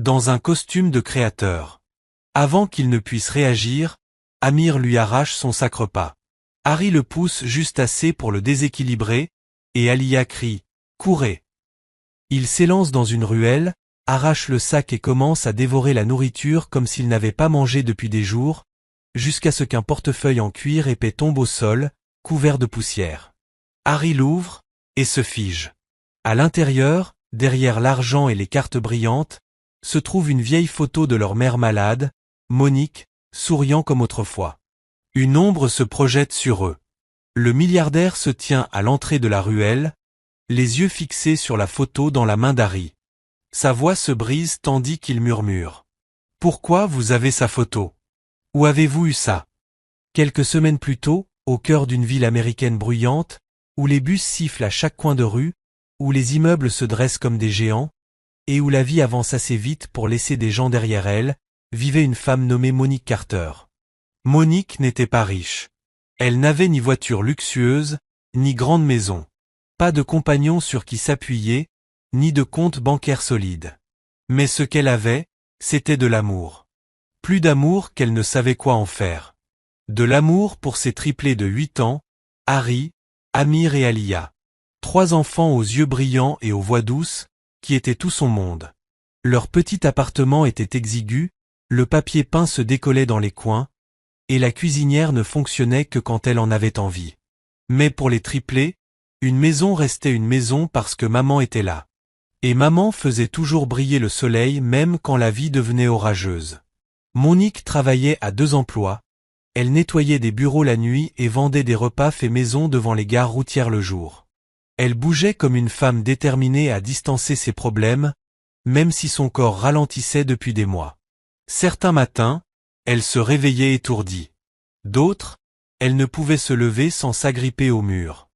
dans un costume de créateur. Avant qu'il ne puisse réagir, Amir lui arrache son sac-repas. Harry le pousse juste assez pour le déséquilibrer, et Alia crie « Courez !». Il s'élance dans une ruelle, arrache le sac et commence à dévorer la nourriture comme s'il n'avait pas mangé depuis des jours, jusqu'à ce qu'un portefeuille en cuir épais tombe au sol, couvert de poussière. Harry l'ouvre, et se fige. À l'intérieur, derrière l'argent et les cartes brillantes, se trouve une vieille photo de leur mère malade, Monique, souriant comme autrefois. Une ombre se projette sur eux. Le milliardaire se tient à l'entrée de la ruelle, les yeux fixés sur la photo dans la main d'Harry. Sa voix se brise tandis qu'il murmure. « Pourquoi vous avez sa photo? Où avez-vous eu ça ?» Quelques semaines plus tôt, au cœur d'une ville américaine bruyante, où les bus sifflent à chaque coin de rue, où les immeubles se dressent comme des géants, et où la vie avance assez vite pour laisser des gens derrière elle, vivait une femme nommée Monique Carter. Monique n'était pas riche. Elle n'avait ni voiture luxueuse, ni grande maison. Pas de compagnon sur qui s'appuyer, ni de compte bancaire solide. Mais ce qu'elle avait, c'était de l'amour. Plus d'amour qu'elle ne savait quoi en faire. De l'amour pour ses triplés de 8 ans, Harry, Amir et Alia. 3 enfants aux yeux brillants et aux voix douces, qui étaient tout son monde. Leur petit appartement était exigu, le papier peint se décollait dans les coins, et la cuisinière ne fonctionnait que quand elle en avait envie. Mais pour les triplés, une maison restait une maison parce que maman était là. Et maman faisait toujours briller le soleil même quand la vie devenait orageuse. Monique travaillait à 2 emplois. Elle nettoyait des bureaux la nuit et vendait des repas faits maison devant les gares routières le jour. Elle bougeait comme une femme déterminée à distancer ses problèmes, même si son corps ralentissait depuis des mois. Certains matins, elle se réveillait étourdie. D'autres, elle ne pouvait se lever sans s'agripper au mur.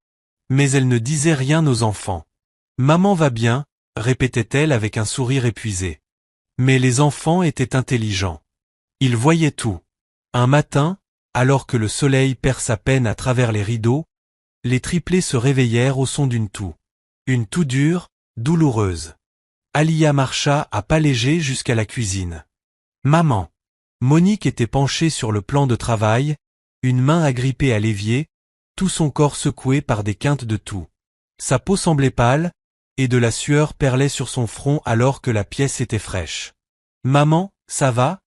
Mais elle ne disait rien aux enfants. « Maman va bien », répétait-elle avec un sourire épuisé. Mais les enfants étaient intelligents. Ils voyaient tout. Un matin, alors que le soleil perce à peine à travers les rideaux, les triplés se réveillèrent au son d'une toux. Une toux dure, douloureuse. Alia marcha à pas légers jusqu'à la cuisine. « Maman !» Monique était penchée sur le plan de travail, une main agrippée à l'évier, tout son corps secoué par des quintes de toux. Sa peau semblait pâle, et de la sueur perlait sur son front alors que la pièce était fraîche. « Maman, ça va ?»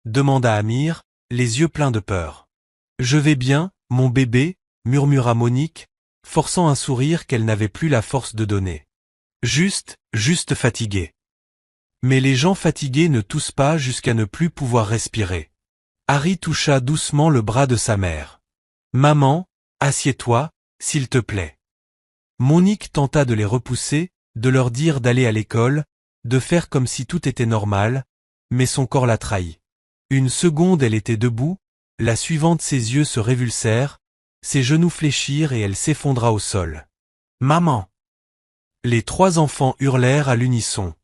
demanda Amir, les yeux pleins de peur. « Je vais bien, mon bébé », murmura Monique, forçant un sourire qu'elle n'avait plus la force de donner. « Juste fatiguée. » Mais les gens fatigués ne toussent pas jusqu'à ne plus pouvoir respirer. Harry toucha doucement le bras de sa mère. « Maman, assieds-toi, s'il te plaît. » Monique tenta de les repousser, de leur dire d'aller à l'école, de faire comme si tout était normal, mais son corps la trahit. Une seconde elle était debout, la suivante ses yeux se révulsèrent, ses genoux fléchirent et elle s'effondra au sol. « Maman !» Les 3 enfants hurlèrent à l'unisson.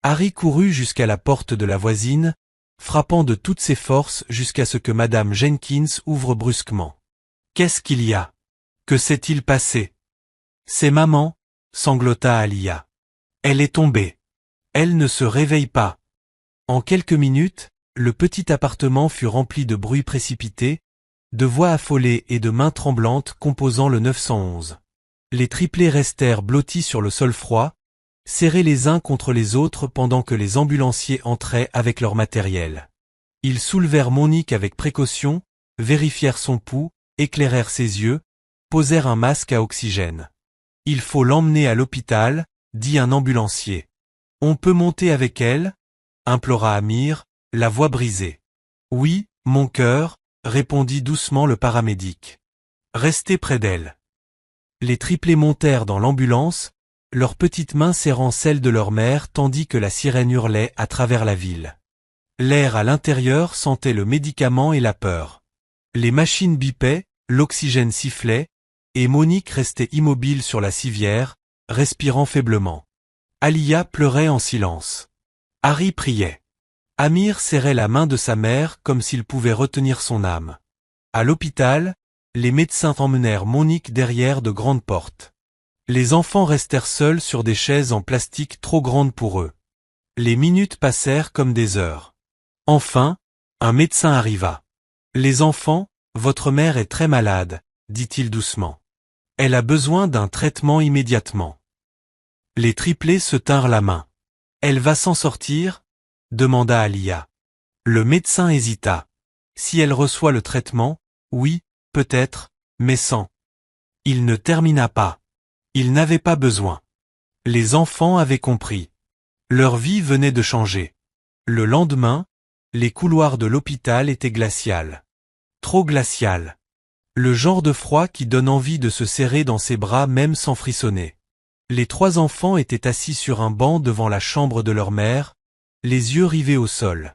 Harry courut jusqu'à la porte de la voisine, frappant de toutes ses forces jusqu'à ce que Madame Jenkins ouvre brusquement. « Qu'est-ce qu'il y a? Que s'est-il passé? » « C'est maman, » sanglota Alia. « Elle est tombée. Elle ne se réveille pas. » En quelques minutes, le petit appartement fut rempli de bruits précipités, de voix affolées et de mains tremblantes composant le 911. Les triplés restèrent blottis sur le sol froid, serrés les uns contre les autres pendant que les ambulanciers entraient avec leur matériel. Ils soulevèrent Monique avec précaution, vérifièrent son pouls, éclairèrent ses yeux, posèrent un masque à oxygène. « Il faut l'emmener à l'hôpital », dit un ambulancier. « On peut monter avec elle ?» implora Amir, la voix brisée. « Oui, mon cœur », répondit doucement le paramédic. « Restez près d'elle. » Les triplés montèrent dans l'ambulance, leurs petites mains serrant celles de leur mère tandis que la sirène hurlait à travers la ville. L'air à l'intérieur sentait le médicament et la peur. Les machines bipaient, l'oxygène sifflait, et Monique restait immobile sur la civière, respirant faiblement. Alia pleurait en silence. Harry priait. Amir serrait la main de sa mère comme s'il pouvait retenir son âme. À l'hôpital, les médecins emmenèrent Monique derrière de grandes portes. Les enfants restèrent seuls sur des chaises en plastique trop grandes pour eux. Les minutes passèrent comme des heures. Enfin, un médecin arriva. Les enfants, votre mère est très malade, dit-il doucement. Elle a besoin d'un traitement immédiatement. Les triplés se tinrent la main. Elle va s'en sortir? Demanda Alia. Le médecin hésita. Si elle reçoit le traitement, oui, peut-être, mais sans. Il ne termina pas. Il n'avait pas besoin. Les enfants avaient compris. Leur vie venait de changer. Le lendemain, les couloirs de l'hôpital étaient glaciales. Trop glaciales. Le genre de froid qui donne envie de se serrer dans ses bras même sans frissonner. Les 3 enfants étaient assis sur un banc devant la chambre de leur mère, les yeux rivés au sol.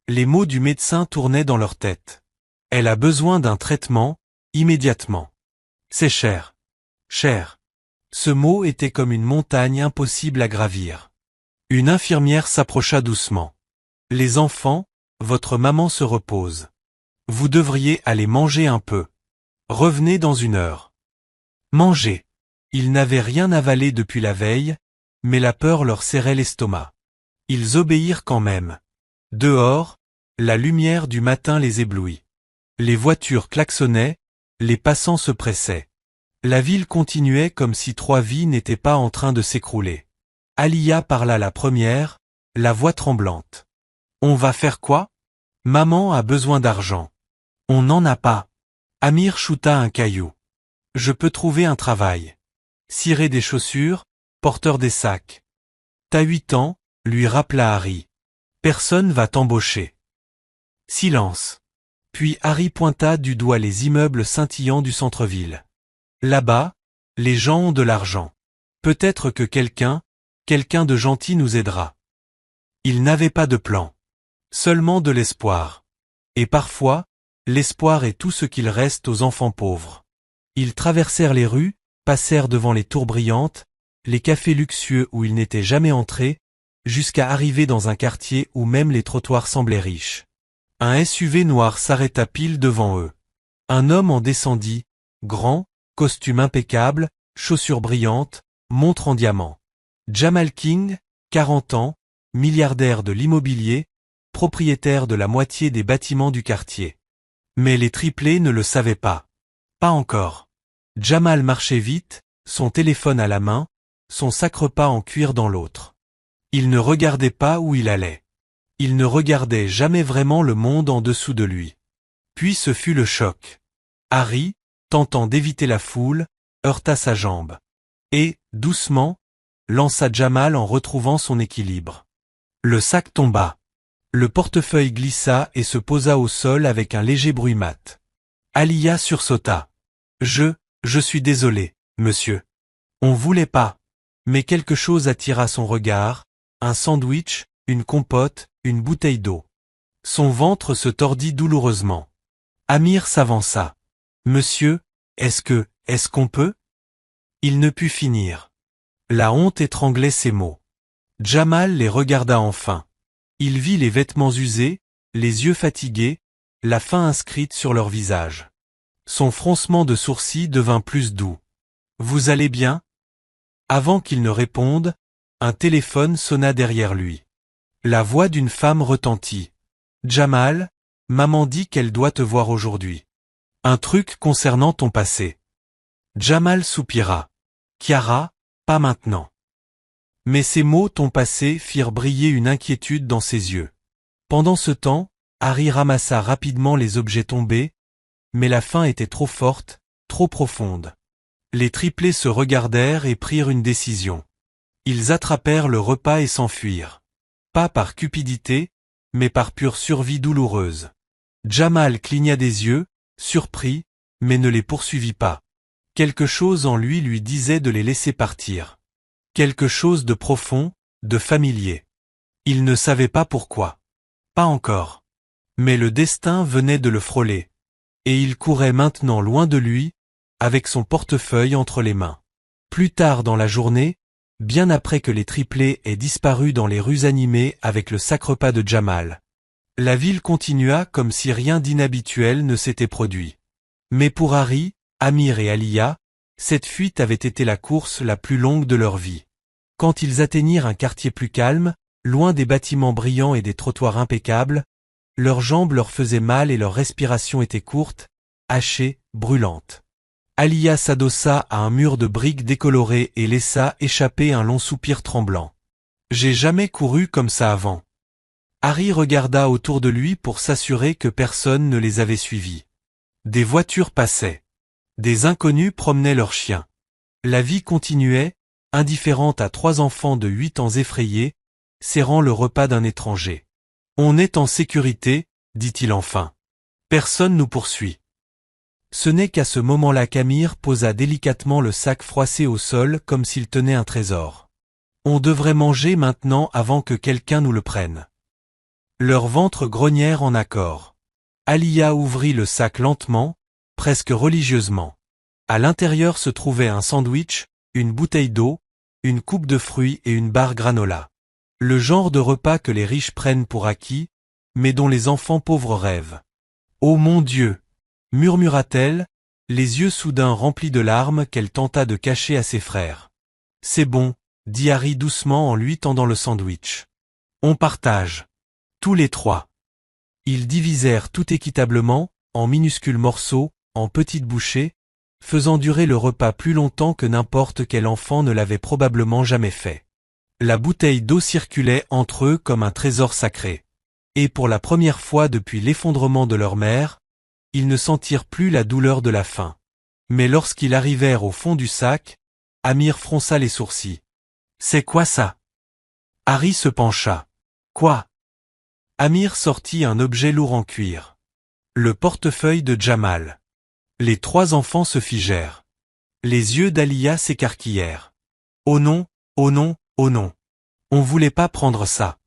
Les mots du médecin tournaient dans leur tête. Elle a besoin d'un traitement, immédiatement. C'est cher. Cher. Ce mot était comme une montagne impossible à gravir. Une infirmière s'approcha doucement. Les enfants, votre maman se repose. Vous devriez aller manger un peu. Revenez dans 1 heure. Manger. Ils n'avaient rien avalé depuis la veille, mais la peur leur serrait l'estomac. Ils obéirent quand même. Dehors, la lumière du matin les éblouit. Les voitures klaxonnaient, les passants se pressaient. La ville continuait comme si 3 vies n'étaient pas en train de s'écrouler. Alia parla la première, la voix tremblante. On va faire quoi? Maman a besoin d'argent. On n'en a pas. Amir shoota un caillou. Je peux trouver un travail. Cirer des chaussures, porteur des sacs. T'as 8 ans, lui rappela Harry. Personne va t'embaucher. Silence. Puis Harry pointa du doigt les immeubles scintillants du centre-ville. Là-bas, les gens ont de l'argent. Peut-être que quelqu'un de gentil nous aidera. Il n'avait pas de plan. Seulement de l'espoir. Et parfois, l'espoir est tout ce qu'il reste aux enfants pauvres. Ils traversèrent les rues, passèrent devant les tours brillantes, les cafés luxueux où ils n'étaient jamais entrés, jusqu'à arriver dans un quartier où même les trottoirs semblaient riches. Un SUV noir s'arrêta pile devant eux. Un homme en descendit, grand, costume impeccable, chaussures brillantes, montre en diamant. Jamal King, 40 ans, milliardaire de l'immobilier, propriétaire de la moitié des bâtiments du quartier. Mais les triplés ne le savaient pas. Pas encore. Jamal marchait vite, son téléphone à la main, son sac-repas en cuir dans l'autre. Il ne regardait pas où il allait. Il ne regardait jamais vraiment le monde en dessous de lui. Puis ce fut le choc. Harry, tentant d'éviter la foule, heurta sa jambe. Et, doucement, lança Jamal en retrouvant son équilibre. Le sac tomba. Le portefeuille glissa et se posa au sol avec un léger bruit mat. Alia sursauta. Je suis désolé, monsieur. On voulait pas. Mais quelque chose attira son regard, un sandwich, une compote, une bouteille d'eau. Son ventre se tordit douloureusement. Amir s'avança. Monsieur, est-ce qu'on peut? Il ne put finir. La honte étranglait ses mots. Jamal les regarda enfin. Il vit les vêtements usés, les yeux fatigués, la faim inscrite sur leur visage. Son froncement de sourcils devint plus doux. Vous allez bien? Avant qu'il ne réponde, un téléphone sonna derrière lui. La voix d'une femme retentit. Jamal, maman dit qu'elle doit te voir aujourd'hui. Un truc concernant ton passé. Jamal soupira. Chiara, pas maintenant. Mais ces mots ton passé firent briller une inquiétude dans ses yeux. Pendant ce temps, Harry ramassa rapidement les objets tombés, mais la faim était trop forte, trop profonde. Les triplés se regardèrent et prirent une décision. Ils attrapèrent le repas et s'enfuirent. Pas par cupidité, mais par pure survie douloureuse. Jamal cligna des yeux, surpris, mais ne les poursuivit pas. Quelque chose en lui disait de les laisser partir. Quelque chose de profond, de familier. Il ne savait pas pourquoi. Pas encore. Mais le destin venait de le frôler. Et il courait maintenant loin de lui, avec son portefeuille entre les mains. Plus tard dans la journée, bien après que les triplés aient disparu dans les rues animées avec le sac-repas de Jamal, la ville continua comme si rien d'inhabituel ne s'était produit. Mais pour Harry, Amir et Alia, cette fuite avait été la course la plus longue de leur vie. Quand ils atteignirent un quartier plus calme, loin des bâtiments brillants et des trottoirs impeccables, leurs jambes leur faisaient mal et leur respiration était courte, hachée, brûlante. Alia s'adossa à un mur de briques décolorées et laissa échapper un long soupir tremblant. J'ai jamais couru comme ça avant. Harry regarda autour de lui pour s'assurer que personne ne les avait suivis. Des voitures passaient. Des inconnus promenaient leurs chiens. La vie continuait, indifférente à 3 enfants de 8 ans effrayés, serrant le repas d'un étranger. On est en sécurité, dit-il enfin. Personne nous poursuit. Ce n'est qu'à ce moment-là qu'Amir posa délicatement le sac froissé au sol comme s'il tenait un trésor. On devrait manger maintenant avant que quelqu'un nous le prenne. Leurs ventres grognèrent en accord. Alia ouvrit le sac lentement, presque religieusement. À l'intérieur se trouvait un sandwich, une bouteille d'eau, une coupe de fruits et une barre granola. Le genre de repas que les riches prennent pour acquis, mais dont les enfants pauvres rêvent. « Oh mon Dieu !» murmura-t-elle, les yeux soudain remplis de larmes qu'elle tenta de cacher à ses frères. « C'est bon, » dit Harry doucement en lui tendant le sandwich. « On partage. » Tous les 3. Ils divisèrent tout équitablement, en minuscules morceaux, en petites bouchées, faisant durer le repas plus longtemps que n'importe quel enfant ne l'avait probablement jamais fait. La bouteille d'eau circulait entre eux comme un trésor sacré. Et pour la première fois depuis l'effondrement de leur mère, ils ne sentirent plus la douleur de la faim. Mais lorsqu'ils arrivèrent au fond du sac, Amir fronça les sourcils. « C'est quoi ça ?» Harry se pencha. « Quoi ?» Amir sortit un objet lourd en cuir. Le portefeuille de Jamal. Les 3 enfants se figèrent. Les yeux d'Alia s'écarquillèrent. « Oh non, oh non, oh non. On voulait pas prendre ça.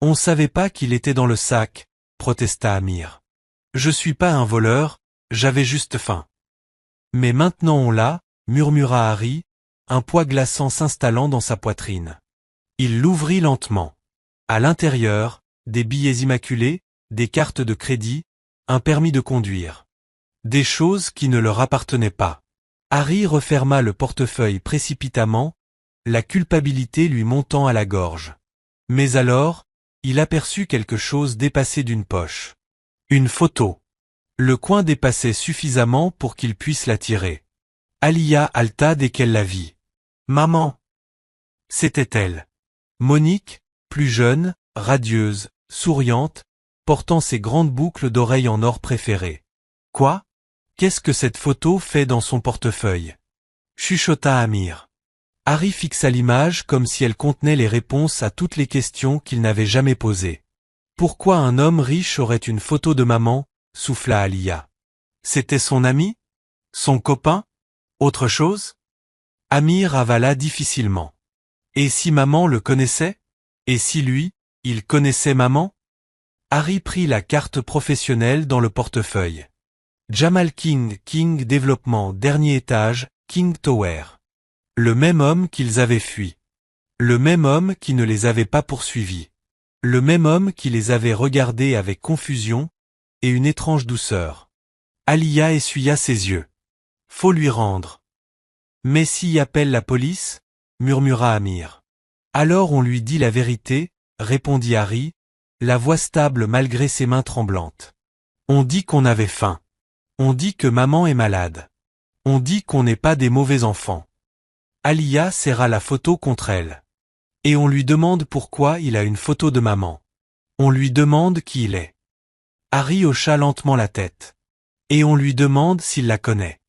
On savait pas qu'il était dans le sac, » protesta Amir. « Je suis pas un voleur, j'avais juste faim. » Mais maintenant on l'a, murmura Harry, un poids glaçant s'installant dans sa poitrine. Il l'ouvrit lentement. À l'intérieur, des billets immaculés, des cartes de crédit, un permis de conduire. Des choses qui ne leur appartenaient pas. Harry referma le portefeuille précipitamment, la culpabilité lui montant à la gorge. Mais alors, il aperçut quelque chose dépasser d'une poche. Une photo. Le coin dépassait suffisamment pour qu'il puisse la tirer. Alia halta dès qu'elle la vit. « Maman !» C'était elle. Monique, plus jeune, radieuse, souriante, portant ses grandes boucles d'oreilles en or préférées. « Quoi ? Qu'est-ce que cette photo fait dans son portefeuille ?» chuchota Amir. Harry fixa l'image comme si elle contenait les réponses à toutes les questions qu'il n'avait jamais posées. « Pourquoi un homme riche aurait une photo de maman ?» souffla Alia. « C'était son ami ? Son copain ? Autre chose ?» Amir avala difficilement. « Et si maman le connaissait ? Et si lui, il connaissait maman ?» Harry prit la carte professionnelle dans le portefeuille. Jamal King, King Développement, dernier étage, King Tower. Le même homme qu'ils avaient fui. Le même homme qui ne les avait pas poursuivis. Le même homme qui les avait regardés avec confusion et une étrange douceur. Alia essuya ses yeux. Faut lui rendre. Mais s'il appelle la police, murmura Amir. Alors on lui dit la vérité, répondit Harry, la voix stable malgré ses mains tremblantes. On dit qu'on avait faim. On dit que maman est malade. On dit qu'on n'est pas des mauvais enfants. Alia serra la photo contre elle. Et on lui demande pourquoi il a une photo de maman. On lui demande qui il est. Harry hocha lentement la tête. Et on lui demande s'il la connaît.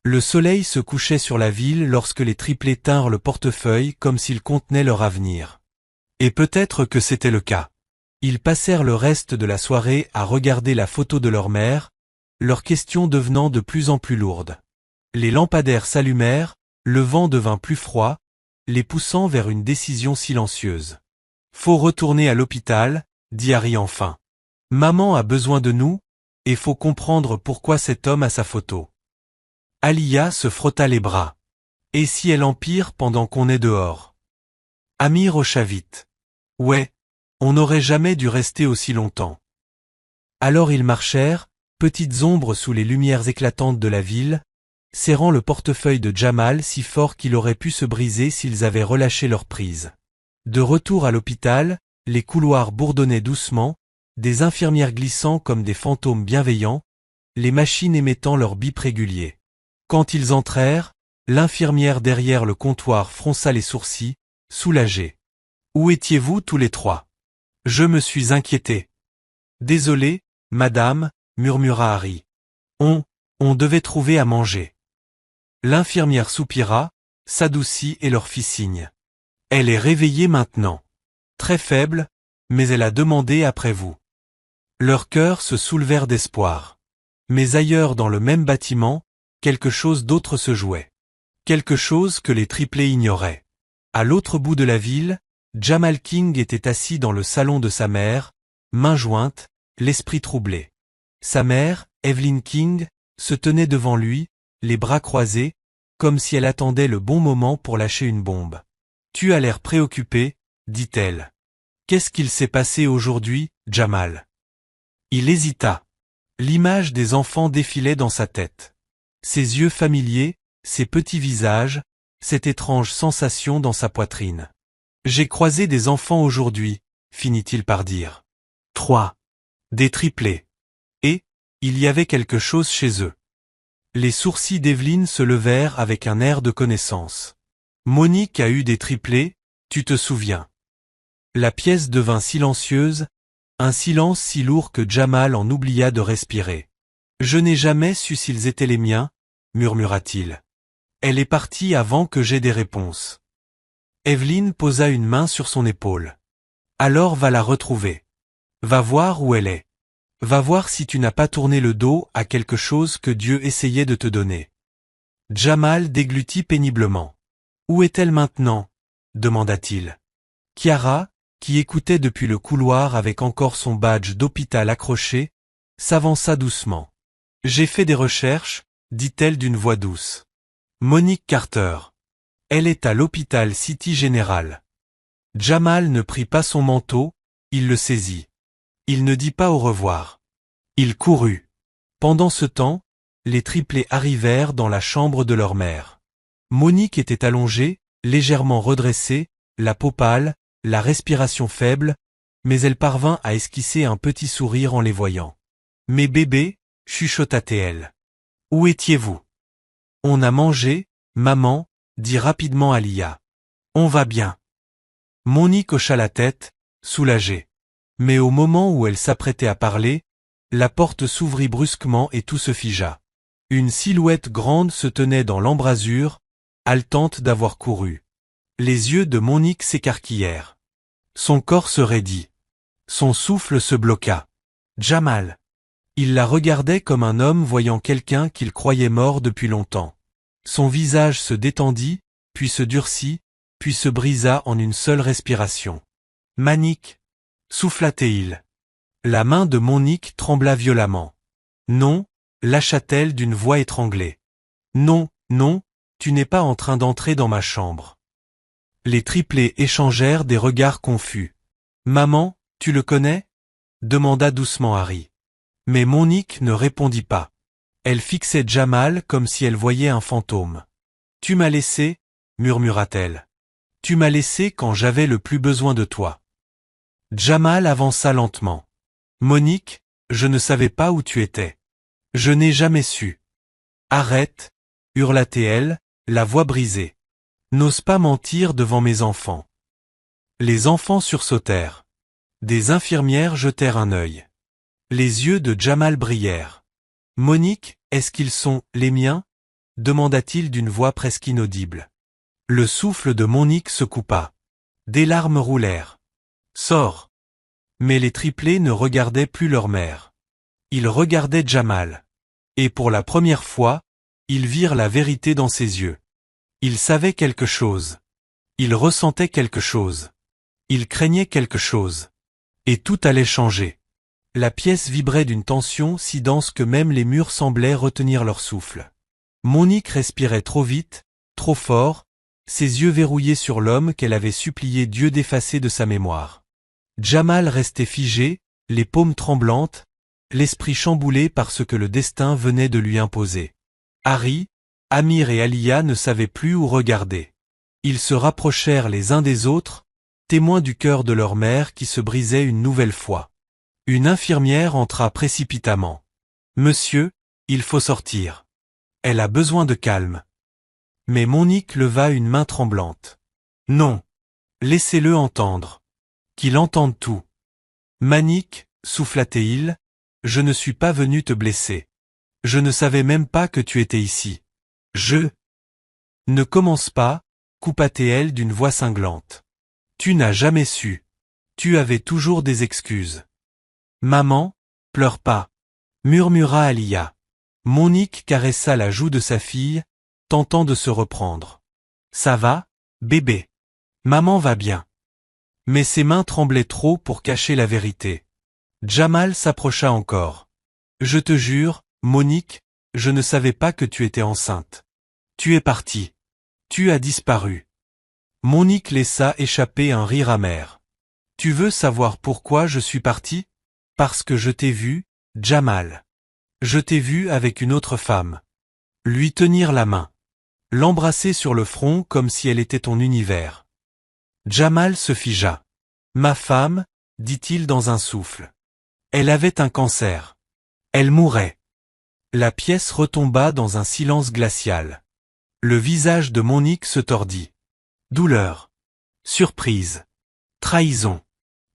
Le soleil se couchait sur la ville lorsque les triplés tinrent le portefeuille comme s'il contenait leur avenir. Et peut-être que c'était le cas. Ils passèrent le reste de la soirée à regarder la photo de leur mère, leurs questions devenant de plus en plus lourdes. Les lampadaires s'allumèrent, le vent devint plus froid, les poussant vers une décision silencieuse. « Faut retourner à l'hôpital », dit Harry enfin. « Maman a besoin de nous, et faut comprendre pourquoi cet homme a sa photo. » Alia se frotta les bras. « Et si elle empire pendant qu'on est dehors ?» Amir hocha vite. « Ouais, on n'aurait jamais dû rester aussi longtemps. » Alors ils marchèrent, petites ombres sous les lumières éclatantes de la ville, serrant le portefeuille de Jamal si fort qu'il aurait pu se briser s'ils avaient relâché leur prise. De retour à l'hôpital, les couloirs bourdonnaient doucement, des infirmières glissant comme des fantômes bienveillants, les machines émettant leurs bips réguliers. Quand ils entrèrent, l'infirmière derrière le comptoir fronça les sourcils, soulagée. « Où étiez-vous tous les trois ? Je me suis inquiété. »« Désolé, madame, » murmura Harry. On devait trouver à manger. » L'infirmière soupira, s'adoucit et leur fit signe. « Elle est réveillée maintenant. Très faible, mais elle a demandé après vous. » Leurs cœurs se soulevèrent d'espoir. Mais ailleurs dans le même bâtiment, quelque chose d'autre se jouait. Quelque chose que les triplés ignoraient. À l'autre bout de la ville, Jamal King était assis dans le salon de sa mère, mains jointes, l'esprit troublé. Sa mère, Evelyn King, se tenait devant lui, les bras croisés, comme si elle attendait le bon moment pour lâcher une bombe. « Tu as l'air préoccupé, » dit-elle. « Qu'est-ce qu'il s'est passé aujourd'hui, Jamal ?» Il hésita. L'image des enfants défilait dans sa tête. Ses yeux familiers, ses petits visages, cette étrange sensation dans sa poitrine. « J'ai croisé des enfants aujourd'hui, » finit-il par dire. 3. Des triplés. Et, il y avait quelque chose chez eux. Les sourcils d'Evelyn se levèrent avec un air de connaissance. « Monique a eu des triplés, tu te souviens. » La pièce devint silencieuse, un silence si lourd que Jamal en oublia de respirer. « Je n'ai jamais su s'ils étaient les miens, » murmura-t-il. « Elle est partie avant que j'aie des réponses. » Evelyn posa une main sur son épaule. « Alors va la retrouver. Va voir où elle est. Va voir si tu n'as pas tourné le dos à quelque chose que Dieu essayait de te donner. » Jamal déglutit péniblement. « Où est-elle maintenant ?» demanda-t-il. Chiara, qui écoutait depuis le couloir avec encore son badge d'hôpital accroché, s'avança doucement. « J'ai fait des recherches, » dit-elle d'une voix douce. « Monique Carter. Elle est à l'hôpital City General. » Jamal ne prit pas son manteau, il le saisit. Il ne dit pas au revoir. Il courut. Pendant ce temps, les triplés arrivèrent dans la chambre de leur mère. Monique était allongée, légèrement redressée, la peau pâle, la respiration faible, mais elle parvint à esquisser un petit sourire en les voyant. « Mes bébés, » chuchota-t-elle. « Où étiez-vous ? » « On a mangé, maman, » dit rapidement Alia. « On va bien. » Monique hocha la tête, soulagée. Mais au moment où elle s'apprêtait à parler, la porte s'ouvrit brusquement et tout se figea. Une silhouette grande se tenait dans l'embrasure, haletante d'avoir couru. Les yeux de Monique s'écarquillèrent. Son corps se raidit. Son souffle se bloqua. Jamal. Il la regardait comme un homme voyant quelqu'un qu'il croyait mort depuis longtemps. Son visage se détendit, puis se durcit, puis se brisa en une seule respiration. « Manique » souffla-t-il. La main de Monique trembla violemment. « Non » lâcha-t-elle d'une voix étranglée. « Non, non, tu n'es pas en train d'entrer dans ma chambre. » Les triplés échangèrent des regards confus. « Maman, tu le connais ?» demanda doucement Harry. Mais Monique ne répondit pas. Elle fixait Jamal comme si elle voyait un fantôme. « Tu m'as laissé » murmura-t-elle. « Tu m'as laissé quand j'avais le plus besoin de toi. » Jamal avança lentement. « Monique, je ne savais pas où tu étais. Je n'ai jamais su. »« Arrête » hurla-t-elle, la voix brisée. « N'ose pas mentir devant mes enfants. » Les enfants sursautèrent. Des infirmières jetèrent un œil. Les yeux de Jamal brillèrent. « Monique, est-ce qu'ils sont les miens ?» demanda-t-il d'une voix presque inaudible. Le souffle de Monique se coupa. Des larmes roulèrent. « Sors !» Mais les triplés ne regardaient plus leur mère. Ils regardaient Jamal. Et pour la première fois, ils virent la vérité dans ses yeux. Ils savaient quelque chose. Ils ressentaient quelque chose. Ils craignaient quelque chose. Et tout allait changer. La pièce vibrait d'une tension si dense que même les murs semblaient retenir leur souffle. Monique respirait trop vite, trop fort, ses yeux verrouillés sur l'homme qu'elle avait supplié Dieu d'effacer de sa mémoire. Jamal restait figé, les paumes tremblantes, l'esprit chamboulé par ce que le destin venait de lui imposer. Harry, Amir et Alia ne savaient plus où regarder. Ils se rapprochèrent les uns des autres, témoins du cœur de leur mère qui se brisait une nouvelle fois. Une infirmière entra précipitamment. « Monsieur, il faut sortir. Elle a besoin de calme. » Mais Monique leva une main tremblante. « Non. Laissez-le entendre. Qu'il entende tout. »« Manique, souffla-t-il, je ne suis pas venu te blesser. Je ne savais même pas que tu étais ici. Je... » « Ne commence pas, » coupa-t-elle d'une voix cinglante. « Tu n'as jamais su. Tu avais toujours des excuses. »« Maman, pleure pas, » murmura Alia. Monique caressa la joue de sa fille, tentant de se reprendre. « Ça va, bébé. Maman va bien. » Mais ses mains tremblaient trop pour cacher la vérité. Jamal s'approcha encore. « Je te jure, Monique, je ne savais pas que tu étais enceinte. Tu es partie. Tu as disparu. » Monique laissa échapper un rire amer. « Tu veux savoir pourquoi je suis partie ? Parce que je t'ai vu, Jamal. Je t'ai vu avec une autre femme. » Lui tenir la main. L'embrasser sur le front comme si elle était ton univers. Jamal se figea. « Ma femme, » dit-il dans un souffle. Elle avait un cancer. Elle mourait. La pièce retomba dans un silence glacial. Le visage de Monique se tordit. Douleur. Surprise. Trahison.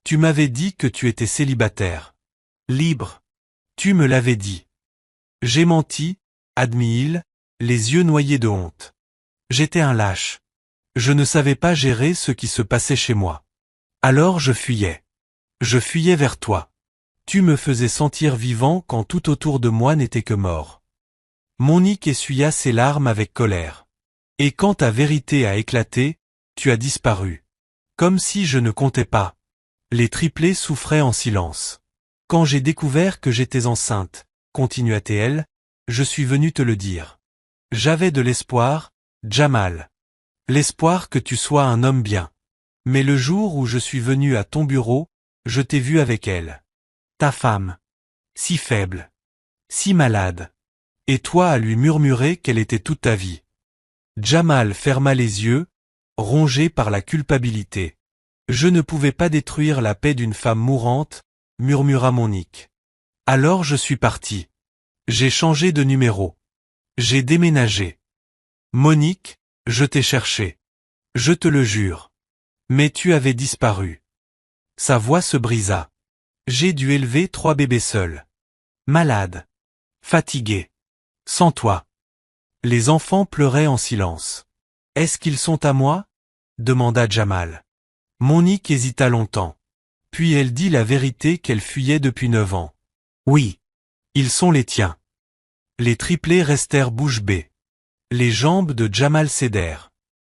Tu m'avais dit que tu étais célibataire. Libre. Tu me l'avais dit. J'ai menti, admit-il, les yeux noyés de honte. J'étais un lâche. Je ne savais pas gérer ce qui se passait chez moi. Alors je fuyais. Je fuyais vers toi. Tu me faisais sentir vivant quand tout autour de moi n'était que mort. Monique essuya ses larmes avec colère. Et quand ta vérité a éclaté, tu as disparu. Comme si je ne comptais pas. Les triplés souffraient en silence. Quand j'ai découvert que j'étais enceinte, continua-t-elle, je suis venu te le dire. J'avais de l'espoir, Jamal. L'espoir que tu sois un homme bien. Mais le jour où je suis venu à ton bureau, je t'ai vu avec elle. Ta femme. Si faible. Si malade. Et toi à lui murmurer qu'elle était toute ta vie. Jamal ferma les yeux, rongé par la culpabilité. Je ne pouvais pas détruire la paix d'une femme mourante, murmura Monique. Alors je suis parti. J'ai changé de numéro. J'ai déménagé. Monique, je t'ai cherché. Je te le jure. Mais tu avais disparu. Sa voix se brisa. J'ai dû élever 3 bébés seuls. Malade. Fatigué. Sans toi. Les enfants pleuraient en silence. Est-ce qu'ils sont à moi ? Demanda Jamal. Monique hésita longtemps. Puis elle dit la vérité qu'elle fuyait depuis 9 ans. Oui. Ils sont les tiens. Les triplés restèrent bouche bée. Les jambes de Jamal cédèrent.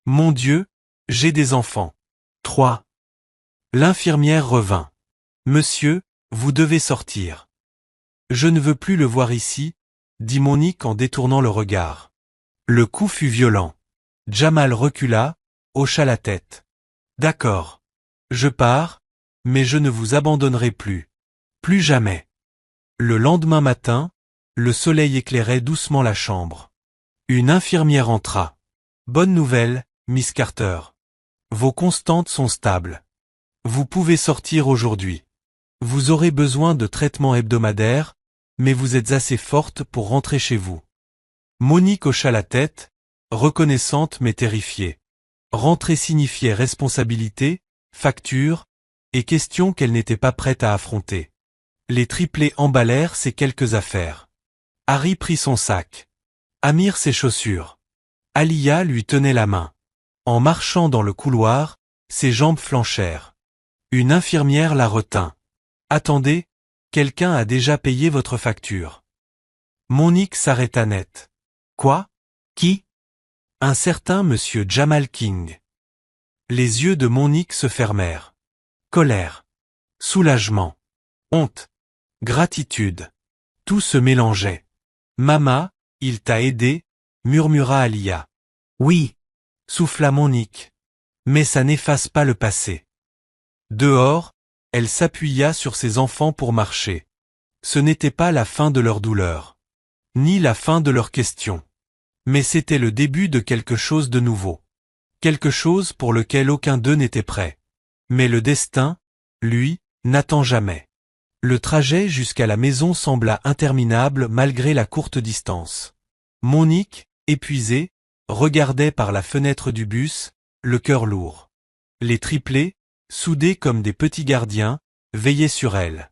Mon Dieu, j'ai des enfants. 3. L'infirmière revint. Monsieur, vous devez sortir. Je ne veux plus le voir ici, dit Monique en détournant le regard. Le coup fut violent. Jamal recula, hocha la tête. D'accord. Je pars, mais je ne vous abandonnerai plus. Plus jamais. Le lendemain matin, le soleil éclairait doucement la chambre. Une infirmière entra. Bonne nouvelle, Miss Carter. Vos constantes sont stables. Vous pouvez sortir aujourd'hui. Vous aurez besoin de traitements hebdomadaires, mais vous êtes assez forte pour rentrer chez vous. Monique hocha la tête, reconnaissante mais terrifiée. Rentrer signifiait responsabilité, facture, et questions qu'elle n'était pas prête à affronter. Les triplés emballèrent ces quelques affaires. Harry prit son sac. Amir ses chaussures. Alia lui tenait la main. En marchant dans le couloir, ses jambes flanchèrent. Une infirmière la retint. Attendez, quelqu'un a déjà payé votre facture. Monique s'arrêta net. Quoi ? Qui ? Un certain monsieur Jamal King. Les yeux de Monique se fermèrent. Colère. Soulagement. Honte. Gratitude. Tout se mélangeait. Mama, il t'a aidé, murmura Alia. Oui, souffla Monique. Mais ça n'efface pas le passé. Dehors, elle s'appuya sur ses enfants pour marcher. Ce n'était pas la fin de leur douleur. Ni la fin de leurs questions. Mais c'était le début de quelque chose de nouveau. Quelque chose pour lequel aucun d'eux n'était prêt. Mais le destin, lui, n'attend jamais. Le trajet jusqu'à la maison sembla interminable malgré la courte distance. Monique, épuisée, regardait par la fenêtre du bus, le cœur lourd. Les triplés, soudés comme des petits gardiens, veillaient sur elle.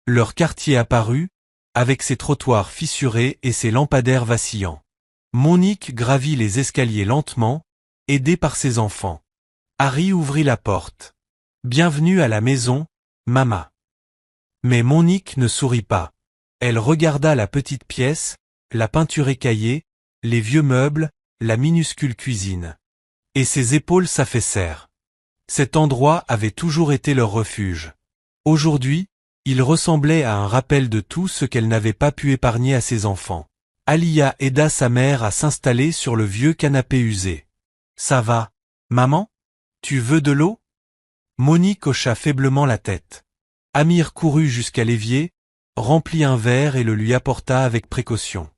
Leur quartier apparut, avec ses trottoirs fissurés et ses lampadaires vacillants. Monique gravit les escaliers lentement, aidée par ses enfants. Harry ouvrit la porte. « Bienvenue à la maison, maman. » Mais Monique ne sourit pas. Elle regarda la petite pièce, la peinture écaillée, les vieux meubles, la minuscule cuisine. Et ses épaules s'affaissèrent. Cet endroit avait toujours été leur refuge. Aujourd'hui, il ressemblait à un rappel de tout ce qu'elle n'avait pas pu épargner à ses enfants. Alia aida sa mère à s'installer sur le vieux canapé usé. « Ça va, maman? Tu veux de l'eau ?» Monique hocha faiblement la tête. Amir courut jusqu'à l'évier, remplit un verre et le lui apporta avec précaution.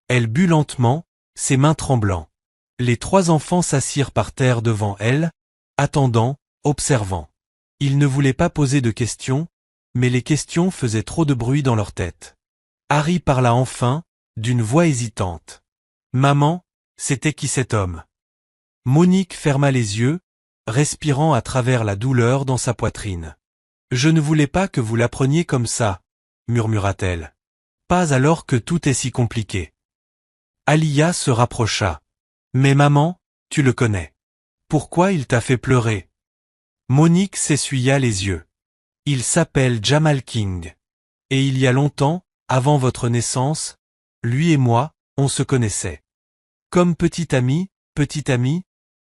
Elle but lentement, ses mains tremblant. Les trois enfants s'assirent par terre devant elle, attendant, observant. Ils ne voulaient pas poser de questions, mais les questions faisaient trop de bruit dans leur tête. Harry parla enfin, d'une voix hésitante. « Maman, c'était qui cet homme ?» Monique ferma les yeux, respirant à travers la douleur dans sa poitrine. « Je ne voulais pas que vous l'appreniez comme ça, » murmura-t-elle. « Pas alors que tout est si compliqué. » Alia se rapprocha. « Mais maman, tu le connais. Pourquoi il t'a fait pleurer ?» Monique s'essuya les yeux. « Il s'appelle Jamal King. Et il y a longtemps, avant votre naissance, lui et moi, on se connaissait. »« Comme petit ami,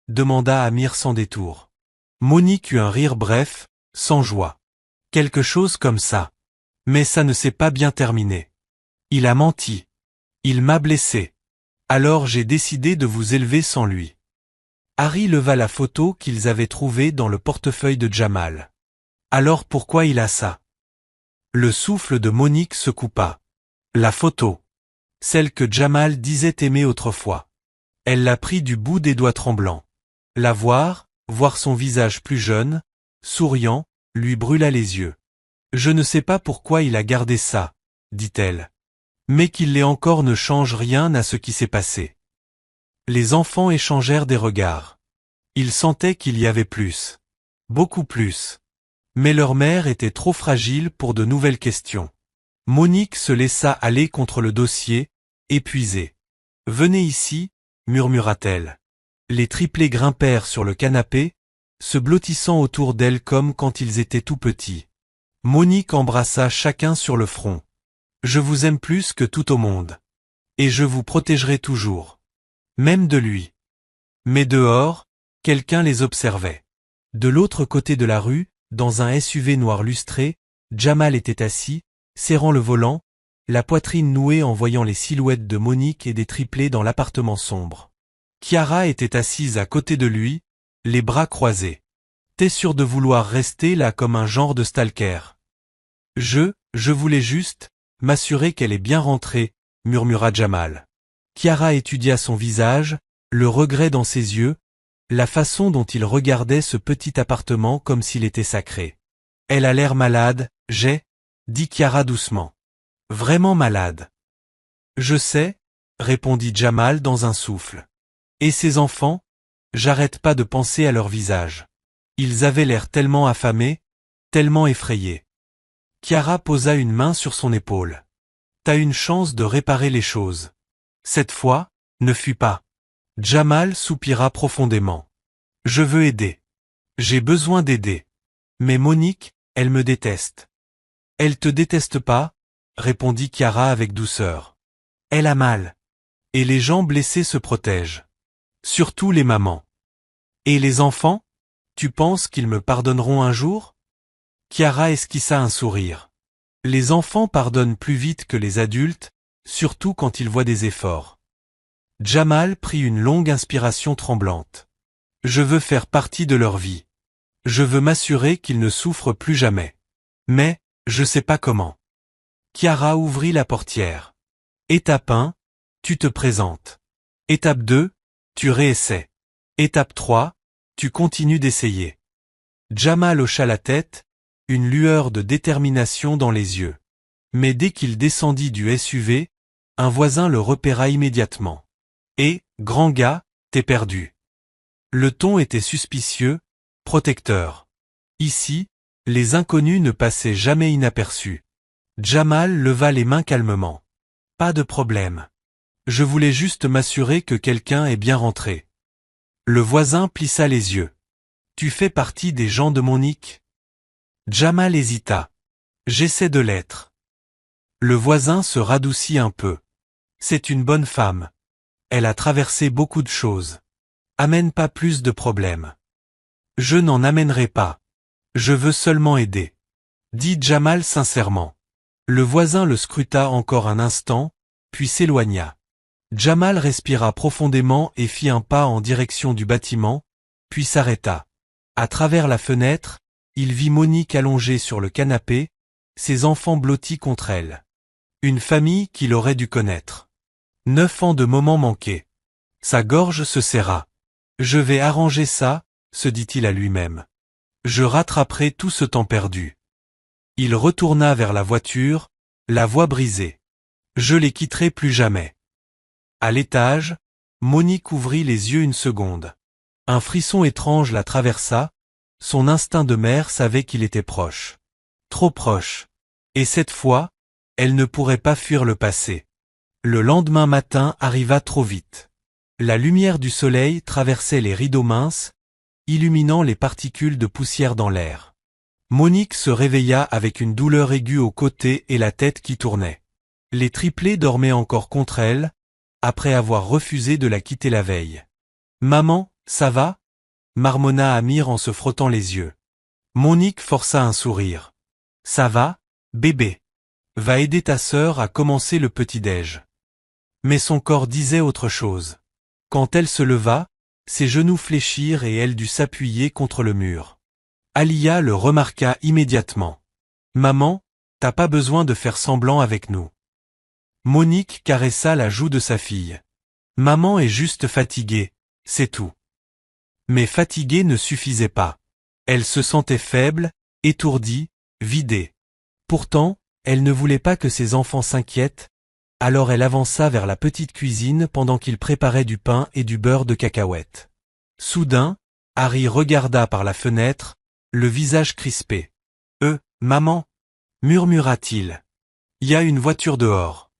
demanda Amir sans détour. Monique eut un rire bref, sans joie. « Quelque chose comme ça. Mais ça ne s'est pas bien terminé. Il a menti. Il m'a blessé. Alors j'ai décidé de vous élever sans lui. » Harry leva la photo qu'ils avaient trouvée dans le portefeuille de Jamal. « Alors pourquoi il a ça ?» Le souffle de Monique se coupa. La photo. Celle que Jamal disait aimer autrefois. Elle la prit du bout des doigts tremblants. La voir son visage plus jeune, souriant, lui brûla les yeux. « Je ne sais pas pourquoi il a gardé ça, » dit-elle. « Mais qu'il l'ait encore ne change rien à ce qui s'est passé. » Les enfants échangèrent des regards. Ils sentaient qu'il y avait plus. Beaucoup plus. Mais leur mère était trop fragile pour de nouvelles questions. Monique se laissa aller contre le dossier, épuisée. « Venez ici, » murmura-t-elle. Les triplés grimpèrent sur le canapé, se blottissant autour d'elle comme quand ils étaient tout petits. Monique embrassa chacun sur le front. « Je vous aime plus que tout au monde. Et je vous protégerai toujours. Même de lui. » Mais dehors, quelqu'un les observait. De l'autre côté de la rue, dans un SUV noir lustré, Jamal était assis, serrant le volant, la poitrine nouée en voyant les silhouettes de Monique et des triplés dans l'appartement sombre. Chiara était assise à côté de lui, les bras croisés. « T'es sûr de vouloir rester là comme un genre de stalker ?»« Je voulais juste m'assurer qu'elle est bien rentrée, » murmura Jamal. Chiara étudia son visage, le regret dans ses yeux, la façon dont il regardait ce petit appartement comme s'il était sacré. « Elle a l'air malade, dit Chiara doucement. « Vraiment malade. »« Je sais, » répondit Jamal dans un souffle. « Et ces enfants ? J'arrête pas de penser à leur visage. Ils avaient l'air tellement affamés, tellement effrayés. » Chiara posa une main sur son épaule. « T'as une chance de réparer les choses. Cette fois, ne fuis pas. » Jamal soupira profondément. « Je veux aider. J'ai besoin d'aider. Mais Monique, elle me déteste. »« Elle te déteste pas, » répondit Chiara avec douceur. « Elle a mal. Et les gens blessés se protègent. Surtout les mamans. Et les enfants ? Tu penses qu'ils me pardonneront un jour ?» Chiara esquissa un sourire. « Les enfants pardonnent plus vite que les adultes, surtout quand ils voient des efforts. » Jamal prit une longue inspiration tremblante. « Je veux faire partie de leur vie. Je veux m'assurer qu'ils ne souffrent plus jamais. Mais, je sais pas comment. » Chiara ouvrit la portière. Étape 1, tu te présentes. Étape 2, tu réessais. Étape 3, tu continues d'essayer. Jamal hocha la tête, une lueur de détermination dans les yeux. Mais dès qu'il descendit du SUV, un voisin le repéra immédiatement. « Grand gars, t'es perdu. » Le ton était suspicieux, protecteur. Ici, les inconnus ne passaient jamais inaperçus. Jamal leva les mains calmement. « Pas de problème. Je voulais juste m'assurer que quelqu'un est bien rentré. » Le voisin plissa les yeux. « Tu fais partie des gens de Monique ?» Jamal hésita. « J'essaie de l'être. » Le voisin se radoucit un peu. « C'est une bonne femme. Elle a traversé beaucoup de choses. Amène pas plus de problèmes. »« Je n'en amènerai pas. Je veux seulement aider. » dit Jamal sincèrement. Le voisin le scruta encore un instant, puis s'éloigna. Jamal respira profondément et fit un pas en direction du bâtiment, puis s'arrêta. À travers la fenêtre, il vit Monique allongée sur le canapé, ses enfants blottis contre elle. Une famille qu'il aurait dû connaître. 9 ans de moments manqués. Sa gorge se serra. « Je vais arranger ça, » se dit-il à lui-même. « Je rattraperai tout ce temps perdu. » Il retourna vers la voiture, la voix brisée. « Je les quitterai plus jamais. » À l'étage, Monique ouvrit les yeux une seconde. Un frisson étrange la traversa, son instinct de mère savait qu'il était proche. Trop proche. Et cette fois, elle ne pourrait pas fuir le passé. Le lendemain matin arriva trop vite. La lumière du soleil traversait les rideaux minces, illuminant les particules de poussière dans l'air. Monique se réveilla avec une douleur aiguë au côté et la tête qui tournait. Les triplés dormaient encore contre elle, après avoir refusé de la quitter la veille. « Maman, ça va ?» marmonna Amir en se frottant les yeux. Monique força un sourire. « Ça va, bébé. Va aider ta sœur à commencer le petit-déj. » Mais son corps disait autre chose. Quand elle se leva, ses genoux fléchirent et elle dut s'appuyer contre le mur. Alia le remarqua immédiatement. « Maman, t'as pas besoin de faire semblant avec nous. » Monique caressa la joue de sa fille. « Maman est juste fatiguée, c'est tout. » Mais fatiguée ne suffisait pas. Elle se sentait faible, étourdie, vidée. Pourtant, elle ne voulait pas que ses enfants s'inquiètent, alors elle avança vers la petite cuisine pendant qu'il préparait du pain et du beurre de cacahuète. Soudain, Harry regarda par la fenêtre, le visage crispé. « Maman » murmura-t-il. « Y a une voiture dehors.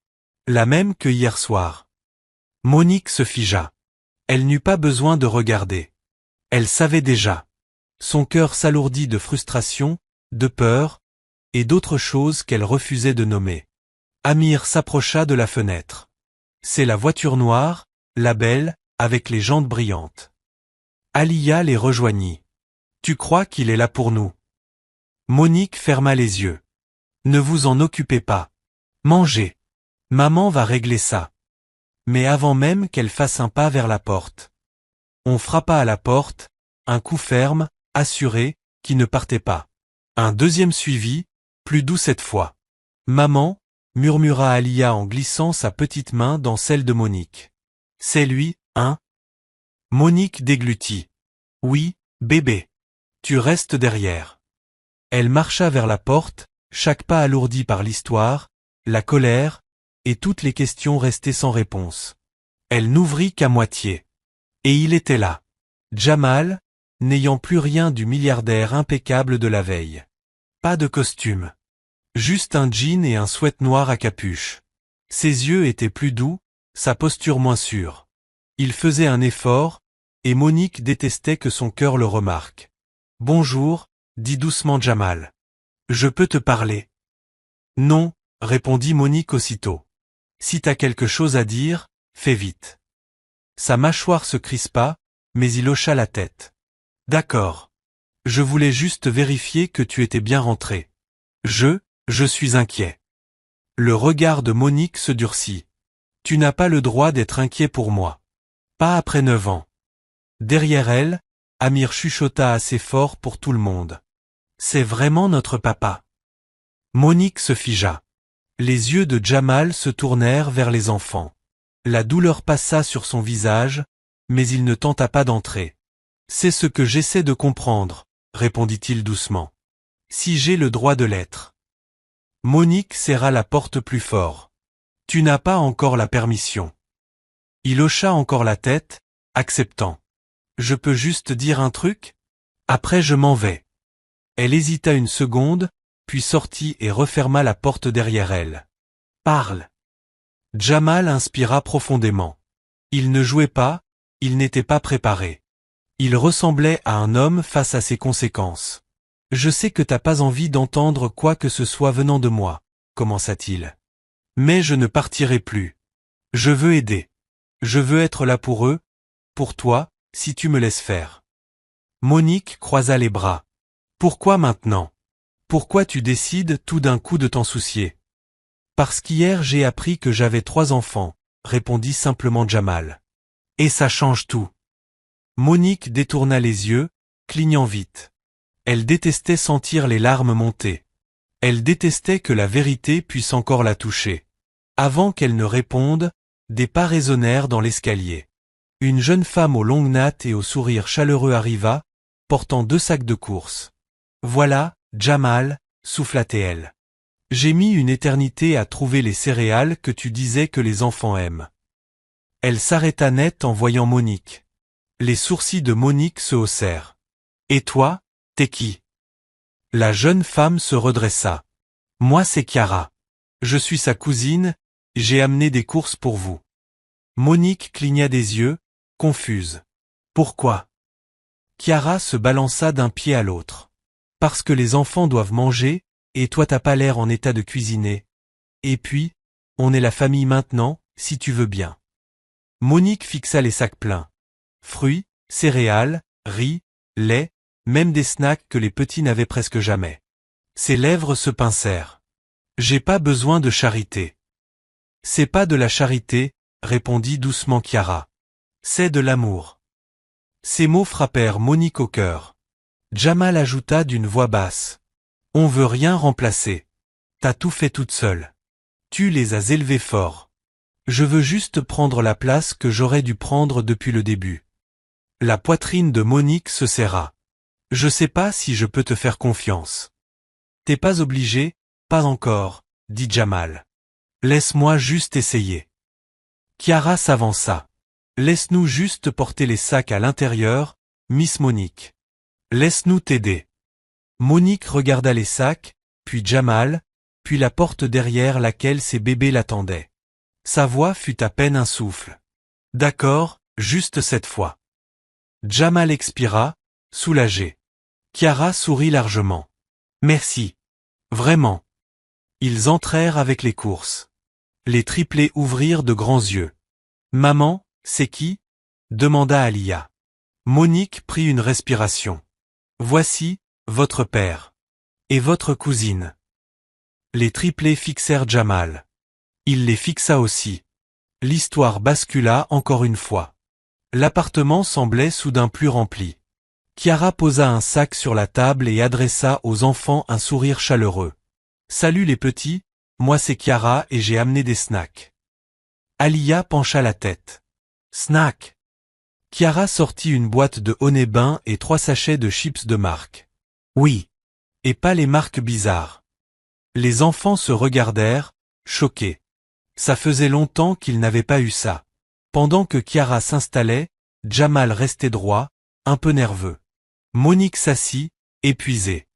La même que hier soir. » Monique se figea. Elle n'eut pas besoin de regarder. Elle savait déjà. Son cœur s'alourdit de frustration, de peur, et d'autres choses qu'elle refusait de nommer. Amir s'approcha de la fenêtre. C'est la voiture noire, la belle, avec les jantes brillantes. Alia les rejoignit. Tu crois qu'il est là pour nous? Monique ferma les yeux. Ne vous en occupez pas. Mangez. Maman va régler ça. Mais avant même qu'elle fasse un pas vers la porte. On frappa à la porte, un coup ferme, assuré, qui ne partait pas. Un deuxième suivi, plus doux cette fois. Maman, murmura Alia en glissant sa petite main dans celle de Monique. C'est lui, hein? Monique déglutit. Oui, bébé. Tu restes derrière. Elle marcha vers la porte, chaque pas alourdi par l'histoire, la colère, et toutes les questions restées sans réponse. Elle n'ouvrit qu'à moitié. Et il était là. Jamal, n'ayant plus rien du milliardaire impeccable de la veille. Pas de costume. Juste un jean et un sweat noir à capuche. Ses yeux étaient plus doux, sa posture moins sûre. Il faisait un effort, et Monique détestait que son cœur le remarque. « Bonjour », dit doucement Jamal. « Je peux te parler ?» « Non », répondit Monique aussitôt. « Si t'as quelque chose à dire, fais vite. » Sa mâchoire se crispa, mais il hocha la tête. « D'accord. Je voulais juste vérifier que tu étais bien rentré. Je suis inquiet. » Le regard de Monique se durcit. « Tu n'as pas le droit d'être inquiet pour moi. Pas après 9 ans. » Derrière elle, Amir chuchota assez fort pour tout le monde. « C'est vraiment notre papa. » Monique se figea. Les yeux de Jamal se tournèrent vers les enfants. La douleur passa sur son visage, mais il ne tenta pas d'entrer. « C'est ce que j'essaie de comprendre, » répondit-il doucement. Si j'ai le droit de l'être. Monique serra la porte plus fort. Tu n'as pas encore la permission. Il hocha encore la tête, acceptant. Je peux juste dire un truc? Après je m'en vais. Elle hésita une seconde, puis sortit et referma la porte derrière elle. Parle. Jamal inspira profondément. Il ne jouait pas, il n'était pas préparé. Il ressemblait à un homme face à ses conséquences. Je sais que t'as pas envie d'entendre quoi que ce soit venant de moi, commença-t-il. Mais je ne partirai plus. Je veux aider. Je veux être là pour eux, pour toi, si tu me laisses faire. Monique croisa les bras. Pourquoi maintenant? Pourquoi tu décides tout d'un coup de t'en soucier? Parce qu'hier j'ai appris que j'avais 3 enfants, répondit simplement Jamal. Et ça change tout. Monique détourna les yeux, clignant vite. Elle détestait sentir les larmes monter. Elle détestait que la vérité puisse encore la toucher. Avant qu'elle ne réponde, des pas résonnèrent dans l'escalier. Une jeune femme aux longues nattes et au sourire chaleureux arriva, portant 2 sacs de course. Voilà, Jamal, souffla-t-elle. J'ai mis une éternité à trouver les céréales que tu disais que les enfants aiment. Elle s'arrêta net en voyant Monique. Les sourcils de Monique se haussèrent. Et toi, t'es qui? La jeune femme se redressa. Moi c'est Chiara. Je suis sa cousine, j'ai amené des courses pour vous. Monique cligna des yeux, confuse. Pourquoi? Chiara se balança d'un pied à l'autre. Parce que les enfants doivent manger, et toi t'as pas l'air en état de cuisiner. Et puis, on est la famille maintenant, si tu veux bien. Monique fixa les sacs pleins. Fruits, céréales, riz, lait, même des snacks que les petits n'avaient presque jamais. Ses lèvres se pincèrent. J'ai pas besoin de charité. C'est pas de la charité, répondit doucement Chiara. C'est de l'amour. Ces mots frappèrent Monique au cœur. Jamal ajouta d'une voix basse. On veut rien remplacer. T'as tout fait toute seule. Tu les as élevés fort. Je veux juste prendre la place que j'aurais dû prendre depuis le début. La poitrine de Monique se serra. Je sais pas si je peux te faire confiance. T'es pas obligé, pas encore, dit Jamal. Laisse-moi juste essayer. Chiara s'avança. Laisse-nous juste porter les sacs à l'intérieur, Miss Monique. Laisse-nous t'aider. Monique regarda les sacs, puis Jamal, puis la porte derrière laquelle ses bébés l'attendaient. Sa voix fut à peine un souffle. D'accord, juste cette fois. Jamal expira, soulagé. Chiara sourit largement. Merci. Vraiment. Ils entrèrent avec les courses. Les triplés ouvrirent de grands yeux. Maman, c'est qui? Demanda Alia. Monique prit une respiration. Voici, votre père. Et votre cousine. Les triplés fixèrent Jamal. Il les fixa aussi. L'histoire bascula encore une fois. L'appartement semblait soudain plus rempli. Chiara posa un sac sur la table et adressa aux enfants un sourire chaleureux. Salut les petits, moi c'est Chiara et j'ai amené des snacks. Alia pencha la tête. Snack. Chiara sortit une boîte de honey bain et 3 sachets de chips de marque. Oui. Et pas les marques bizarres. Les enfants se regardèrent, choqués. Ça faisait longtemps qu'ils n'avaient pas eu ça. Pendant que Chiara s'installait, Jamal restait droit, un peu nerveux. Monique s'assit, épuisée.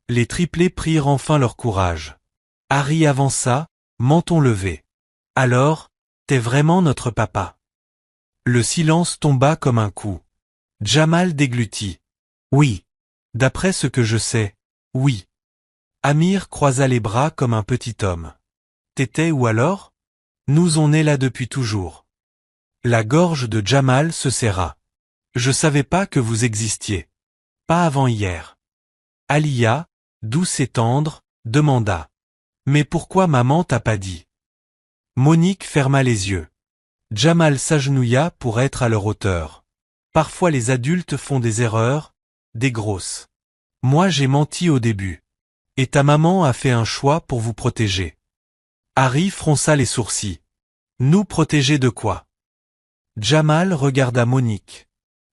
Les triplés prirent enfin leur courage. Harry avança, menton levé. Alors, t'es vraiment notre papa? Le silence tomba comme un coup. Jamal déglutit. Oui. D'après ce que je sais, oui. Amir croisa les bras comme un petit homme. T'étais où alors? Nous on est là depuis toujours. La gorge de Jamal se serra. Je savais pas que vous existiez. Pas avant hier. Alia, douce et tendre, demanda. Mais pourquoi maman t'a pas dit? Monique ferma les yeux. Jamal s'agenouilla pour être à leur hauteur. Parfois les adultes font des erreurs, des grosses. Moi j'ai menti au début. Et ta maman a fait un choix pour vous protéger. Harry fronça les sourcils. Nous protéger de quoi? Jamal regarda Monique.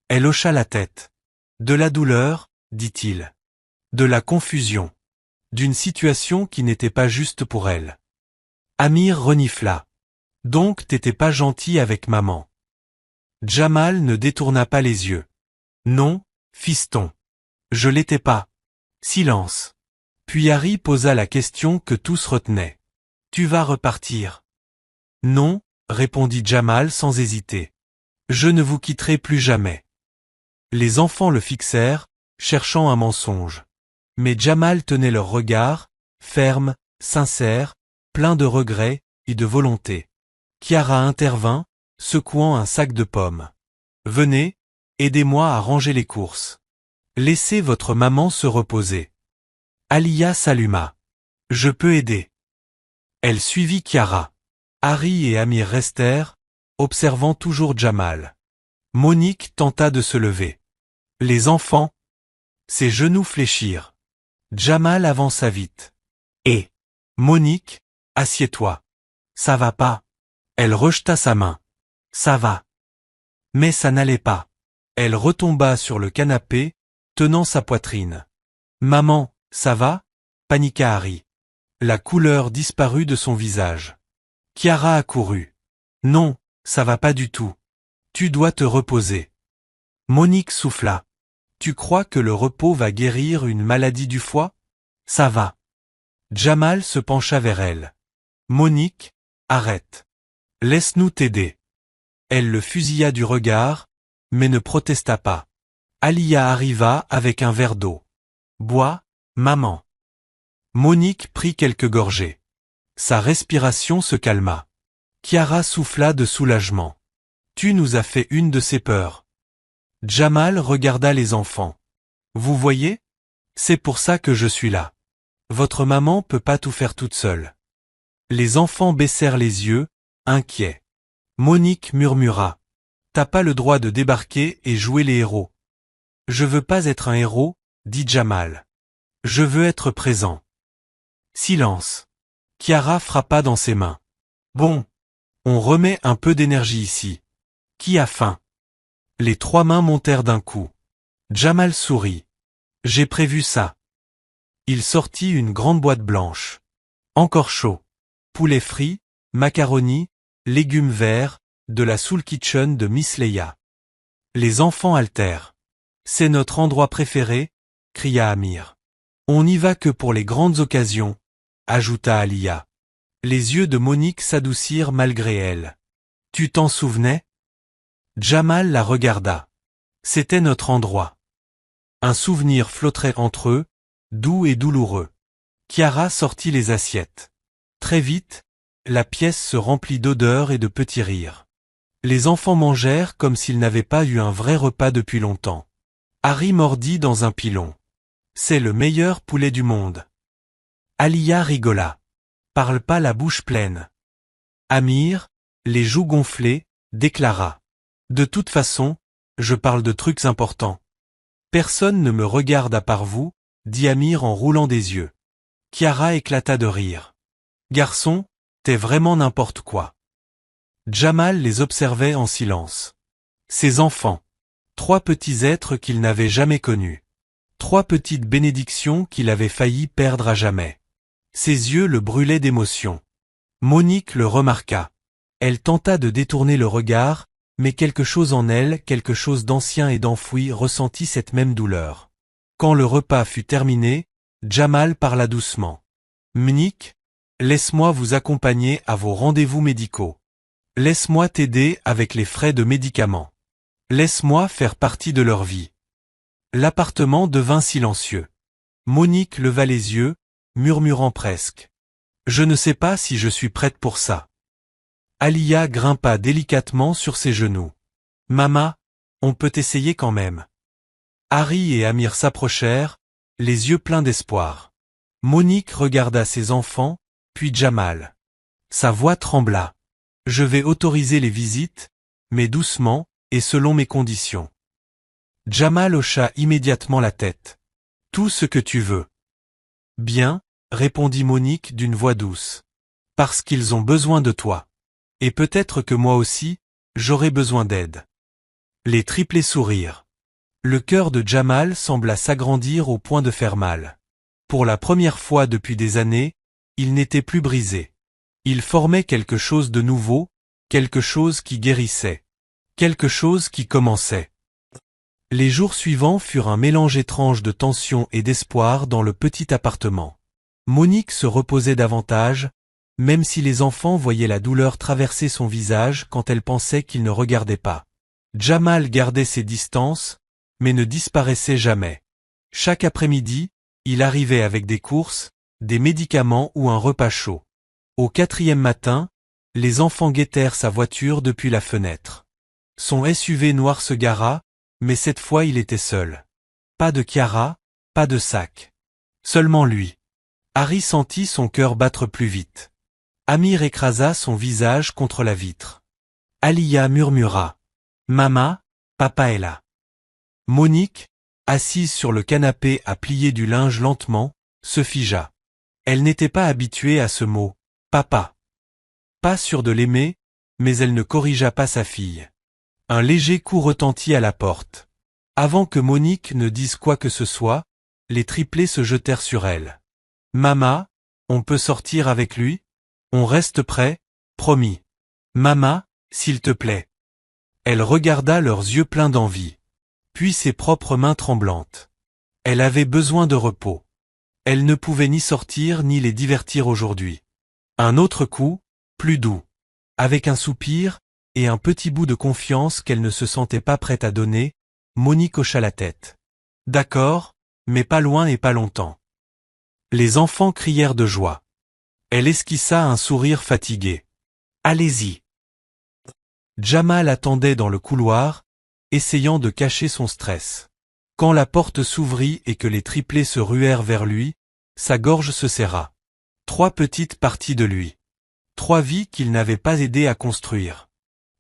Elle hocha la tête. De la douleur, dit-il. De la confusion. D'une situation qui n'était pas juste pour elle. Amir renifla. Donc t'étais pas gentil avec maman. Jamal ne détourna pas les yeux. Non, fiston. Je l'étais pas. Silence. Puis Harry posa la question que tous retenaient. Tu vas repartir? Non, répondit Jamal sans hésiter. Je ne vous quitterai plus jamais. Les enfants le fixèrent, cherchant un mensonge. Mais Jamal tenait leur regard, ferme, sincère, plein de regrets et de volonté. Chiara intervint, secouant un sac de pommes. Venez, aidez-moi à ranger les courses. Laissez votre maman se reposer. Alia s'alluma. Je peux aider. Elle suivit Chiara. Harry et Amir restèrent, observant toujours Jamal. Monique tenta de se lever. Les enfants. Ses genoux fléchirent. Jamal avança vite. Et Monique, assieds-toi. Ça va pas. Elle rejeta sa main. Ça va. Mais ça n'allait pas. Elle retomba sur le canapé, tenant sa poitrine. Maman, ça va? Paniqua Harry. La couleur disparut de son visage. Chiara accourut. Non, ça va pas du tout. Tu dois te reposer. Monique souffla. Tu crois que le repos va guérir une maladie du foie? Ça va. Jamal se pencha vers elle. Monique, arrête. Laisse-nous t'aider. Elle le fusilla du regard, mais ne protesta pas. Alia arriva avec un verre d'eau. Bois, maman. Monique prit quelques gorgées. Sa respiration se calma. Chiara souffla de soulagement. Tu nous as fait une de ces peurs. Jamal regarda les enfants. Vous voyez? C'est pour ça que je suis là. Votre maman peut pas tout faire toute seule. Les enfants baissèrent les yeux, inquiets. Monique murmura. T'as pas le droit de débarquer et jouer les héros. Je veux pas être un héros, dit Jamal. Je veux être présent. Silence. Chiara frappa dans ses mains. Bon. On remet un peu d'énergie ici. Qui a faim? Les trois mains montèrent d'un coup. Jamal sourit. J'ai prévu ça. Il sortit une grande boîte blanche. Encore chaud. Poulet frit, macaroni, légumes verts, de la Soul Kitchen de Miss Leia. Les enfants haltèrent. C'est notre endroit préféré, cria Amir. On n'y va que pour les grandes occasions, ajouta Alia. Les yeux de Monique s'adoucirent malgré elle. Tu t'en souvenais? Jamal la regarda. C'était notre endroit. Un souvenir flottait entre eux, doux et douloureux. Chiara sortit les assiettes. Très vite, la pièce se remplit d'odeurs et de petits rires. Les enfants mangèrent comme s'ils n'avaient pas eu un vrai repas depuis longtemps. Harry mordit dans un pilon. C'est le meilleur poulet du monde. Alia rigola. Parle pas la bouche pleine. Amir, les joues gonflées, déclara. De toute façon, je parle de trucs importants. Personne ne me regarde à part vous, dit Amir en roulant des yeux. Chiara éclata de rire. Garçon, t'es vraiment n'importe quoi. Jamal les observait en silence. Ces enfants. Trois petits êtres qu'il n'avait jamais connus. Trois petites bénédictions qu'il avait failli perdre à jamais. Ses yeux le brûlaient d'émotion. Monique le remarqua. Elle tenta de détourner le regard, mais quelque chose en elle, quelque chose d'ancien et d'enfoui ressentit cette même douleur. Quand le repas fut terminé, Jamal parla doucement. Monique, laisse-moi vous accompagner à vos rendez-vous médicaux. Laisse-moi t'aider avec les frais de médicaments. Laisse-moi faire partie de leur vie. L'appartement devint silencieux. Monique leva les yeux, murmurant presque. Je ne sais pas si je suis prête pour ça. Alia grimpa délicatement sur ses genoux. Mama, on peut essayer quand même. Harry et Amir s'approchèrent, les yeux pleins d'espoir. Monique regarda ses enfants, puis Jamal. Sa voix trembla. Je vais autoriser les visites, mais doucement, et selon mes conditions. Jamal hocha immédiatement la tête. Tout ce que tu veux. Bien, répondit Monique d'une voix douce. Parce qu'ils ont besoin de toi. Et peut-être que moi aussi, j'aurai besoin d'aide. Les triplés sourirent. Le cœur de Jamal sembla s'agrandir au point de faire mal. Pour la première fois depuis des années, il n'était plus brisé. Il formait quelque chose de nouveau, quelque chose qui guérissait. Quelque chose qui commençait. Les jours suivants furent un mélange étrange de tension et d'espoir dans le petit appartement. Monique se reposait davantage, même si les enfants voyaient la douleur traverser son visage quand elle pensait qu'il ne regardait pas. Jamal gardait ses distances, mais ne disparaissait jamais. Chaque après-midi, il arrivait avec des courses, des médicaments ou un repas chaud. Au 4e matin, les enfants guettèrent sa voiture depuis la fenêtre. Son SUV noir se gara, mais cette fois il était seul. Pas de Chiara, pas de sac. Seulement lui. Harry sentit son cœur battre plus vite. Amir écrasa son visage contre la vitre. Alia murmura. « Mama, papa est là. » Monique, assise sur le canapé à plier du linge lentement, se figea. Elle n'était pas habituée à ce mot, papa. Pas sûre de l'aimer, mais elle ne corrigea pas sa fille. Un léger coup retentit à la porte. Avant que Monique ne dise quoi que ce soit, les triplés se jetèrent sur elle. « Mama, on peut sortir avec lui? On reste prêt, promis. Mama, s'il te plaît. » Elle regarda leurs yeux pleins d'envie. Puis ses propres mains tremblantes. Elle avait besoin de repos. Elle ne pouvait ni sortir ni les divertir aujourd'hui. Un autre coup, plus doux. Avec un soupir, et un petit bout de confiance qu'elle ne se sentait pas prête à donner, Monique hocha la tête. D'accord, mais pas loin et pas longtemps. Les enfants crièrent de joie. Elle esquissa un sourire fatigué. Allez-y. Jamal attendait dans le couloir, essayant de cacher son stress. Quand la porte s'ouvrit et que les triplés se ruèrent vers lui, sa gorge se serra. 3 petites parties de lui. 3 vies qu'il n'avait pas aidé à construire.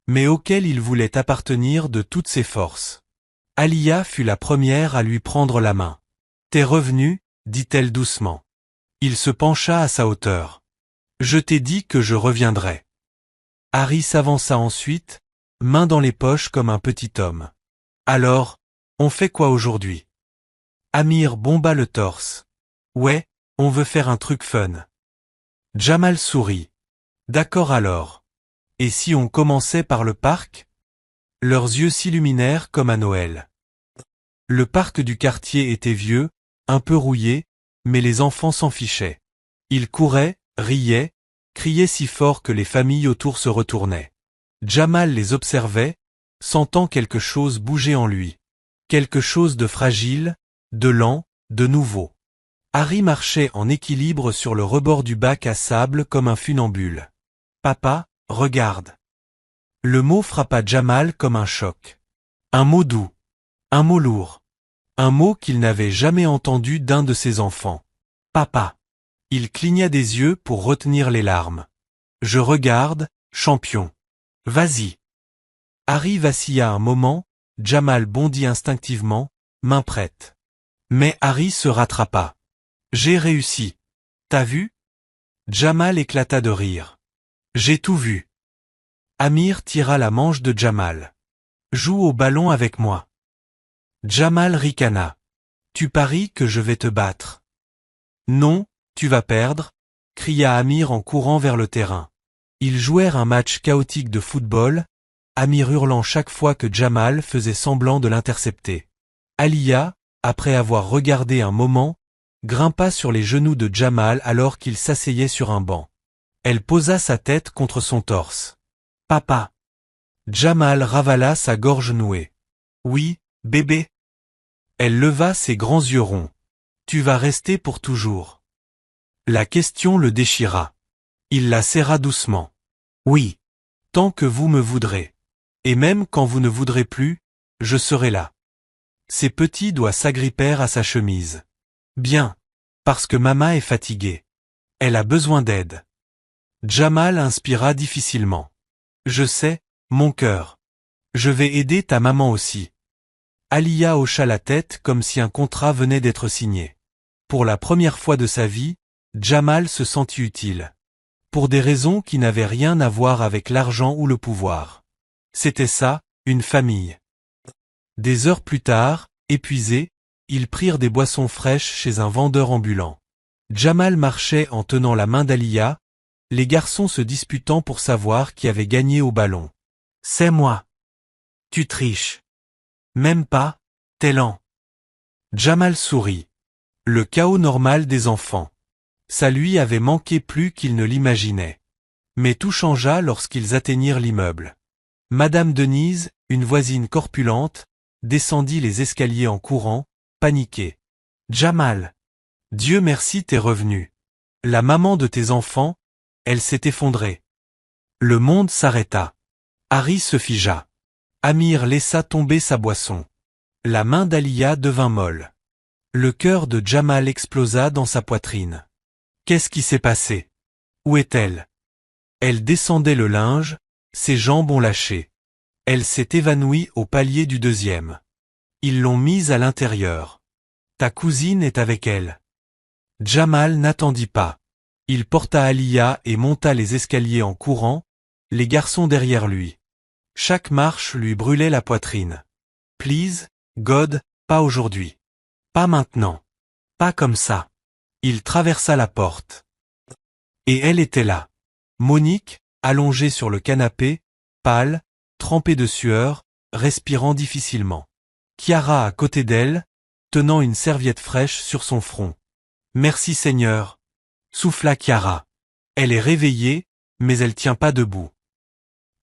Mais auxquelles il voulait appartenir de toutes ses forces. Alia fut la première à lui prendre la main. « T'es revenu » dit-elle doucement. Il se pencha à sa hauteur. « Je t'ai dit que je reviendrais. » Harry s'avança ensuite, main dans les poches comme un petit homme. « Alors, on fait quoi aujourd'hui » Amir bomba le torse. « Ouais, on veut faire un truc fun. » Jamal sourit. « D'accord alors. Et si on commençait par le parc ?» Leurs yeux s'illuminèrent comme à Noël. Le parc du quartier était vieux, un peu rouillé, mais les enfants s'en fichaient. Ils couraient, riaient, criaient si fort que les familles autour se retournaient. Jamal les observait, sentant quelque chose bouger en lui. Quelque chose de fragile, de lent, de nouveau. Harry marchait en équilibre sur le rebord du bac à sable comme un funambule. « Papa, regarde. » Le mot frappa Jamal comme un choc. Un mot doux. Un mot lourd. Un mot qu'il n'avait jamais entendu d'un de ses enfants. « Papa. » Il cligna des yeux pour retenir les larmes. « Je regarde, champion. Vas-y. » Harry vacilla un moment, Jamal bondit instinctivement, main prête. Mais Harry se rattrapa. « J'ai réussi. T'as vu ?» Jamal éclata de rire. « J'ai tout vu. » Amir tira la manche de Jamal. « Joue au ballon avec moi. » Jamal ricana. « Tu paries que je vais te battre. »« Non, tu vas perdre » cria Amir en courant vers le terrain. Ils jouèrent un match chaotique de football, Amir hurlant chaque fois que Jamal faisait semblant de l'intercepter. Alia, après avoir regardé un moment, grimpa sur les genoux de Jamal alors qu'il s'asseyait sur un banc. Elle posa sa tête contre son torse. « Papa. » Jamal ravala sa gorge nouée. « Oui, bébé. » Elle leva ses grands yeux ronds. « Tu vas rester pour toujours. » La question le déchira. Il la serra doucement. « Oui. Tant que vous me voudrez. Et même quand vous ne voudrez plus, je serai là. » Ses petits doigts s'agrippèrent à sa chemise. « Bien. Parce que Mama est fatiguée. Elle a besoin d'aide. » Jamal inspira difficilement. « Je sais, mon cœur. Je vais aider ta maman aussi. » Alia hocha la tête comme si un contrat venait d'être signé. Pour la première fois de sa vie, Jamal se sentit utile. Pour des raisons qui n'avaient rien à voir avec l'argent ou le pouvoir. C'était ça, une famille. Des heures plus tard, Épuisés, ils prirent des boissons fraîches chez un vendeur ambulant. Jamal marchait en tenant la main d'Aliya, les garçons se disputant pour savoir qui avait gagné au ballon. « C'est moi. »« Tu triches. »« Même pas, t'es lent. » Jamal sourit. Le chaos normal des enfants. Ça lui avait manqué plus qu'il ne l'imaginait. Mais tout changea lorsqu'ils atteignirent l'immeuble. Madame Denise, une voisine corpulente, descendit les escaliers en courant, paniquée. « Jamal! Dieu merci t'es revenu. La maman de tes enfants, elle s'est effondrée. » Le monde s'arrêta. Harry se figea. Amir laissa tomber sa boisson. La main d'Aliya devint molle. Le cœur de Jamal explosa dans sa poitrine. Qu'est-ce qui s'est passé? Où est-elle? Elle descendait le linge, ses jambes ont lâché. Elle s'est évanouie au palier du deuxième. Ils l'ont mise à l'intérieur. Ta cousine est avec elle. Jamal n'attendit pas. Il porta Aliya et monta les escaliers en courant, les garçons derrière lui. Chaque marche lui brûlait la poitrine. Please, God, pas aujourd'hui. Pas maintenant. Pas comme ça. Il traversa la porte. Et elle était là. Monique, allongée sur le canapé, pâle, trempée de sueur, respirant difficilement. Chiara à côté d'elle, tenant une serviette fraîche sur son front. Merci Seigneur, souffla Chiara. Elle est réveillée, mais elle tient pas debout.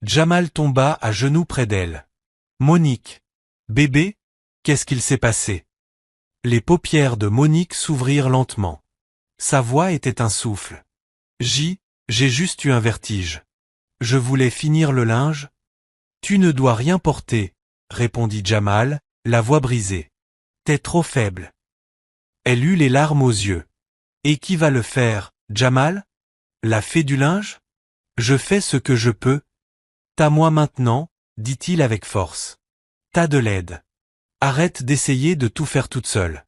Jamal tomba à genoux près d'elle. Monique. Bébé, qu'est-ce qu'il s'est passé? Les paupières de Monique s'ouvrirent lentement. Sa voix était un souffle. J'ai juste eu un vertige. Je voulais finir le linge. Tu ne dois rien porter, répondit Jamal, la voix brisée. T'es trop faible. Elle eut les larmes aux yeux. Et qui va le faire, Jamal? La fée du linge? Je fais ce que je peux. T'as moi maintenant, dit-il avec force. T'as de l'aide. Arrête d'essayer de tout faire toute seule.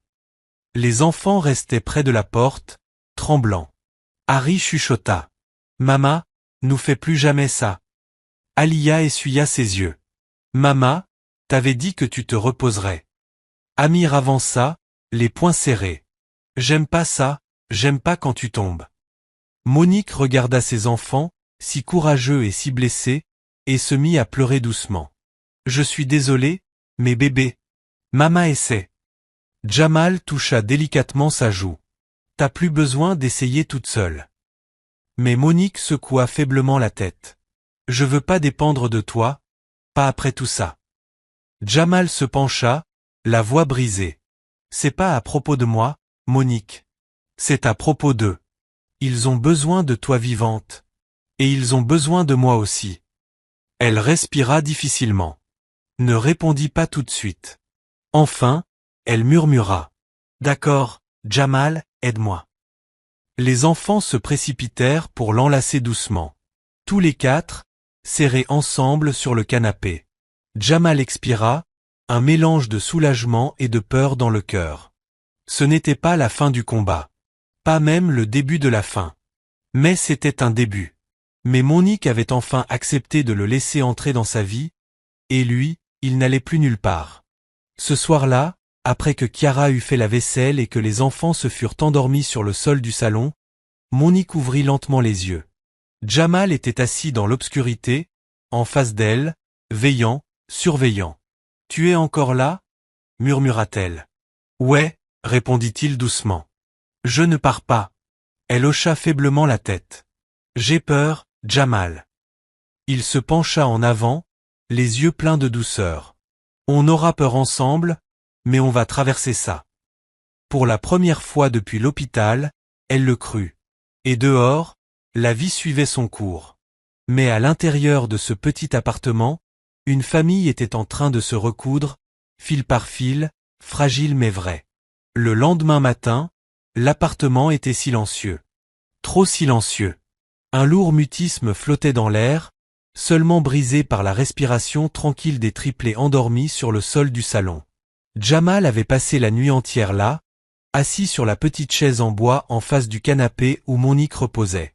Les enfants restaient près de la porte, tremblants. Harry chuchota. Mama, nous fais plus jamais ça. Aliya essuya ses yeux. Mama, t'avais dit que tu te reposerais. Amir avança, les poings serrés. J'aime pas ça, j'aime pas quand tu tombes. Monique regarda ses enfants, si courageux et si blessés, et se mit à pleurer doucement. Je suis désolé, mais bébé. Mama essaie. Jamal toucha délicatement sa joue. T'as plus besoin d'essayer toute seule. Mais Monique secoua faiblement la tête. Je veux pas dépendre de toi, pas après tout ça. Jamal se pencha, la voix brisée. C'est pas à propos de moi, Monique. C'est à propos d'eux. Ils ont besoin de toi vivante. Et ils ont besoin de moi aussi. Elle respira difficilement. Ne répondit pas tout de suite. Enfin, elle murmura. D'accord, Jamal, aide-moi. Les enfants se précipitèrent pour l'enlacer doucement. Tous les quatre, serrés ensemble sur le canapé. Jamal expira, un mélange de soulagement et de peur dans le cœur. Ce n'était pas la fin du combat. Pas même le début de la fin. Mais c'était un début. Mais Monique avait enfin accepté de le laisser entrer dans sa vie, et lui, il n'allait plus nulle part. Ce soir-là, après que Chiara eut fait la vaisselle et que les enfants se furent endormis sur le sol du salon, Monique ouvrit lentement les yeux. Jamal était assis dans l'obscurité, en face d'elle, veillant, surveillant. « Tu es encore là ?» murmura-t-elle. « Ouais, » répondit-il doucement. « Je ne pars pas. » Elle hocha faiblement la tête. « J'ai peur, Jamal. » Il se pencha en avant, les yeux pleins de douceur. « On aura peur ensemble, mais on va traverser ça. » Pour la première fois depuis l'hôpital, elle le crut. Et dehors, la vie suivait son cours. Mais à l'intérieur de ce petit appartement, une famille était en train de se recoudre, fil par fil, fragile mais vrai. Le lendemain matin, l'appartement était silencieux. Trop silencieux. Un lourd mutisme flottait dans l'air, seulement brisé par la respiration tranquille des triplés endormis sur le sol du salon. Jamal avait passé la nuit entière là, assis sur la petite chaise en bois en face du canapé où Monique reposait.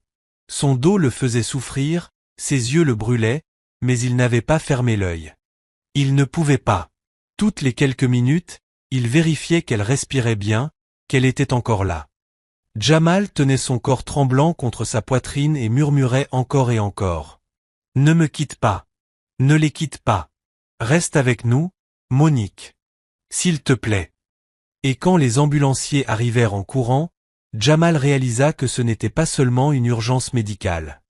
Son dos le faisait souffrir, ses yeux le brûlaient, mais il n'avait pas fermé l'œil. Il ne pouvait pas. Toutes les quelques minutes, il vérifiait qu'elle respirait bien, qu'elle était encore là. Jamal tenait son corps tremblant contre sa poitrine et murmurait encore et encore. « Ne me quitte pas. Ne les quitte pas. Reste avec nous, Monique. S'il te plaît. » Et quand les ambulanciers arrivèrent en courant, Jamal réalisa que ce n'était pas seulement une urgence médicale.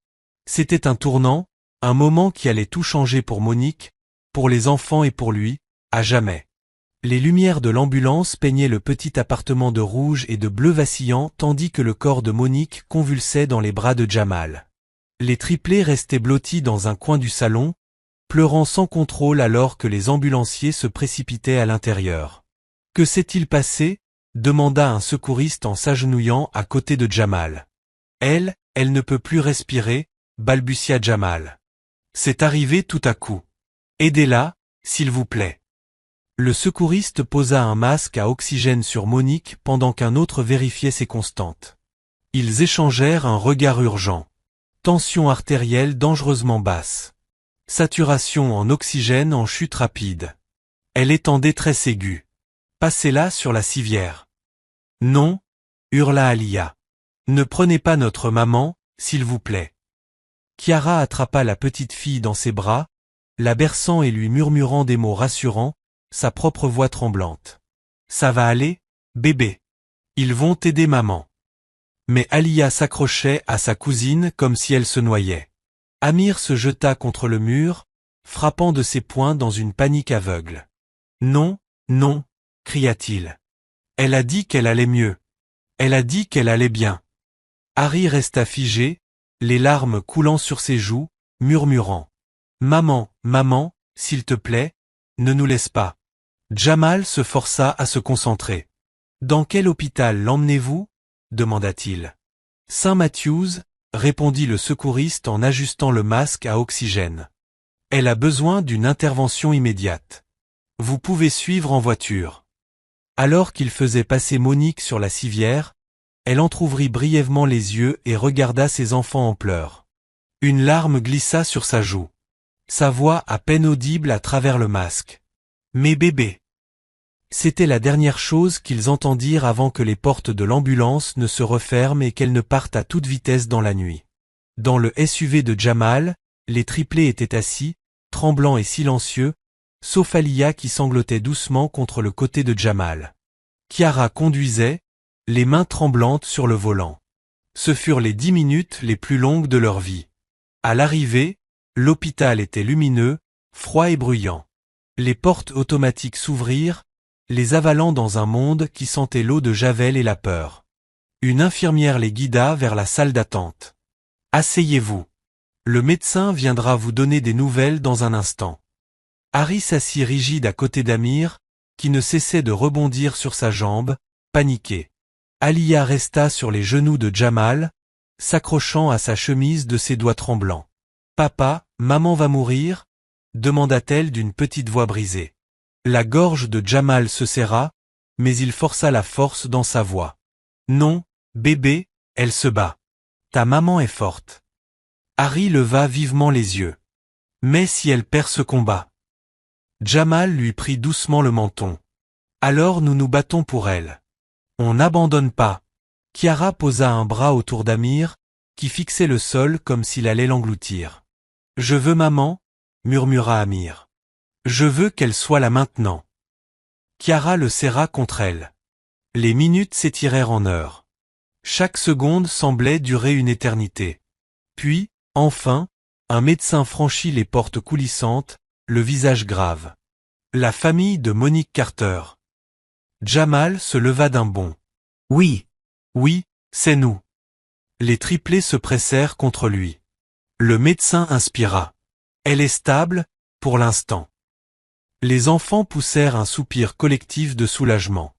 C'était un tournant, un moment qui allait tout changer pour Monique, pour les enfants et pour lui, à jamais. Les lumières de l'ambulance peignaient le petit appartement de rouge et de bleu vacillant tandis que le corps de Monique convulsait dans les bras de Jamal. Les triplés restaient blottis dans un coin du salon, pleurant sans contrôle alors que les ambulanciers se précipitaient à l'intérieur. « Que s'est-il passé ?» demanda un secouriste en s'agenouillant à côté de Jamal. « Elle ne peut plus respirer » balbutia Jamal. « C'est arrivé tout à coup. Aidez-la, s'il vous plaît. » Le secouriste posa un masque à oxygène sur Monique pendant qu'un autre vérifiait ses constantes. Ils échangèrent un regard urgent. Tension artérielle dangereusement basse. Saturation en oxygène en chute rapide. Elle est en détresse aiguë. Passez-la sur la civière. Non, hurla Alia. Ne prenez pas notre maman, s'il vous plaît. Chiara attrapa la petite fille dans ses bras, la berçant et lui murmurant des mots rassurants, sa propre voix tremblante. Ça va aller, bébé. Ils vont t'aider maman. Mais Alia s'accrochait à sa cousine comme si elle se noyait. Amir se jeta contre le mur, frappant de ses poings dans une panique aveugle. Non, non, cria-t-il. Elle a dit qu'elle allait mieux. Elle a dit qu'elle allait bien. Harry resta figé, les larmes coulant sur ses joues, murmurant. Maman, maman, s'il te plaît, ne nous laisse pas. Jamal se força à se concentrer. Dans quel hôpital l'emmenez-vous ? demanda-t-il. Saint Matthews, répondit le secouriste en ajustant le masque à oxygène. Elle a besoin d'une intervention immédiate. Vous pouvez suivre en voiture. Alors qu'il faisait passer Monique sur la civière, elle entr'ouvrit brièvement les yeux et regarda ses enfants en pleurs. Une larme glissa sur sa joue. Sa voix à peine audible à travers le masque. Mes bébés. C'était la dernière chose qu'ils entendirent avant que les portes de l'ambulance ne se referment et qu'elles ne partent à toute vitesse dans la nuit. Dans le SUV de Jamal, les triplés étaient assis, tremblants et silencieux, sauf Alia qui sanglotait doucement contre le côté de Jamal. Chiara conduisait, les mains tremblantes sur le volant. Ce furent les 10 minutes les plus longues de leur vie. À l'arrivée, l'hôpital était lumineux, froid et bruyant. Les portes automatiques s'ouvrirent, les avalant dans un monde qui sentait l'eau de Javel et la peur. Une infirmière les guida vers la salle d'attente. « Asseyez-vous. Le médecin viendra vous donner des nouvelles dans un instant. » Harry s'assit rigide à côté d'Amir, qui ne cessait de rebondir sur sa jambe, paniqué. Alia resta sur les genoux de Jamal, s'accrochant à sa chemise de ses doigts tremblants. « Papa, maman va mourir ?» demanda-t-elle d'une petite voix brisée. La gorge de Jamal se serra, mais il força la force dans sa voix. « Non, bébé, elle se bat. Ta maman est forte. » Harry leva vivement les yeux. « Mais si elle perd ce combat ?» Jamal lui prit doucement le menton. « Alors nous nous battons pour elle. On n'abandonne pas. » Chiara posa un bras autour d'Amir, qui fixait le sol comme s'il allait l'engloutir. « Je veux maman, » murmura Amir. « Je veux qu'elle soit là maintenant. » Chiara le serra contre elle. Les minutes s'étirèrent en heures. Chaque seconde semblait durer une éternité. Puis, enfin, un médecin franchit les portes coulissantes, le visage grave. La famille de Monique Carter. Jamal se leva d'un bond. « Oui, oui, c'est nous. » Les triplés se pressèrent contre lui. Le médecin inspira. « Elle est stable, pour l'instant. » Les enfants poussèrent un soupir collectif de soulagement.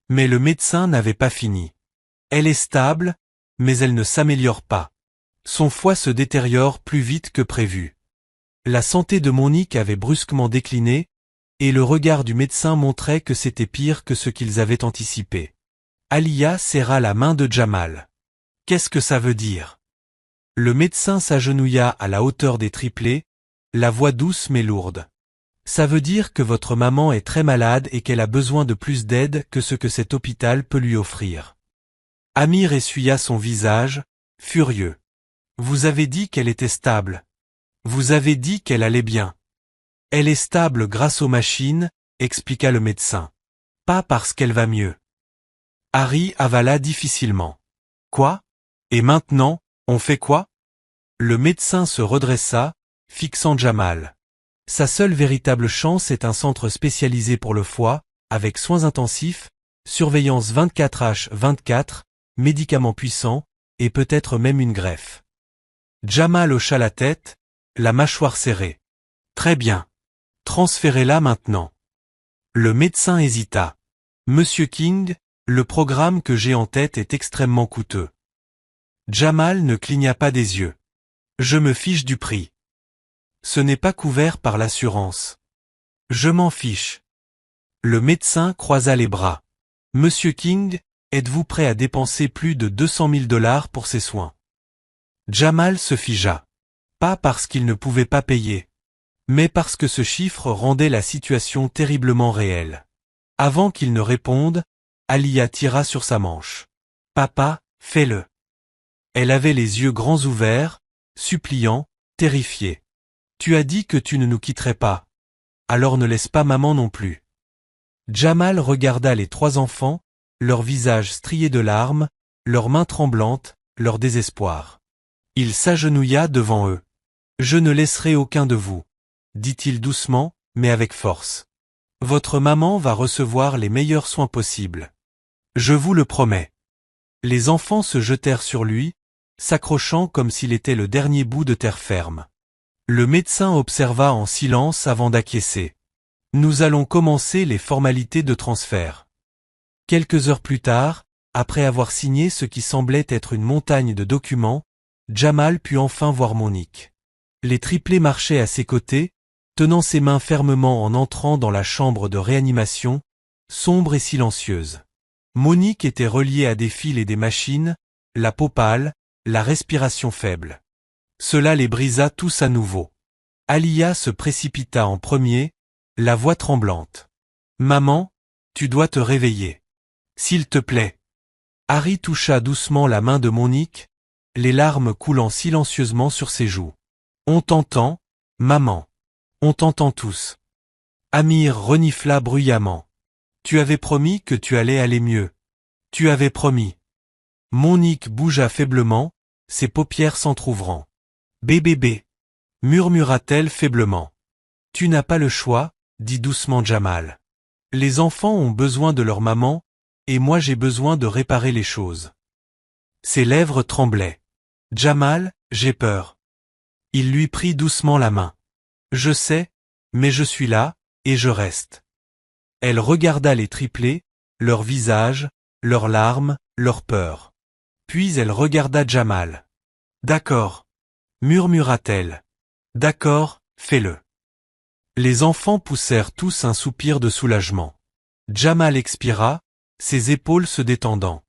Mais le médecin n'avait pas fini. « Elle est stable, mais elle ne s'améliore pas. Son foie se détériore plus vite que prévu. » La santé de Monique avait brusquement décliné, et le regard du médecin montrait que c'était pire que ce qu'ils avaient anticipé. Alia serra la main de Jamal. « Qu'est-ce que ça veut dire ?» Le médecin s'agenouilla à la hauteur des triplés, la voix douce mais lourde. Ça veut dire que votre maman est très malade et qu'elle a besoin de plus d'aide que ce que cet hôpital peut lui offrir. Amir essuya son visage, furieux. Vous avez dit qu'elle était stable. Vous avez dit qu'elle allait bien. Elle est stable grâce aux machines, expliqua le médecin. Pas parce qu'elle va mieux. Harry avala difficilement. Quoi? Et maintenant, on fait quoi? Le médecin se redressa, fixant Jamal. Sa seule véritable chance est un centre spécialisé pour le foie, avec soins intensifs, surveillance 24h24, médicaments puissants, et peut-être même une greffe. Jamal hocha la tête, la mâchoire serrée. Très bien. Transférez-la maintenant. Le médecin hésita. Monsieur King, le programme que j'ai en tête est extrêmement coûteux. Jamal ne cligna pas des yeux. Je me fiche du prix. Ce n'est pas couvert par l'assurance. Je m'en fiche. Le médecin croisa les bras. Monsieur King, êtes-vous prêt à dépenser plus de 200 000 $ pour ces soins? Jamal se figea. Pas parce qu'il ne pouvait pas payer, mais parce que ce chiffre rendait la situation terriblement réelle. Avant qu'il ne réponde, Alia tira sur sa manche. Papa, fais-le. Elle avait les yeux grands ouverts, suppliants, terrifiée. Tu as dit que tu ne nous quitterais pas. Alors ne laisse pas maman non plus. Jamal regarda les 3 enfants, leurs visages striés de larmes, leurs mains tremblantes, leur désespoir. Il s'agenouilla devant eux. Je ne laisserai aucun de vous, dit-il doucement, mais avec force. Votre maman va recevoir les meilleurs soins possibles. Je vous le promets. Les enfants se jetèrent sur lui, s'accrochant comme s'il était le dernier bout de terre ferme. Le médecin observa en silence avant d'acquiescer. Nous allons commencer les formalités de transfert. Quelques heures plus tard, après avoir signé ce qui semblait être une montagne de documents, Jamal put enfin voir Monique. Les triplés marchaient à ses côtés, tenant ses mains fermement en entrant dans la chambre de réanimation, sombre et silencieuse. Monique était reliée à des fils et des machines, la peau pâle, la respiration faible. Cela les brisa tous à nouveau. Alia se précipita en premier, la voix tremblante. « Maman, tu dois te réveiller. S'il te plaît. » Harry toucha doucement la main de Monique, les larmes coulant silencieusement sur ses joues. « On t'entend, maman. On t'entend tous. » Amir renifla bruyamment. « Tu avais promis que tu allais aller mieux. Tu avais promis. » Monique bougea faiblement, ses paupières s'entr'ouvrant. « Bébé, murmura-t-elle faiblement. « Tu n'as pas le choix, dit doucement Jamal. Les enfants ont besoin de leur maman, et moi j'ai besoin de réparer les choses. » Ses lèvres tremblaient. « Jamal, j'ai peur. » Il lui prit doucement la main. « Je sais, mais je suis là, et je reste. » Elle regarda les triplés, leurs visages, leurs larmes, leurs peurs. Puis elle regarda Jamal. « D'accord, murmura-t-elle. « D'accord, fais-le. » Les enfants poussèrent tous un soupir de soulagement. Jamal expira, ses épaules se détendant.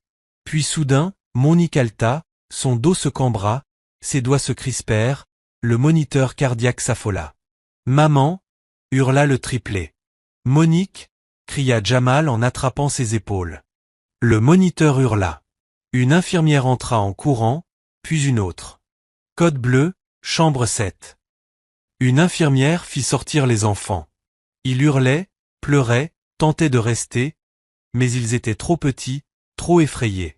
Puis soudain, Monique halta, son dos se cambra, ses doigts se crispèrent, le moniteur cardiaque s'affola. « Maman !» hurla le triplé. « Monique !» cria Jamal en attrapant ses épaules. Le moniteur hurla. Une infirmière entra en courant, puis une autre. Code bleu, chambre 7. Une infirmière fit sortir les enfants. Ils hurlaient, pleuraient, tentaient de rester, mais ils étaient trop petits, trop effrayés.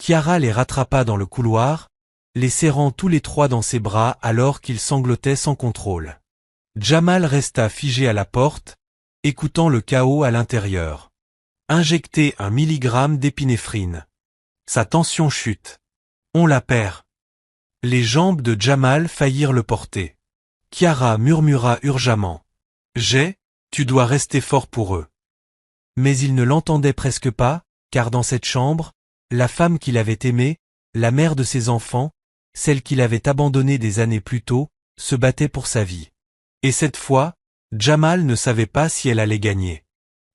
Chiara les rattrapa dans le couloir, les serrant tous les 3 dans ses bras alors qu'ils sanglotaient sans contrôle. Jamal resta figé à la porte, écoutant le chaos à l'intérieur. Injectez 1 milligramme d'épinéphrine. Sa tension chute. On la perd. Les jambes de Jamal faillirent le porter. Chiara murmura urgemment. Tu dois rester fort pour eux. Mais il ne l'entendait presque pas, car dans cette chambre, la femme qu'il avait aimée, la mère de ses enfants, celle qu'il avait abandonnée des années plus tôt, se battait pour sa vie. Et cette fois, Jamal ne savait pas si elle allait gagner.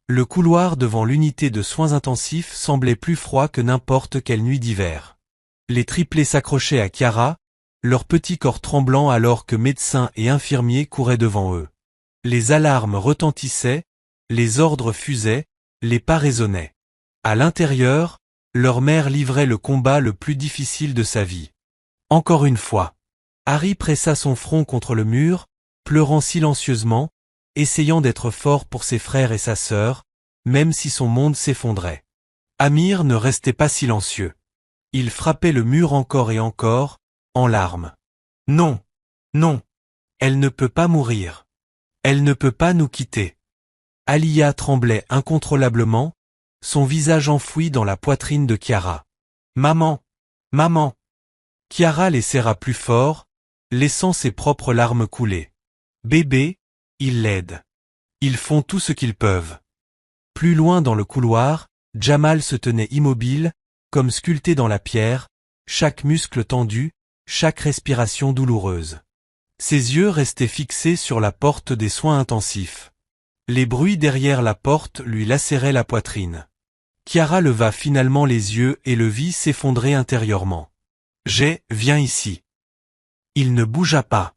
Le couloir devant l'unité de soins intensifs semblait plus froid que n'importe quelle nuit d'hiver. Les triplés s'accrochaient à Chiara, leur petit corps tremblant alors que médecins et infirmiers couraient devant eux. Les alarmes retentissaient, les ordres fusaient, les pas résonnaient. À l'intérieur, leur mère livrait le combat le plus difficile de sa vie. Encore une fois, Harry pressa son front contre le mur, pleurant silencieusement, essayant d'être fort pour ses frères et sa sœur, même si son monde s'effondrait. Amir ne restait pas silencieux. Il frappait le mur encore et encore, en larmes. Non, non, elle ne peut pas mourir. Elle ne peut pas nous quitter. Alia tremblait incontrôlablement, son visage enfoui dans la poitrine de Chiara. Maman, maman. Chiara les serra plus fort, laissant ses propres larmes couler. Bébé, ils l'aident. Ils font tout ce qu'ils peuvent. Plus loin dans le couloir, Jamal se tenait immobile, comme sculpté dans la pierre, chaque muscle tendu, chaque respiration douloureuse. Ses yeux restaient fixés sur la porte des soins intensifs. Les bruits derrière la porte lui lacéraient la poitrine. Chiara leva finalement les yeux et le vit s'effondrer intérieurement. Viens ici. Il ne bougea pas.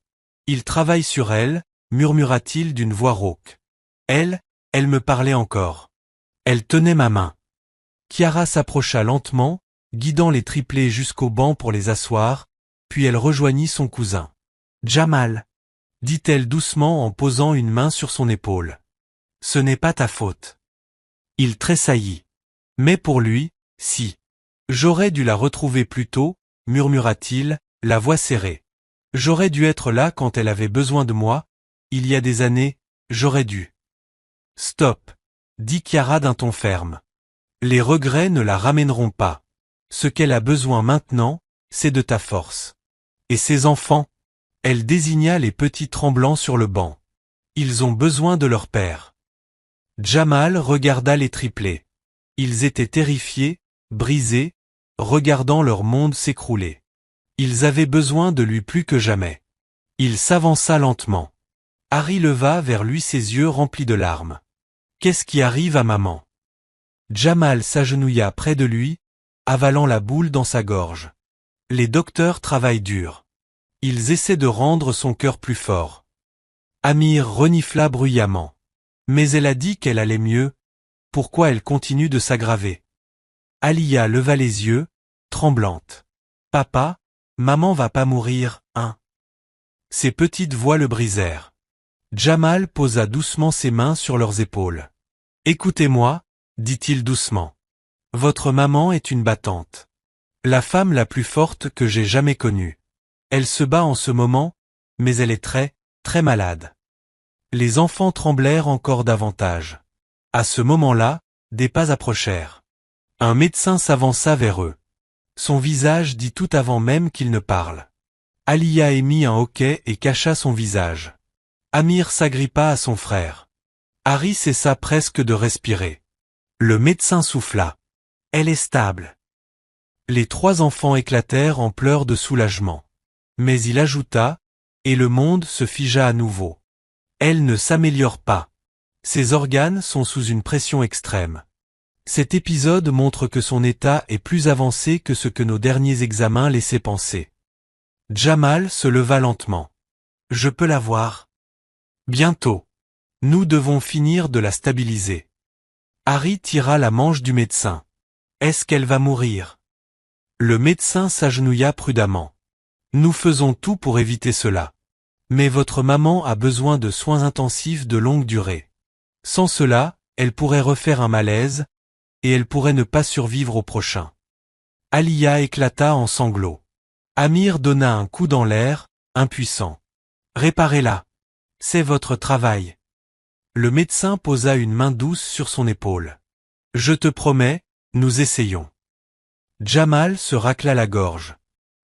Il travaille sur elle, murmura-t-il d'une voix rauque. Elle me parlait encore. Elle tenait ma main. Chiara s'approcha lentement, guidant les triplés jusqu'au banc pour les asseoir, puis elle rejoignit son cousin. Jamal, dit-elle doucement en posant une main sur son épaule. Ce n'est pas ta faute. Il tressaillit. Mais pour lui, si. J'aurais dû la retrouver plus tôt, murmura-t-il, la voix serrée. J'aurais dû être là quand elle avait besoin de moi, il y a des années, j'aurais dû. Stop, dit Chiara d'un ton ferme. Les regrets ne la ramèneront pas. Ce qu'elle a besoin maintenant, c'est de ta force. Et ses enfants? Elle désigna les petits tremblants sur le banc. Ils ont besoin de leur père. Jamal regarda les triplés. Ils étaient terrifiés, brisés, regardant leur monde s'écrouler. Ils avaient besoin de lui plus que jamais. Il s'avança lentement. Harry leva vers lui ses yeux remplis de larmes. Qu'est-ce qui arrive à maman? Jamal s'agenouilla près de lui, avalant la boule dans sa gorge. Les docteurs travaillent dur. Ils essaient de rendre son cœur plus fort. Amir renifla bruyamment. Mais elle a dit qu'elle allait mieux. Pourquoi elle continue de s'aggraver? Alia leva les yeux, tremblante. Papa, maman va pas mourir, hein? Ses petites voix le brisèrent. Jamal posa doucement ses mains sur leurs épaules. Écoutez-moi, dit-il doucement. Votre maman est une battante. La femme la plus forte que j'ai jamais connue. Elle se bat en ce moment, mais elle est très, très malade. Les enfants tremblèrent encore davantage. À ce moment-là, des pas approchèrent. Un médecin s'avança vers eux. Son visage dit tout avant même qu'il ne parle. Alia émit un hoquet et cacha son visage. Amir s'agrippa à son frère. Harry cessa presque de respirer. Le médecin souffla. Elle est stable. Les trois enfants éclatèrent en pleurs de soulagement. Mais il ajouta, et le monde se figea à nouveau. Elle ne s'améliore pas. Ses organes sont sous une pression extrême. Cet épisode montre que son état est plus avancé que ce que nos derniers examens laissaient penser. Jamal se leva lentement. Je peux la voir. Bientôt. Nous devons finir de la stabiliser. Harry tira la manche du médecin. Est-ce qu'elle va mourir? Le médecin s'agenouilla prudemment. Nous faisons tout pour éviter cela. Mais votre maman a besoin de soins intensifs de longue durée. Sans cela, elle pourrait refaire un malaise, et elle pourrait ne pas survivre au prochain. Alia éclata en sanglots. Amir donna un coup dans l'air, impuissant. Réparez-la. C'est votre travail. Le médecin posa une main douce sur son épaule. Je te promets, nous essayons. Jamal se racla la gorge.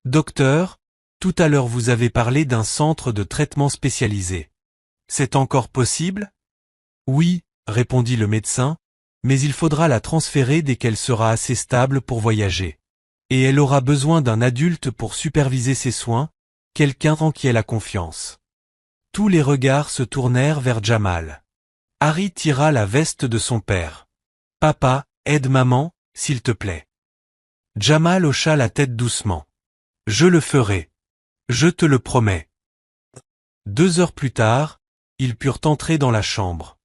Docteur, tout à l'heure vous avez parlé d'un centre de traitement spécialisé. C'est encore possible? Oui, répondit le médecin, mais il faudra la transférer dès qu'elle sera assez stable pour voyager. Et elle aura besoin d'un adulte pour superviser ses soins, quelqu'un en qui elle a confiance. Tous les regards se tournèrent vers Jamal. Harry tira la veste de son père. Papa, aide maman, s'il te plaît. Jamal hocha la tête doucement. Je le ferai. Je te le promets. 2 heures plus tard, ils purent entrer dans la chambre.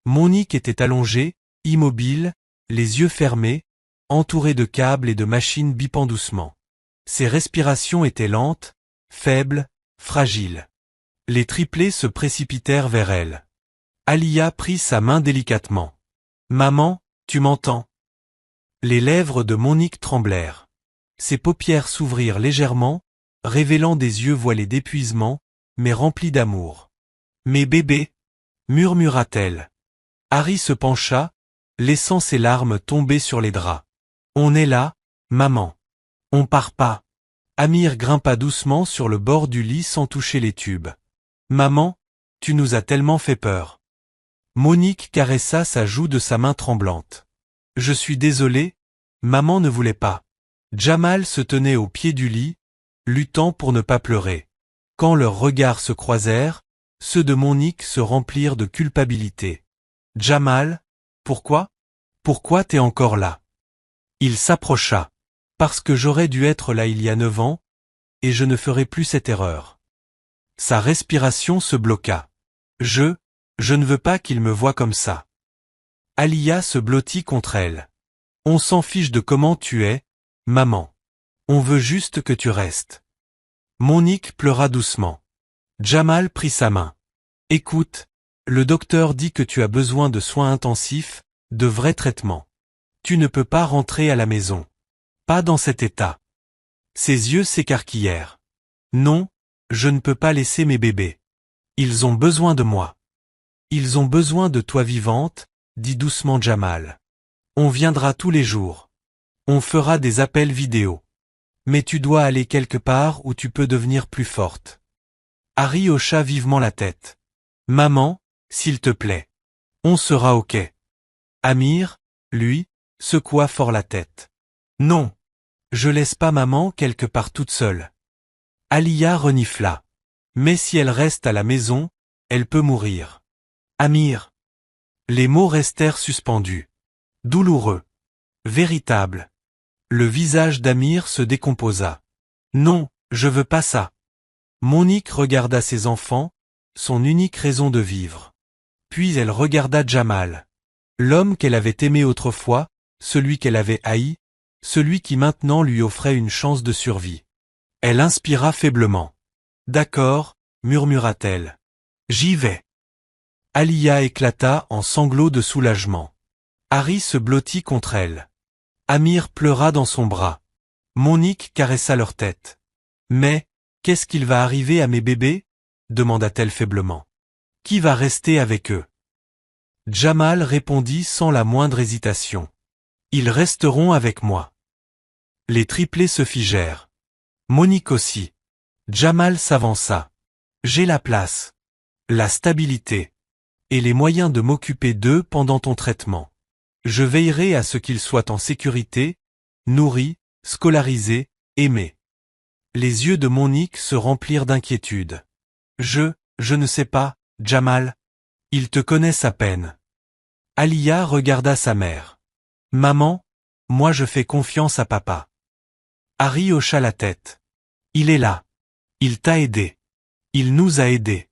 Monique était allongée, immobile, les yeux fermés, entourée de câbles et de machines bipant doucement. Ses respirations étaient lentes, faibles, fragiles. Les triplés se précipitèrent vers elle. Alia prit sa main délicatement. « Maman, tu m'entends ?» Les lèvres de Monique tremblèrent. Ses paupières s'ouvrirent légèrement, révélant des yeux voilés d'épuisement, mais remplis d'amour. « Mes bébés » murmura-t-elle. Harry se pencha, laissant ses larmes tomber sur les draps. « On est là, maman. On part pas. » Amir grimpa doucement sur le bord du lit sans toucher les tubes. « Maman, tu nous as tellement fait peur. » Monique caressa sa joue de sa main tremblante. « Je suis désolée, maman ne voulait pas. » Jamal se tenait au pied du lit, luttant pour ne pas pleurer. Quand leurs regards se croisèrent, ceux de Monique se remplirent de culpabilité. « Jamal, pourquoi? Pourquoi t'es encore là ?» Il s'approcha. « Parce que j'aurais dû être là il y a 9 ans, et je ne ferai plus cette erreur. » Sa respiration se bloqua. « Je ne veux pas qu'il me voie comme ça. » Alia se blottit contre elle. « On s'en fiche de comment tu es, maman. On veut juste que tu restes. » Monique pleura doucement. Jamal prit sa main. « Écoute, le docteur dit que tu as besoin de soins intensifs, de vrais traitements. Tu ne peux pas rentrer à la maison. Pas dans cet état. » Ses yeux s'écarquillèrent. « Non, je ne peux pas laisser mes bébés. Ils ont besoin de moi. » « Ils ont besoin de toi vivante, » dit doucement Jamal. « On viendra tous les jours. On fera des appels vidéo. Mais tu dois aller quelque part où tu peux devenir plus forte. » Harry hocha vivement la tête. « Maman, s'il te plaît. On sera ok. » Amir, lui, secoua fort la tête. « Non. Je laisse pas maman quelque part toute seule. » Alia renifla. « Mais si elle reste à la maison, elle peut mourir. » Amir. Les mots restèrent suspendus. Douloureux. Véritable. Le visage d'Amir se décomposa. Non, je veux pas ça. Monique regarda ses enfants, son unique raison de vivre. Puis elle regarda Jamal. L'homme qu'elle avait aimé autrefois, celui qu'elle avait haï, celui qui maintenant lui offrait une chance de survie. Elle inspira faiblement. D'accord, murmura-t-elle. J'y vais. Alia éclata en sanglots de soulagement. Harry se blottit contre elle. Amir pleura dans son bras. Monique caressa leur tête. « Mais, qu'est-ce qu'il va arriver à mes bébés ?» demanda-t-elle faiblement. « Qui va rester avec eux ?» Jamal répondit sans la moindre hésitation. « Ils resteront avec moi. » Les triplés se figèrent. Monique aussi. Jamal s'avança. « J'ai la place. La stabilité. Et les moyens de m'occuper d'eux pendant ton traitement. Je veillerai à ce qu'ils soient en sécurité, nourris, scolarisés, aimés. » Les yeux de Monique se remplirent d'inquiétude. Je ne sais pas, Jamal. Ils te connaissent à peine. Alia regarda sa mère. « Maman, moi je fais confiance à papa. » Harry hocha la tête. « Il est là. Il t'a aidé. Il nous a aidés. »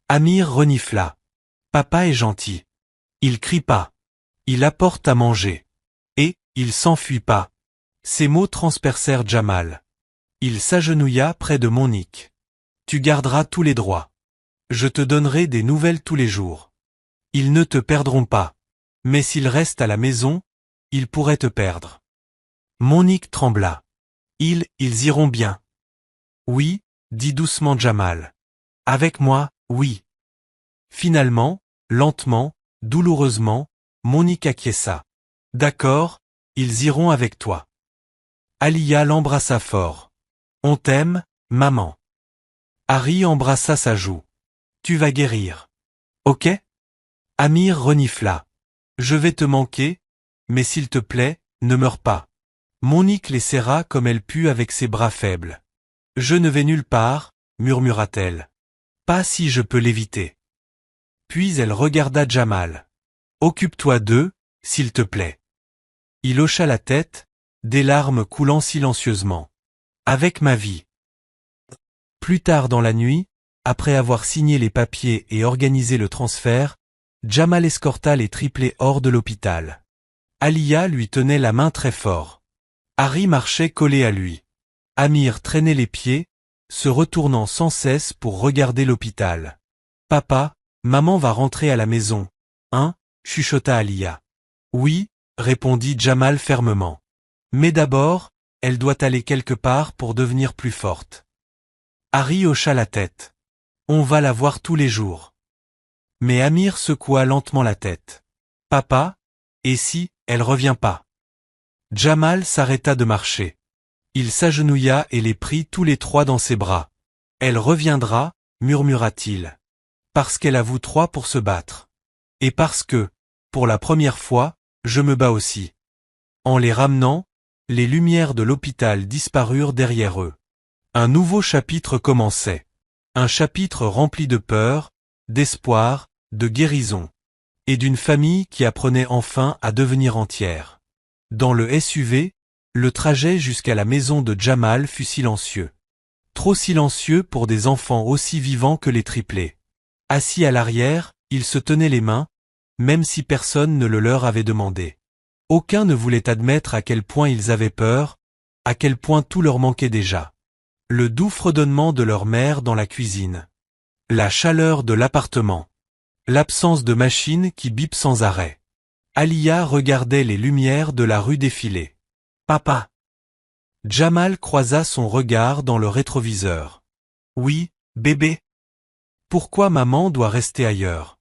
Amir renifla. Papa est gentil. Il crie pas. Il apporte à manger. Et, il s'enfuit pas. Ces mots transpercèrent Jamal. Il s'agenouilla près de Monique. Tu garderas tous les droits. Je te donnerai des nouvelles tous les jours. Ils ne te perdront pas. Mais s'ils restent à la maison, ils pourraient te perdre. Monique trembla. Ils iront bien. Oui, dit doucement Jamal. Avec moi, oui. Finalement, lentement, douloureusement, Monique acquiesça. D'accord, ils iront avec toi. Alia l'embrassa fort. On t'aime, maman. Harry embrassa sa joue. Tu vas guérir. Ok? Amir renifla. Je vais te manquer, mais s'il te plaît, ne meurs pas. Monique les serra comme elle put avec ses bras faibles. Je ne vais nulle part, murmura-t-elle. Pas si je peux l'éviter. Puis elle regarda Jamal. Occupe-toi d'eux, s'il te plaît. Il hocha la tête, des larmes coulant silencieusement. Avec ma vie. Plus tard dans la nuit, Après avoir signé les papiers et organisé le transfert, Jamal escorta les triplés hors de l'hôpital. Alia lui tenait la main très fort. Harry marchait collé à lui. Amir traînait les pieds, se retournant sans cesse pour regarder l'hôpital. « Papa, maman va rentrer à la maison, hein ?» chuchota Alia. « Oui, » répondit Jamal fermement. « Mais d'abord, elle doit aller quelque part pour devenir plus forte. » Harry hocha la tête. « On va la voir tous les jours. » Mais Amir secoua lentement la tête. « Papa, et si, elle revient pas ?» Jamal s'arrêta de marcher. Il s'agenouilla et les prit tous les trois dans ses bras. « Elle reviendra, » murmura-t-il. « Parce qu'elle a vous trois pour se battre. Et parce que, pour la première fois, je me bats aussi. » En les ramenant, les lumières de l'hôpital disparurent derrière eux. Un nouveau chapitre commençait. Un chapitre rempli de peur, d'espoir, de guérison. Et d'une famille qui apprenait enfin à devenir entière. Dans le SUV, le trajet jusqu'à la maison de Jamal fut silencieux. Trop silencieux pour des enfants aussi vivants que les triplés. Assis à l'arrière, ils se tenaient les mains, même si personne ne le leur avait demandé. Aucun ne voulait admettre à quel point ils avaient peur, à quel point tout leur manquait déjà. Le doux fredonnement de leur mère dans la cuisine. La chaleur de l'appartement. L'absence de machine qui bip sans arrêt. Alia regardait les lumières de la rue défiler. « Papa !» Jamal croisa son regard dans le rétroviseur. « Oui, bébé. Pourquoi maman doit rester ailleurs?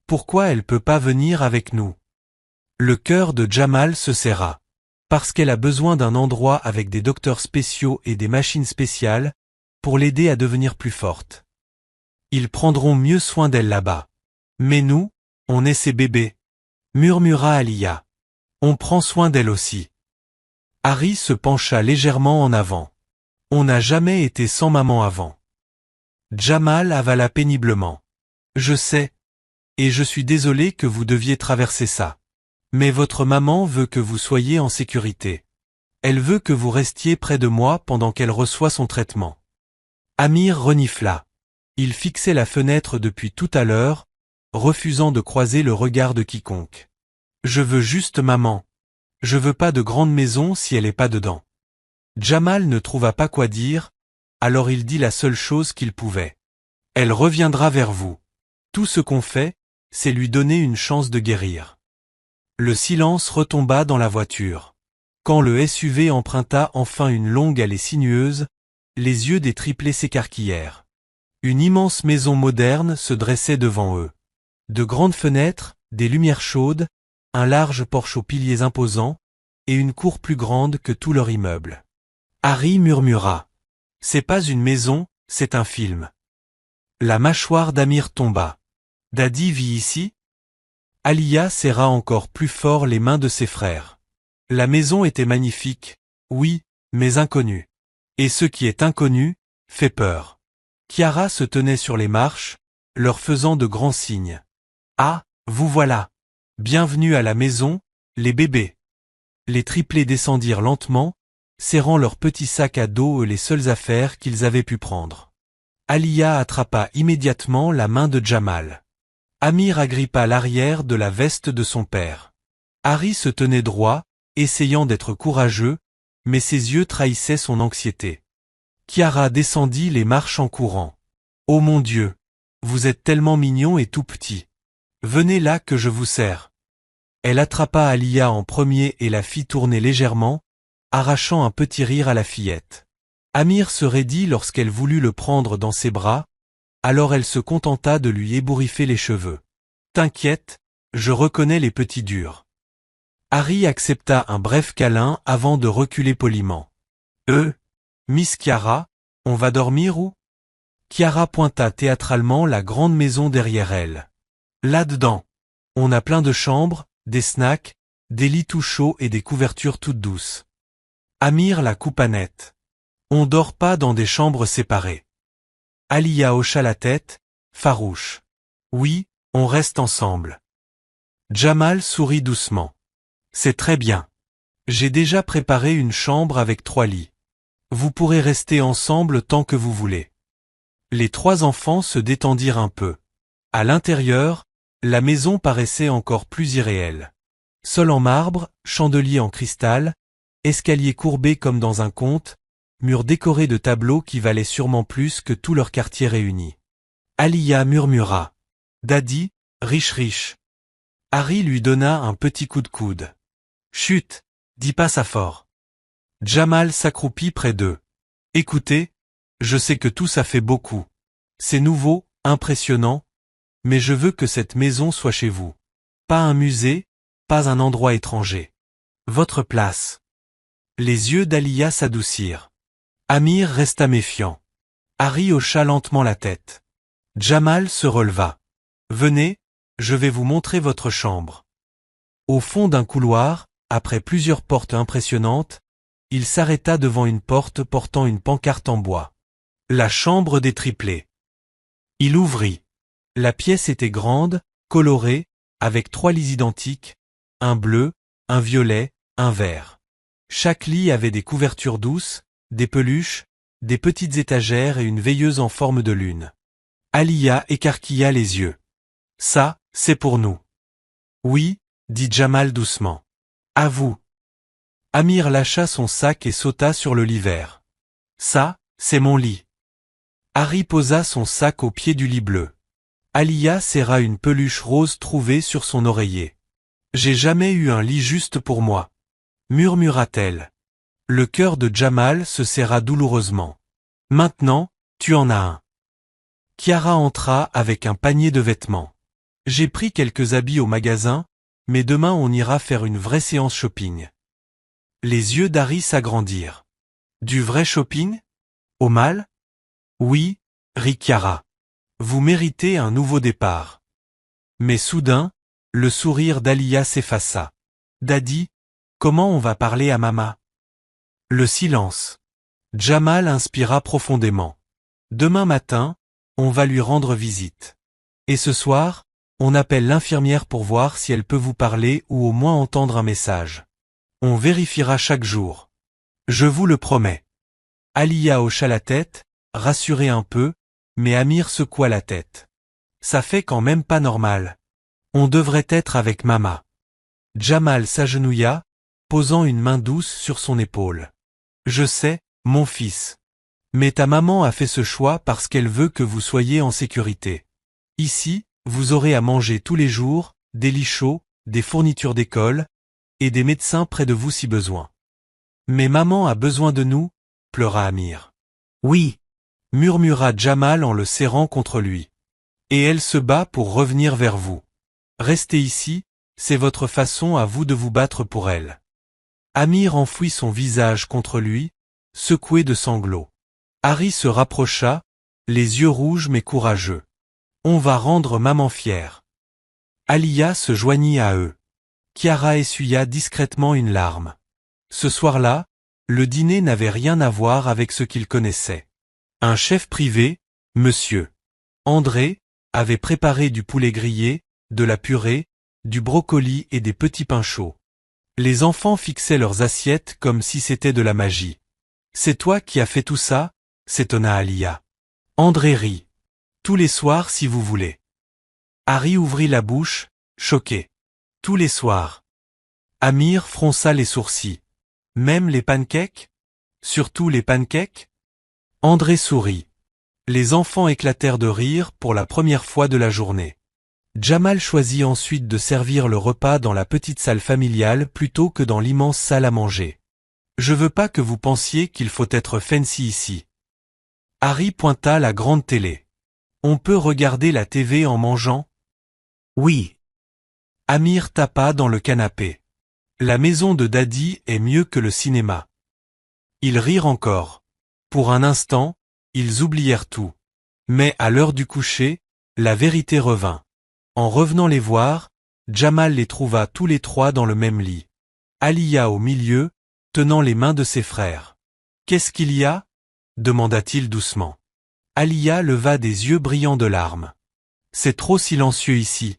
Pourquoi elle peut pas venir avec nous ?» Le cœur de Jamal se serra. Parce qu'elle a besoin d'un endroit avec des docteurs spéciaux et des machines spéciales, pour l'aider à devenir plus forte. Ils prendront mieux soin d'elle là-bas. Mais nous, on est ses bébés, murmura Alia. On prend soin d'elle aussi. Harry se pencha légèrement en avant. On n'a jamais été sans maman avant. Jamal avala péniblement. Je sais. Et je suis désolé que vous deviez traverser ça. Mais votre maman veut que vous soyez en sécurité. Elle veut que vous restiez près de moi pendant qu'elle reçoit son traitement. Amir renifla. Il fixait la fenêtre depuis tout à l'heure, refusant de croiser le regard de quiconque. Je veux juste maman. Je veux pas de grande maison si elle est pas dedans. Jamal ne trouva pas quoi dire, alors il dit la seule chose qu'il pouvait. Elle reviendra vers vous. Tout ce qu'on fait, c'est lui donner une chance de guérir. Le silence retomba dans la voiture. Quand le SUV emprunta enfin une longue allée sinueuse, les yeux des triplés s'écarquillèrent. Une immense maison moderne se dressait devant eux. De grandes fenêtres, des lumières chaudes, un large porche aux piliers imposants, et une cour plus grande que tout leur immeuble. Harry murmura. « C'est pas une maison, c'est un film. » La mâchoire d'Amir tomba. « Daddy vit ici ?» Alia serra encore plus fort les mains de ses frères. La maison était magnifique, oui, mais inconnue. Et ce qui est inconnu, fait peur. Kiara se tenait sur les marches, leur faisant de grands signes. « Ah, vous voilà. Bienvenue à la maison, les bébés. » Les triplés descendirent lentement, serrant leurs petits sacs à dos et les seules affaires qu'ils avaient pu prendre. Alia attrapa immédiatement la main de Jamal. Amir agrippa l'arrière de la veste de son père. Harry se tenait droit, essayant d'être courageux, mais ses yeux trahissaient son anxiété. Kiara descendit les marches en courant. « Oh mon Dieu! Vous êtes tellement mignon et tout petit. Venez là que je vous serre. » Elle attrapa Alia en premier et la fit tourner légèrement, arrachant un petit rire à la fillette. Amir se raidit lorsqu'elle voulut le prendre dans ses bras, alors elle se contenta de lui ébouriffer les cheveux. « T'inquiète, je reconnais les petits durs. » Harry accepta un bref câlin avant de reculer poliment. « Miss Kiara, on va dormir où ?» Kiara pointa théâtralement la grande maison derrière elle. « Là-dedans. On a plein de chambres, des snacks, des lits tout chauds et des couvertures toutes douces. » Amir la coupa net. « On dort pas dans des chambres séparées. » Alia hocha la tête, farouche. « Oui, on reste ensemble. » Jamal sourit doucement. « C'est très bien. J'ai déjà préparé une chambre avec 3 lits. Vous pourrez rester ensemble tant que vous voulez. » Les 3 enfants se détendirent un peu. À l'intérieur, la maison paraissait encore plus irréelle. Sol en marbre, chandelier en cristal, escalier courbé comme dans un conte, murs décorés de tableaux qui valaient sûrement plus que tout leur quartier réuni. Aliyah murmura. Daddy, riche. Harry lui donna un petit coup de coude. Chut, dis pas ça fort. Jamal s'accroupit près d'eux. Écoutez, je sais que tout ça fait beaucoup. C'est nouveau, impressionnant, mais je veux que cette maison soit chez vous. Pas un musée, pas un endroit étranger. Votre place. Les yeux d'Aliyah s'adoucirent. Amir resta méfiant. Harry hocha lentement la tête. Jamal se releva. Venez, je vais vous montrer votre chambre. Au fond d'un couloir, après plusieurs portes impressionnantes, il s'arrêta devant une porte portant une pancarte en bois. La chambre des triplés. Il ouvrit. La pièce était grande, colorée, avec 3 lits identiques, un bleu, un violet, un vert. Chaque lit avait des couvertures douces, des peluches, des petites étagères et une veilleuse en forme de lune. Aliyah écarquilla les yeux. Ça, c'est pour nous. Oui, dit Jamal doucement. À vous. Amir lâcha son sac et sauta sur le lit vert. Ça, c'est mon lit. Harry posa son sac au pied du lit bleu. Aliyah serra une peluche rose trouvée sur son oreiller. J'ai jamais eu un lit juste pour moi, murmura-t-elle. Le cœur de Jamal se serra douloureusement. Maintenant, tu en as un. Chiara entra avec un panier de vêtements. J'ai pris quelques habits au magasin, mais demain on ira faire une vraie séance shopping. Les yeux d'Harry s'agrandirent. Du vrai shopping? Au mal? Oui, rit Chiara. Vous méritez un nouveau départ. Mais soudain, le sourire d'Aliyah s'effaça. Daddy, comment on va parler à Mama? Le silence. Jamal inspira profondément. Demain matin, on va lui rendre visite. Et ce soir, on appelle l'infirmière pour voir si elle peut vous parler ou au moins entendre un message. On vérifiera chaque jour. Je vous le promets. Aliyah hocha la tête, rassurée un peu, mais Amir secoua la tête. Ça fait quand même pas normal. On devrait être avec Mama. Jamal s'agenouilla, posant une main douce sur son épaule. Je sais, mon fils. Mais ta maman a fait ce choix parce qu'elle veut que vous soyez en sécurité. Ici, vous aurez à manger tous les jours, des lits chauds, des fournitures d'école, et des médecins près de vous si besoin. Mais maman a besoin de nous, pleura Amir. Oui, murmura Jamal en le serrant contre lui. Et elle se bat pour revenir vers vous. Restez ici, c'est votre façon à vous de vous battre pour elle. Amir enfouit son visage contre lui, secoué de sanglots. Harry se rapprocha, les yeux rouges mais courageux. On va rendre maman fière. Aliyah se joignit à eux. Chiara essuya discrètement une larme. Ce soir-là, le dîner n'avait rien à voir avec ce qu'il connaissait. Un chef privé, Monsieur André, avait préparé du poulet grillé, de la purée, du brocoli et des petits pains chauds. Les enfants fixaient leurs assiettes comme si c'était de la magie. C'est toi qui as fait tout ça? S'étonna Aliyah. André rit. Tous les soirs si vous voulez. Harry ouvrit la bouche, choqué. Tous les soirs. Amir fronça les sourcils. Même les pancakes? Surtout les pancakes? André sourit. Les enfants éclatèrent de rire pour la première fois de la journée. Jamal choisit ensuite de servir le repas dans la petite salle familiale plutôt que dans l'immense salle à manger. Je veux pas que vous pensiez qu'il faut être fancy ici. Harry pointa la grande télé. On peut regarder la TV en mangeant? Oui. Amir tapa dans le canapé. La maison de Daddy est mieux que le cinéma. Ils rirent encore. Pour un instant, ils oublièrent tout. Mais à l'heure du coucher, la vérité revint. En revenant les voir, Jamal les trouva tous les 3 dans le même lit. Aliyah au milieu, tenant les mains de ses frères. Qu'est-ce qu'il y a? Demanda-t-il doucement. Aliyah leva des yeux brillants de larmes. C'est trop silencieux ici.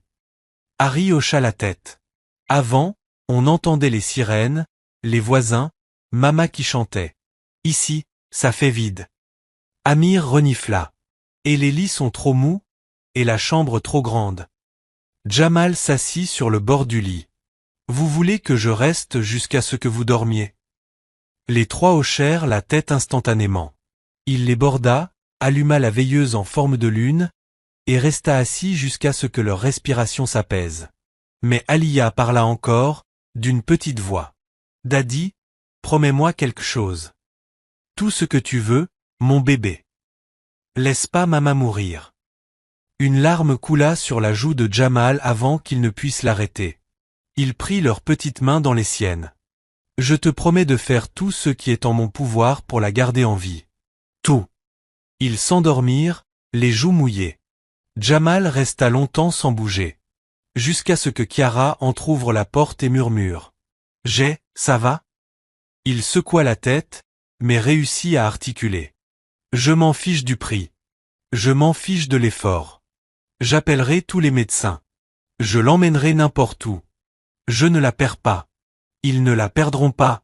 Harry hocha la tête. Avant, on entendait les sirènes, les voisins, Mama qui chantait. Ici, ça fait vide. Amir renifla. Et les lits sont trop mous, et la chambre trop grande. Jamal s'assit sur le bord du lit. Vous voulez que je reste jusqu'à ce que vous dormiez? Les trois hochèrent la tête instantanément. Il les borda, alluma la veilleuse en forme de lune, et resta assis jusqu'à ce que leur respiration s'apaise. Mais Aliya parla encore, d'une petite voix. Daddy, promets-moi quelque chose. Tout ce que tu veux, mon bébé. Laisse pas maman mourir. Une larme coula sur la joue de Jamal avant qu'il ne puisse l'arrêter. Il prit leurs petites mains dans les siennes. Je te promets de faire tout ce qui est en mon pouvoir pour la garder en vie. Tout. Ils s'endormirent, les joues mouillées. Jamal resta longtemps sans bouger. Jusqu'à ce que Kiara entr'ouvre la porte et murmure. Ça va? Il secoua la tête, mais réussit à articuler. Je m'en fiche du prix. Je m'en fiche de l'effort. J'appellerai tous les médecins. Je l'emmènerai n'importe où. Je ne la perds pas. Ils ne la perdront pas.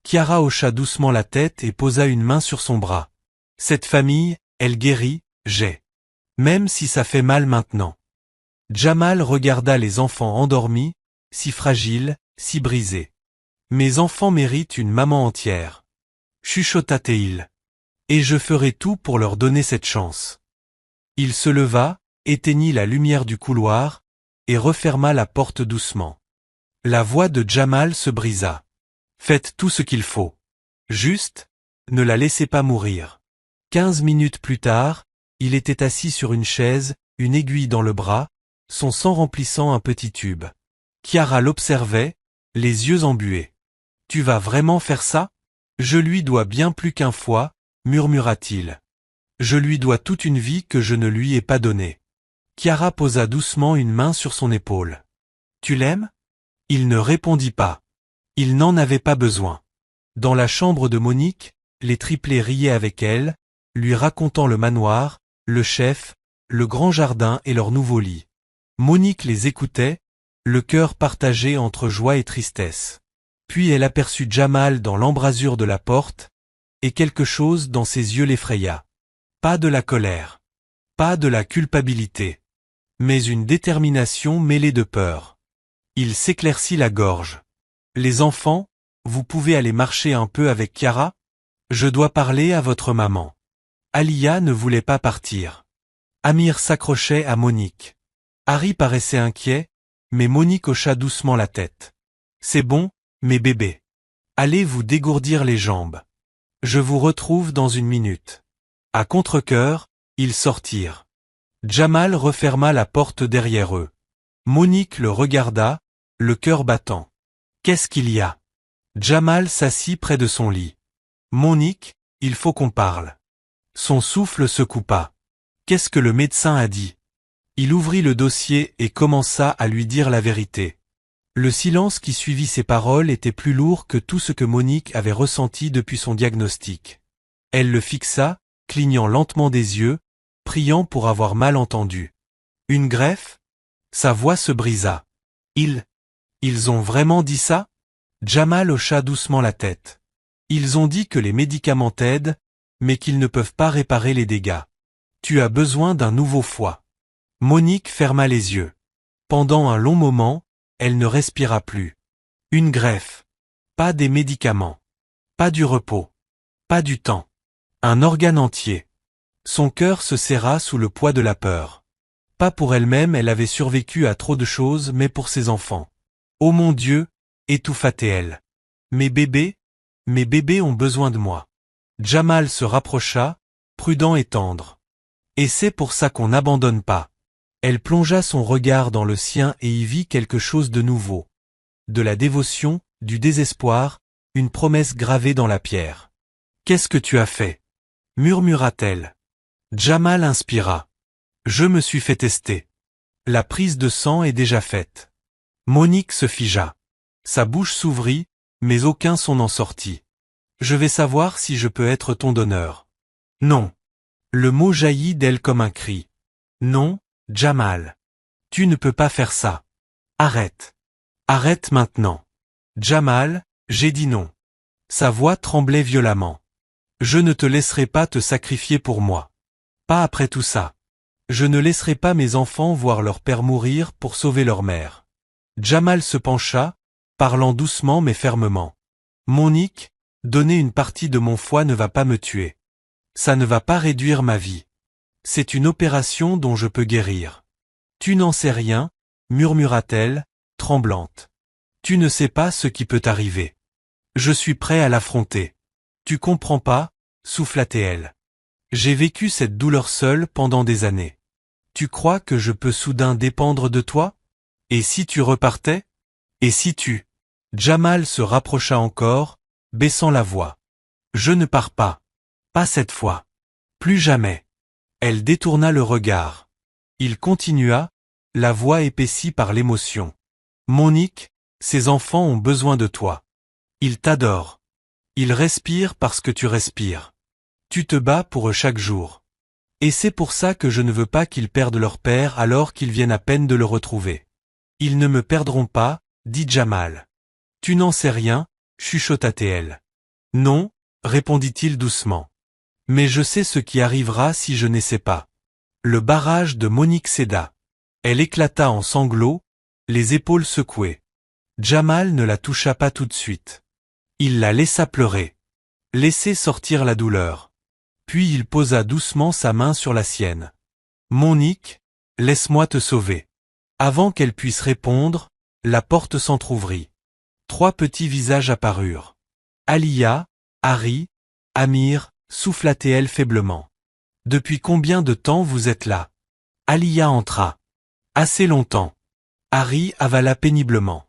Kiara hocha doucement la tête et posa une main sur son bras. Cette famille, elle guérit, même si ça fait mal maintenant. Jamal regarda les enfants endormis, si fragiles, si brisés. Mes enfants méritent une maman entière. Chuchota Teil. Et je ferai tout pour leur donner cette chance. Il se leva, éteignit la lumière du couloir, et referma la porte doucement. La voix de Jamal se brisa. Faites tout ce qu'il faut. Juste, ne la laissez pas mourir. 15 minutes plus tard, il était assis sur une chaise, une aiguille dans le bras, son sang remplissant un petit tube. Kiara l'observait, les yeux embués. Tu vas vraiment faire ça? Je lui dois bien plus qu'un foie, murmura-t-il. Je lui dois toute une vie que je ne lui ai pas donnée. Kiara posa doucement une main sur son épaule. Tu l'aimes? Il ne répondit pas. Il n'en avait pas besoin. Dans la chambre de Monique, les triplés riaient avec elle, lui racontant le manoir, le chef, le grand jardin et leur nouveau lit. Monique les écoutait, le cœur partagé entre joie et tristesse. Puis elle aperçut Jamal dans l'embrasure de la porte, et quelque chose dans ses yeux l'effraya. Pas de la colère. Pas de la culpabilité. Mais une détermination mêlée de peur. Il s'éclaircit la gorge. Les enfants, vous pouvez aller marcher un peu avec Kiara? Je dois parler à votre maman. Aliya ne voulait pas partir. Amir s'accrochait à Monique. Harry paraissait inquiet, mais Monique hocha doucement la tête. C'est bon, mes bébés. Allez vous dégourdir les jambes. Je vous retrouve dans une minute. À contre-cœur, ils sortirent. Jamal referma la porte derrière eux. Monique le regarda, le cœur battant. Qu'est-ce qu'il y a? Jamal s'assit près de son lit. Monique, il faut qu'on parle. Son souffle se coupa. Qu'est-ce que le médecin a dit? Il ouvrit le dossier et commença à lui dire la vérité. Le silence qui suivit ses paroles était plus lourd que tout ce que Monique avait ressenti depuis son diagnostic. Elle le fixa, clignant lentement des yeux, priant pour avoir mal entendu. Une greffe? Sa voix se brisa. Ils ont vraiment dit ça? Jamal hocha doucement la tête. Ils ont dit que les médicaments t'aident, mais qu'ils ne peuvent pas réparer les dégâts. Tu as besoin d'un nouveau foie. Monique ferma les yeux. Pendant un long moment, elle ne respira plus. Une greffe. Pas des médicaments. Pas du repos. Pas du temps. Un organe entier. Son cœur se serra sous le poids de la peur. Pas pour elle-même, elle avait survécu à trop de choses, mais pour ses enfants. Oh mon Dieu, étouffa-t-elle. Mes bébés ont besoin de moi. Jamal se rapprocha, prudent et tendre. Et c'est pour ça qu'on n'abandonne pas. Elle plongea son regard dans le sien et y vit quelque chose de nouveau. De la dévotion, du désespoir, une promesse gravée dans la pierre. Qu'est-ce que tu as fait? Murmura-t-elle. Jamal inspira. Je me suis fait tester. La prise de sang est déjà faite. Monique se figea. Sa bouche s'ouvrit, mais aucun son n'en sortit. Je vais savoir si je peux être ton donneur. Non. Le mot jaillit d'elle comme un cri. Non, Jamal. Tu ne peux pas faire ça. Arrête. Arrête maintenant. Jamal, j'ai dit non. Sa voix tremblait violemment. Je ne te laisserai pas te sacrifier pour moi. Pas après tout ça. Je ne laisserai pas mes enfants voir leur père mourir pour sauver leur mère. Jamal se pencha, parlant doucement mais fermement. Monique, donner une partie de mon foie ne va pas me tuer. Ça ne va pas réduire ma vie. C'est une opération dont je peux guérir. Tu n'en sais rien, murmura-t-elle, tremblante. Tu ne sais pas ce qui peut arriver. Je suis prêt à l'affronter. Tu comprends pas, souffla-t-elle. J'ai vécu cette douleur seule pendant des années. Tu crois que je peux soudain dépendre de toi? Et si tu repartais? Et si tu... Jamal se rapprocha encore, baissant la voix. Je ne pars pas. Pas cette fois. Plus jamais. Elle détourna le regard. Il continua, la voix épaissie par l'émotion. Monique, ces enfants ont besoin de toi. Ils t'adorent. Ils respirent parce que tu respires. Tu te bats pour eux chaque jour. Et c'est pour ça que je ne veux pas qu'ils perdent leur père alors qu'ils viennent à peine de le retrouver. Ils ne me perdront pas, dit Jamal. Tu n'en sais rien, chuchota-t-elle. Non, répondit-il doucement. Mais je sais ce qui arrivera si je n'essaie pas. Le barrage de Monique céda. Elle éclata en sanglots, les épaules secouées. Jamal ne la toucha pas tout de suite. Il la laissa pleurer. Laisser sortir la douleur. Puis il posa doucement sa main sur la sienne. Monique, laisse-moi te sauver. Avant qu'elle puisse répondre, la porte s'entr'ouvrit. 3 petits visages apparurent. Alia, Harry, Amir, souffla-t-elle faiblement. Depuis combien de temps vous êtes là? Alia entra. Assez longtemps. Harry avala péniblement.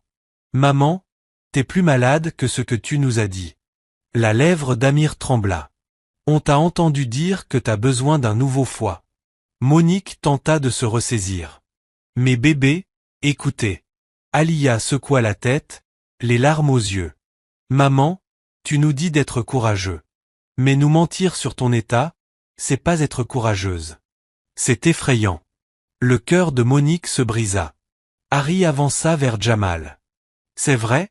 Maman, t'es plus malade que ce que tu nous as dit. La lèvre d'Amir trembla. On t'a entendu dire que t'as besoin d'un nouveau foie. Monique tenta de se ressaisir. Mais bébé, écoutez. Alia secoua la tête, les larmes aux yeux. Maman, tu nous dis d'être courageux. Mais nous mentir sur ton état, c'est pas être courageuse. C'est effrayant. Le cœur de Monique se brisa. Harry avança vers Jamal. C'est vrai?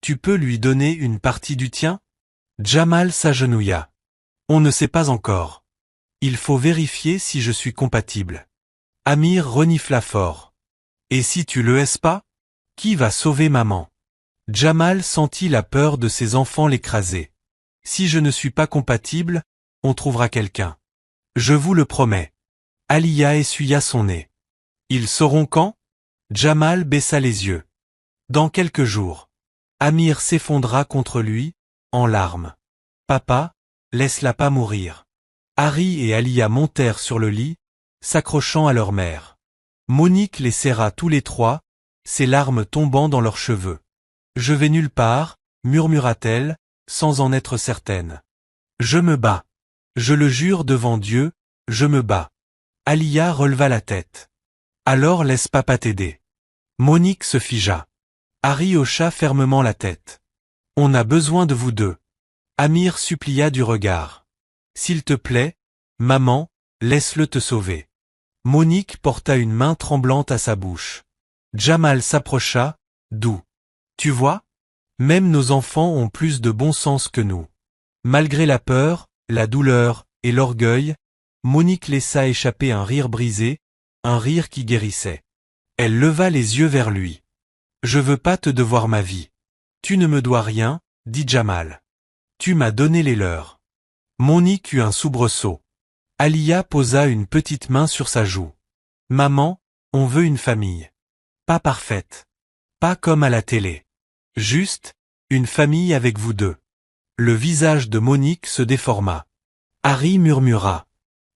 Tu peux lui donner une partie du tien? Jamal s'agenouilla. On ne sait pas encore. Il faut vérifier si je suis compatible. Amir renifla fort. Et si tu le es pas? Qui va sauver maman? Jamal sentit la peur de ses enfants l'écraser. Si je ne suis pas compatible, on trouvera quelqu'un. Je vous le promets. Alia essuya son nez. Ils sauront quand? Jamal baissa les yeux. Dans quelques jours. Amir s'effondra contre lui, en larmes. Papa, laisse-la pas mourir. Harry et Alia montèrent sur le lit, s'accrochant à leur mère. Monique les serra tous les 3, ses larmes tombant dans leurs cheveux. Je vais nulle part, murmura-t-elle, sans en être certaine. Je me bats. Je le jure devant Dieu, je me bats. Alia releva la tête. Alors laisse papa t'aider. Monique se figea. Harry hocha fermement la tête. On a besoin de vous deux. Amir supplia du regard. S'il te plaît, maman, laisse-le te sauver. Monique porta une main tremblante à sa bouche. Jamal s'approcha, doux. Tu vois? Même nos enfants ont plus de bon sens que nous. Malgré la peur, la douleur et l'orgueil, Monique laissa échapper un rire brisé, un rire qui guérissait. Elle leva les yeux vers lui. Je veux pas te devoir ma vie. Tu ne me dois rien, dit Jamal. Tu m'as donné les leurs. Monique eut un soubresaut. Alia posa une petite main sur sa joue. Maman, on veut une famille. Pas parfaite. Pas comme à la télé. Juste, une famille avec vous deux. Le visage de Monique se déforma. Harry murmura.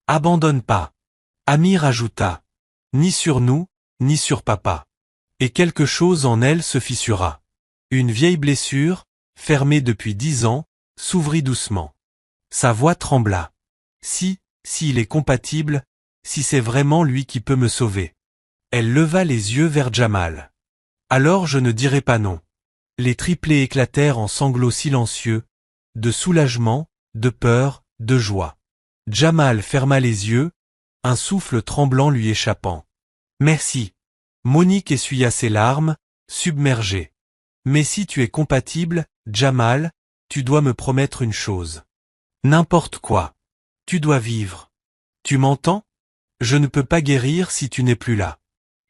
Abandonne pas. Amir ajouta. Ni sur nous, ni sur papa. Et quelque chose en elle se fissura. Une vieille blessure, fermée depuis 10 ans, s'ouvrit doucement. Sa voix trembla. S'il est compatible, si c'est vraiment lui qui peut me sauver. Elle leva les yeux vers Jamal. Alors je ne dirai pas non. Les triplés éclatèrent en sanglots silencieux, de soulagement, de peur, de joie. Jamal ferma les yeux, un souffle tremblant lui échappant. Merci. Monique essuya ses larmes, submergée. Mais si tu es compatible, Jamal, tu dois me promettre une chose. N'importe quoi. Tu dois vivre. Tu m'entends? Je ne peux pas guérir si tu n'es plus là.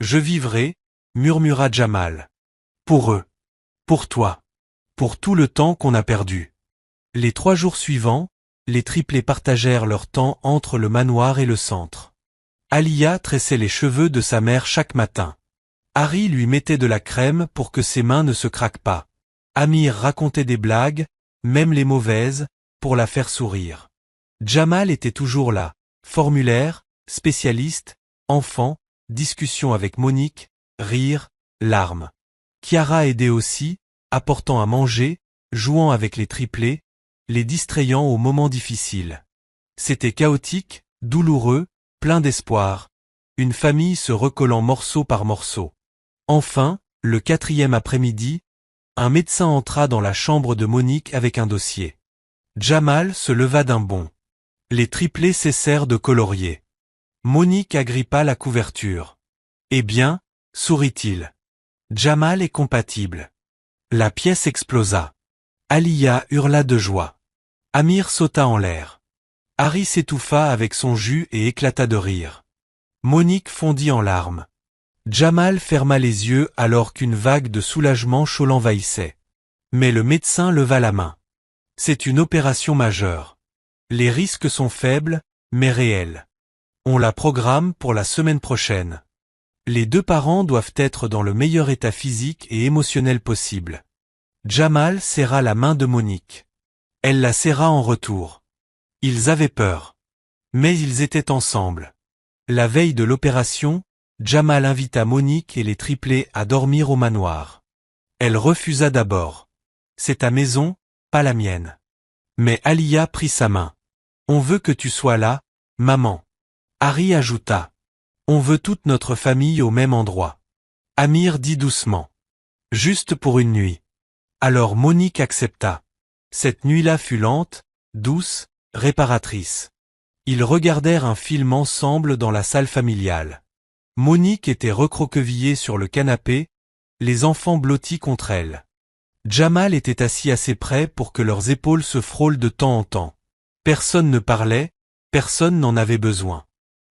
Je vivrai, murmura Jamal. Pour eux. Pour toi. Pour tout le temps qu'on a perdu. Les 3 jours suivants, les triplés partagèrent leur temps entre le manoir et le centre. Alia tressait les cheveux de sa mère chaque matin. Harry lui mettait de la crème pour que ses mains ne se craquent pas. Amir racontait des blagues, même les mauvaises, pour la faire sourire. Jamal était toujours là. Formulaire, spécialiste, enfant, discussion avec Monique, rire, larmes. Chiara aidait aussi, apportant à manger, jouant avec les triplés, les distrayant aux moments difficiles. C'était chaotique, douloureux, plein d'espoir. Une famille se recollant morceau par morceau. Enfin, le 4e après-midi, un médecin entra dans la chambre de Monique avec un dossier. Jamal se leva d'un bond. Les triplés cessèrent de colorier. Monique agrippa la couverture. Eh bien, sourit-il. Jamal est compatible. La pièce explosa. Alia hurla de joie. Amir sauta en l'air. Harry s'étouffa avec son jus et éclata de rire. Monique fondit en larmes. Jamal ferma les yeux alors qu'une vague de soulagement chaud l'envahissait. Mais le médecin leva la main. C'est une opération majeure. Les risques sont faibles, mais réels. On la programme pour la semaine prochaine. Les 2 parents doivent être dans le meilleur état physique et émotionnel possible. Jamal serra la main de Monique. Elle la serra en retour. Ils avaient peur. Mais ils étaient ensemble. La veille de l'opération, Jamal invita Monique et les triplés à dormir au manoir. Elle refusa d'abord. C'est ta maison, pas la mienne. Mais Alia prit sa main. On veut que tu sois là, maman. Harry ajouta. On veut toute notre famille au même endroit. Amir dit doucement. Juste pour une nuit. Alors Monique accepta. Cette nuit-là fut lente, douce, réparatrice. Ils regardèrent un film ensemble dans la salle familiale. Monique était recroquevillée sur le canapé, les enfants blottis contre elle. Jamal était assis assez près pour que leurs épaules se frôlent de temps en temps. Personne ne parlait, personne n'en avait besoin.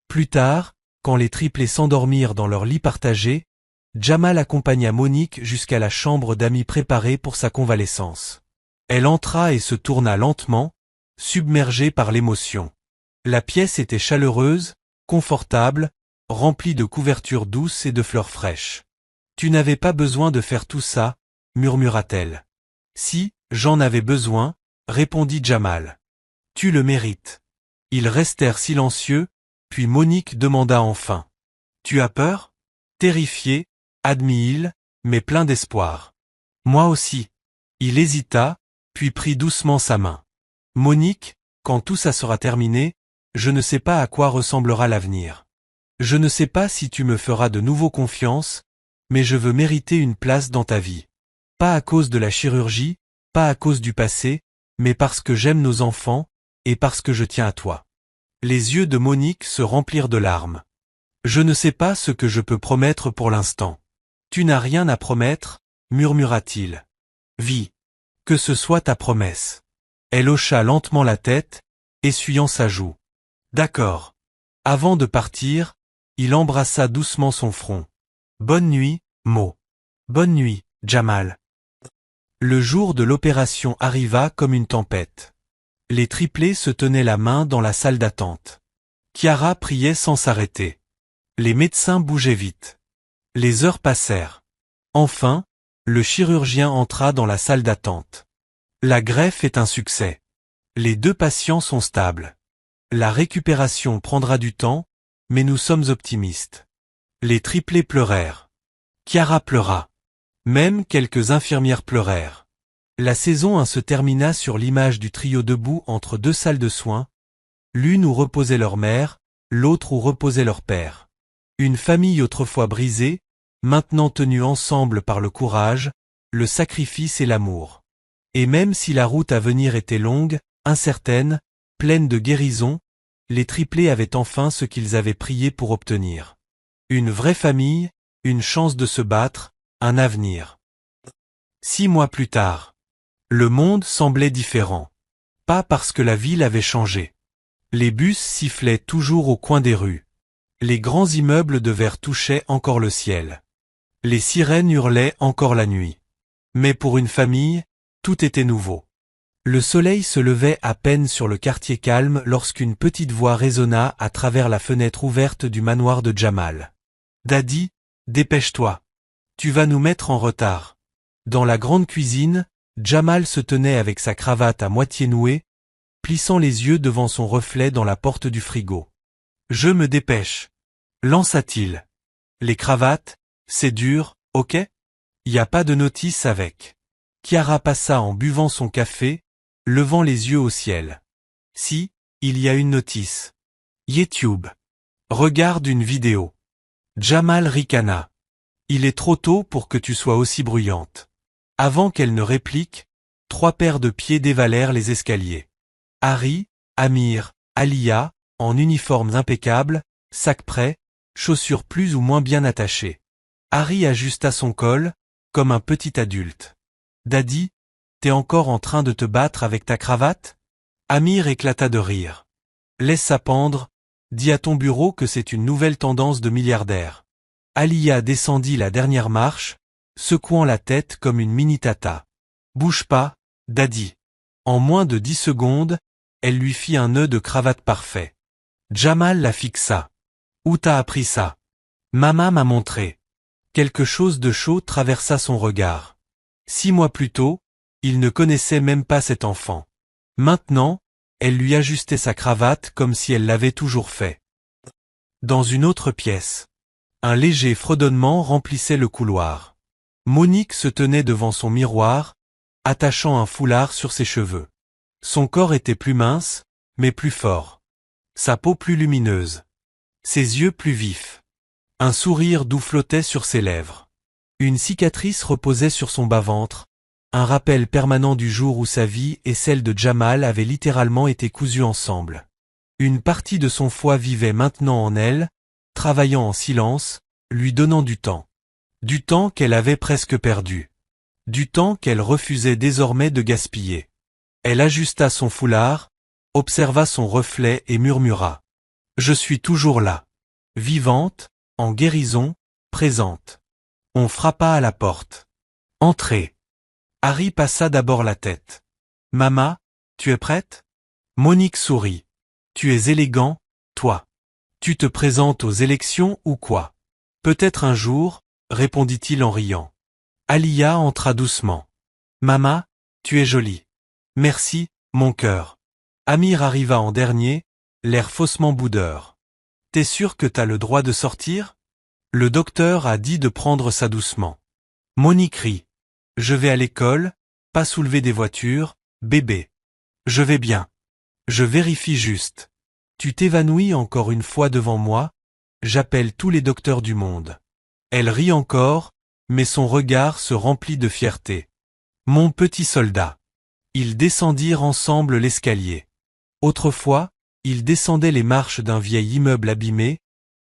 Plus tard, quand les triplés s'endormirent dans leur lit partagé, Jamal accompagna Monique jusqu'à la chambre d'amis préparée pour sa convalescence. Elle entra et se tourna lentement, submergée par l'émotion. La pièce était chaleureuse, confortable, remplie de couvertures douces et de fleurs fraîches. « Tu n'avais pas besoin de faire tout ça, » murmura-t-elle. « Si, j'en avais besoin, » répondit Jamal. « Tu le mérites. » Ils restèrent silencieux, puis Monique demanda enfin. « Tu as peur ?» Terrifié, admit-il, mais plein d'espoir. « Moi aussi. » Il hésita, puis prit doucement sa main. « Monique, quand tout ça sera terminé, je ne sais pas à quoi ressemblera l'avenir. Je ne sais pas si tu me feras de nouveau confiance, mais je veux mériter une place dans ta vie. Pas à cause de la chirurgie, pas à cause du passé, mais parce que j'aime nos enfants, et parce que je tiens à toi. » Les yeux de Monique se remplirent de larmes. « Je ne sais pas ce que je peux promettre pour l'instant. »« Tu n'as rien à promettre, » murmura-t-il. « Vis. Que ce soit ta promesse. » Elle hocha lentement la tête, essuyant sa joue. « D'accord. » Avant de partir, il embrassa doucement son front. « Bonne nuit, Mo. »« Bonne nuit, Jamal. » Le jour de l'opération arriva comme une tempête. Les triplés se tenaient la main dans la salle d'attente. Chiara priait sans s'arrêter. Les médecins bougeaient vite. Les heures passèrent. Enfin, le chirurgien entra dans la salle d'attente. La greffe est un succès. Les 2 patients sont stables. La récupération prendra du temps, mais nous sommes optimistes. Les triplés pleurèrent. Chiara pleura. Même quelques infirmières pleurèrent. La saison 1 se termina sur l'image du trio debout entre 2 salles de soins, l'une où reposait leur mère, l'autre où reposait leur père. Une famille autrefois brisée, maintenant tenue ensemble par le courage, le sacrifice et l'amour. Et même si la route à venir était longue, incertaine, pleine de guérison, les triplés avaient enfin ce qu'ils avaient prié pour obtenir. Une vraie famille, une chance de se battre, un avenir. 6 mois plus tard. Le monde semblait différent. Pas parce que la ville avait changé. Les bus sifflaient toujours au coin des rues. Les grands immeubles de verre touchaient encore le ciel. Les sirènes hurlaient encore la nuit. Mais pour une famille, tout était nouveau. Le soleil se levait à peine sur le quartier calme lorsqu'une petite voix résonna à travers la fenêtre ouverte du manoir de Jamal. « Daddy, dépêche-toi. Tu vas nous mettre en retard. » Dans la grande cuisine, Jamal se tenait avec sa cravate à moitié nouée, plissant les yeux devant son reflet dans la porte du frigo. « Je me dépêche. » lança-t-il. « Les cravates, c'est dur, ok? Y a pas de notice avec. » Chiara passa en buvant son café, levant les yeux au ciel. « Si, il y a une notice. YouTube. Regarde une vidéo. » Jamal ricana. « Il est trop tôt pour que tu sois aussi bruyante. » Avant qu'elle ne réplique, 3 paires de pieds dévalèrent les escaliers. Harry, Amir, Alia, en uniformes impeccables, sac prêt, chaussures plus ou moins bien attachées. Harry ajusta son col, comme un petit adulte. « Daddy, t'es encore en train de te battre avec ta cravate ?» Amir éclata de rire. « Laisse ça pendre, dis à ton bureau que c'est une nouvelle tendance de milliardaire. » Alia descendit la dernière marche, secouant la tête comme une mini-tata. « Bouge pas, Daddy. » En moins de 10 secondes, elle lui fit un nœud de cravate parfait. Jamal la fixa. « Où t'as appris ça? » Maman m'a montré. Quelque chose de chaud traversa son regard. 6 mois plus tôt, il ne connaissait même pas cet enfant. Maintenant, elle lui ajustait sa cravate comme si elle l'avait toujours fait. Dans une autre pièce, un léger fredonnement remplissait le couloir. Monique se tenait devant son miroir, attachant un foulard sur ses cheveux. Son corps était plus mince, mais plus fort. Sa peau plus lumineuse. Ses yeux plus vifs. Un sourire doux flottait sur ses lèvres. Une cicatrice reposait sur son bas-ventre, un rappel permanent du jour où sa vie et celle de Jamal avaient littéralement été cousues ensemble. Une partie de son foie vivait maintenant en elle, travaillant en silence, lui donnant du temps. Du temps qu'elle avait presque perdu. Du temps qu'elle refusait désormais de gaspiller. Elle ajusta son foulard, observa son reflet et murmura. « Je suis toujours là. Vivante, en guérison, présente. » On frappa à la porte. « Entrez. » Harry passa d'abord la tête. « Mama, tu es prête ?» Monique sourit. « Tu es élégant, toi. Tu te présentes aux élections ou quoi? »« Peut-être un jour, » répondit-il en riant. Alia entra doucement. « Mama, tu es jolie. »« Merci, mon cœur. » Amir arriva en dernier, l'air faussement boudeur. « T'es sûr que t'as le droit de sortir? » Le docteur a dit de prendre ça doucement. Monique rit. « Je vais à l'école, pas soulever des voitures, bébé. Je vais bien. Je vérifie juste. Tu t'évanouis encore une fois devant moi, j'appelle tous les docteurs du monde. » Elle rit encore, mais son regard se remplit de fierté. « Mon petit soldat. » Ils descendirent ensemble l'escalier. Autrefois, ils descendaient les marches d'un vieil immeuble abîmé,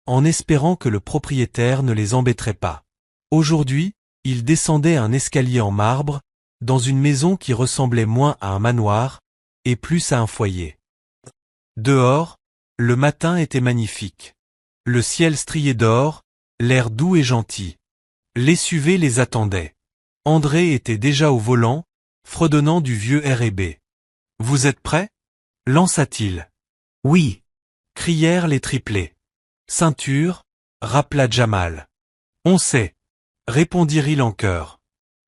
en espérant que le propriétaire ne les embêterait pas. Aujourd'hui, ils descendaient un escalier en marbre, dans une maison qui ressemblait moins à un manoir, et plus à un foyer. Dehors, le matin était magnifique. Le ciel strié d'or, l'air doux et gentil. Les les attendait. André était déjà au volant, fredonnant du vieux R&B. « Vous êtes prêts ?» lança-t-il. « Oui !» crièrent les triplés. « Ceinture !» rappela Jamal. « On sait !» répondirent-ils en chœur.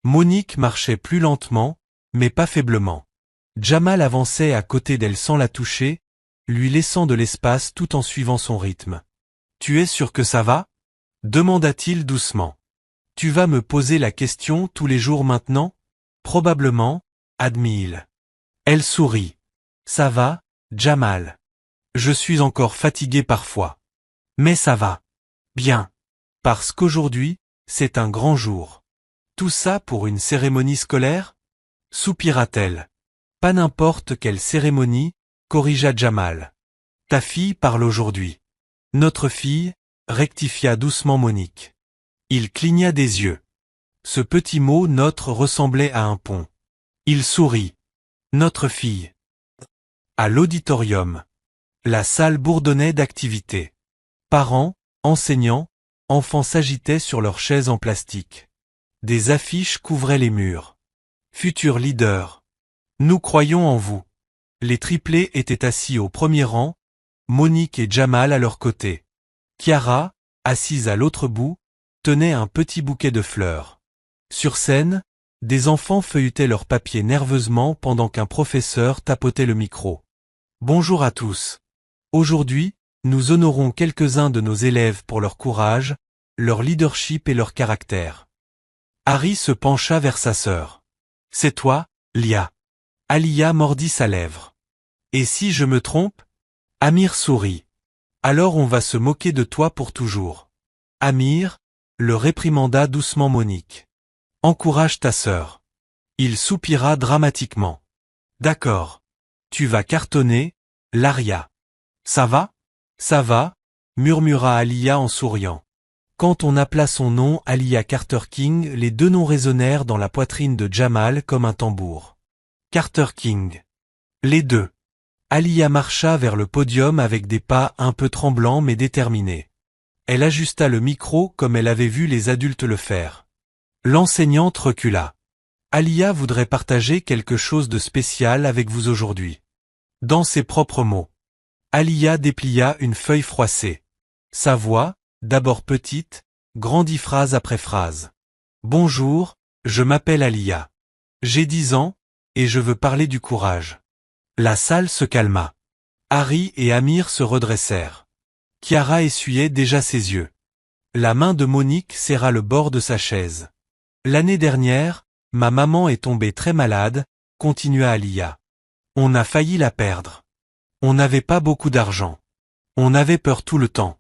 Monique marchait plus lentement, mais pas faiblement. Jamal avançait à côté d'elle sans la toucher, lui laissant de l'espace tout en suivant son rythme. « Tu es sûr que ça va ?» demanda-t-il doucement. « Tu vas me poser la question tous les jours maintenant ? » Probablement, admit-il. Elle sourit. « Ça va, Jamal. Je suis encore fatigué parfois. Mais ça va. Bien. Parce qu'aujourd'hui, c'est un grand jour. » Tout ça pour une cérémonie scolaire ? Soupira-t-elle. Pas n'importe quelle cérémonie, corrigea Jamal. Ta fille parle aujourd'hui. Notre fille, rectifia doucement Monique. Il cligna des yeux. Ce petit mot notre ressemblait à un pont. Il sourit. Notre fille. À l'auditorium. La salle bourdonnait d'activités. Parents, enseignants, enfants s'agitaient sur leurs chaises en plastique. Des affiches couvraient les murs. Futurs leaders. Nous croyons en vous. Les triplés étaient assis au premier rang, Monique et Jamal à leur côté. Chiara, assise à l'autre bout, tenait un petit bouquet de fleurs. Sur scène, des enfants feuilletaient leurs papiers nerveusement pendant qu'un professeur tapotait le micro. Bonjour à tous. Aujourd'hui, nous honorons quelques-uns de nos élèves pour leur courage, leur leadership et leur caractère. Harry se pencha vers sa sœur. C'est toi, Lia. Alia mordit sa lèvre. Et si je me trompe? Amir sourit. Alors on va se moquer de toi pour toujours. Amir, le réprimanda doucement Monique. Encourage ta sœur. Il soupira dramatiquement. D'accord. Tu vas cartonner, Laria. Ça va? Ça va, murmura Alia en souriant. Quand on appela son nom Alia Carter King, les deux noms résonnèrent dans la poitrine de Jamal comme un tambour. Carter King. Les deux. Alia marcha vers le podium avec des pas un peu tremblants mais déterminés. Elle ajusta le micro comme elle avait vu les adultes le faire. L'enseignante recula. Alia voudrait partager quelque chose de spécial avec vous aujourd'hui. Dans ses propres mots. Alia déplia une feuille froissée. Sa voix, d'abord petite, grandit phrase après phrase. Bonjour, je m'appelle Alia. J'ai 10 ans, et je veux parler du courage. La salle se calma. Harry et Amir se redressèrent. Chiara essuyait déjà ses yeux. La main de Monique serra le bord de sa chaise. L'année dernière, ma maman est tombée très malade, continua Alia. On a failli la perdre. On n'avait pas beaucoup d'argent. On avait peur tout le temps.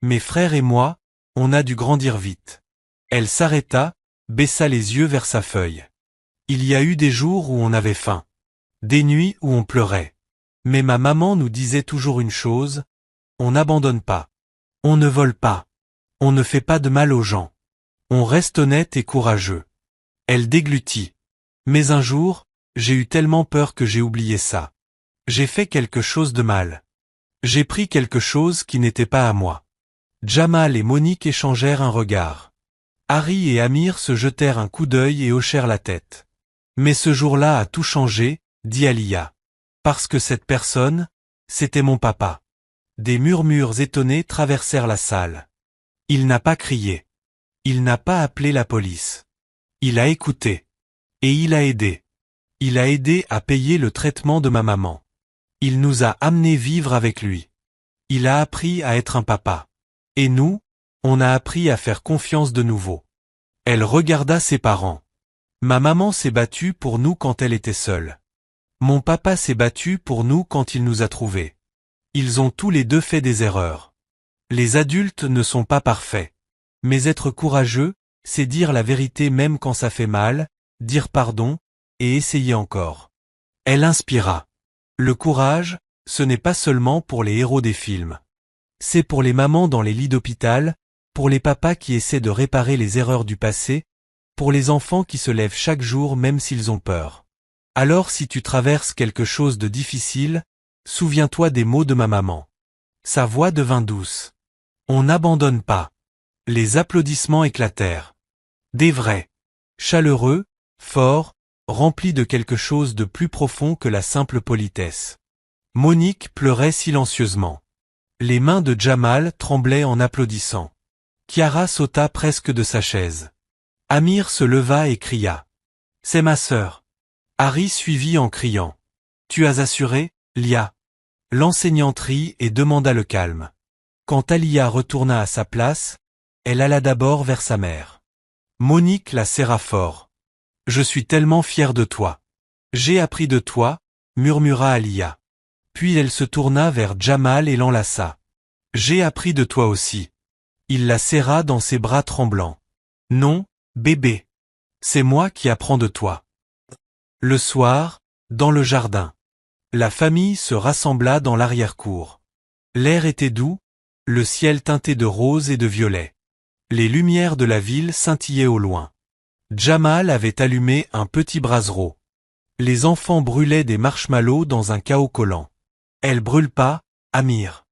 Mes frères et moi, on a dû grandir vite. Elle s'arrêta, baissa les yeux vers sa feuille. Il y a eu des jours où on avait faim. Des nuits où on pleurait. Mais ma maman nous disait toujours une chose, on n'abandonne pas. On ne vole pas. On ne fait pas de mal aux gens. On reste honnête et courageux. Elle déglutit. Mais un jour, j'ai eu tellement peur que j'ai oublié ça. J'ai fait quelque chose de mal. J'ai pris quelque chose qui n'était pas à moi. Jamal et Monique échangèrent un regard. Harry et Amir se jetèrent un coup d'œil et hochèrent la tête. Mais ce jour-là a tout changé, dit Alia. Parce que cette personne, c'était mon papa. Des murmures étonnés traversèrent la salle. Il n'a pas crié. Il n'a pas appelé la police. Il a écouté. Et il a aidé. Il a aidé à payer le traitement de ma maman. Il nous a amenés vivre avec lui. Il a appris à être un papa. Et nous, on a appris à faire confiance de nouveau. Elle regarda ses parents. Ma maman s'est battue pour nous quand elle était seule. Mon papa s'est battu pour nous quand il nous a trouvés. Ils ont tous les deux fait des erreurs. Les adultes ne sont pas parfaits. Mais être courageux, c'est dire la vérité même quand ça fait mal, dire pardon, et essayer encore. Elle inspira. Le courage, ce n'est pas seulement pour les héros des films. C'est pour les mamans dans les lits d'hôpital, pour les papas qui essaient de réparer les erreurs du passé, pour les enfants qui se lèvent chaque jour même s'ils ont peur. Alors si tu traverses quelque chose de difficile, souviens-toi des mots de ma maman. Sa voix devint douce. On n'abandonne pas. Les applaudissements éclatèrent. Des vrais. Chaleureux, forts, remplis de quelque chose de plus profond que la simple politesse. Monique pleurait silencieusement. Les mains de Jamal tremblaient en applaudissant. Chiara sauta presque de sa chaise. Amir se leva et cria. « C'est ma sœur. » Harry suivit en criant. « Tu as assuré, Lia ?» L'enseignante rit et demanda le calme. Quand Alia retourna à sa place, elle alla d'abord vers sa mère. Monique la serra fort. « Je suis tellement fière de toi. J'ai appris de toi, » murmura Alia. Puis elle se tourna vers Jamal et l'enlaça. « J'ai appris de toi aussi. » Il la serra dans ses bras tremblants. « Non, bébé. C'est moi qui apprends de toi. » Le soir, dans le jardin. La famille se rassembla dans l'arrière-cour. L'air était doux, le ciel teinté de rose et de violet. Les lumières de la ville scintillaient au loin. Jamal avait allumé un petit brasero. Les enfants brûlaient des marshmallows dans un chaos collant. « Elle brûle pas, Amir.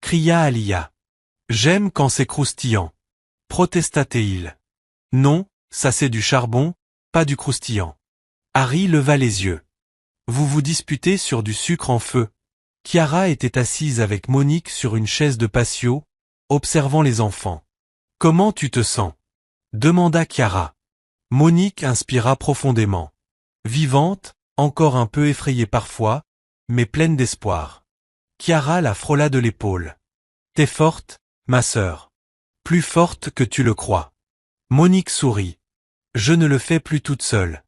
Cria Alia. J'aime quand c'est croustillant. Protesta Théil. Non, ça c'est du charbon, pas du croustillant. Harry leva les yeux. Vous vous disputez sur du sucre en feu. Chiara était assise avec Monique sur une chaise de patio, observant les enfants. Comment tu te sens? Demanda Chiara. Monique inspira profondément. Vivante, encore un peu effrayée parfois, mais pleine d'espoir. Chiara la frôla de l'épaule. T'es forte, ma sœur. Plus forte que tu le crois. Monique sourit. Je ne le fais plus toute seule.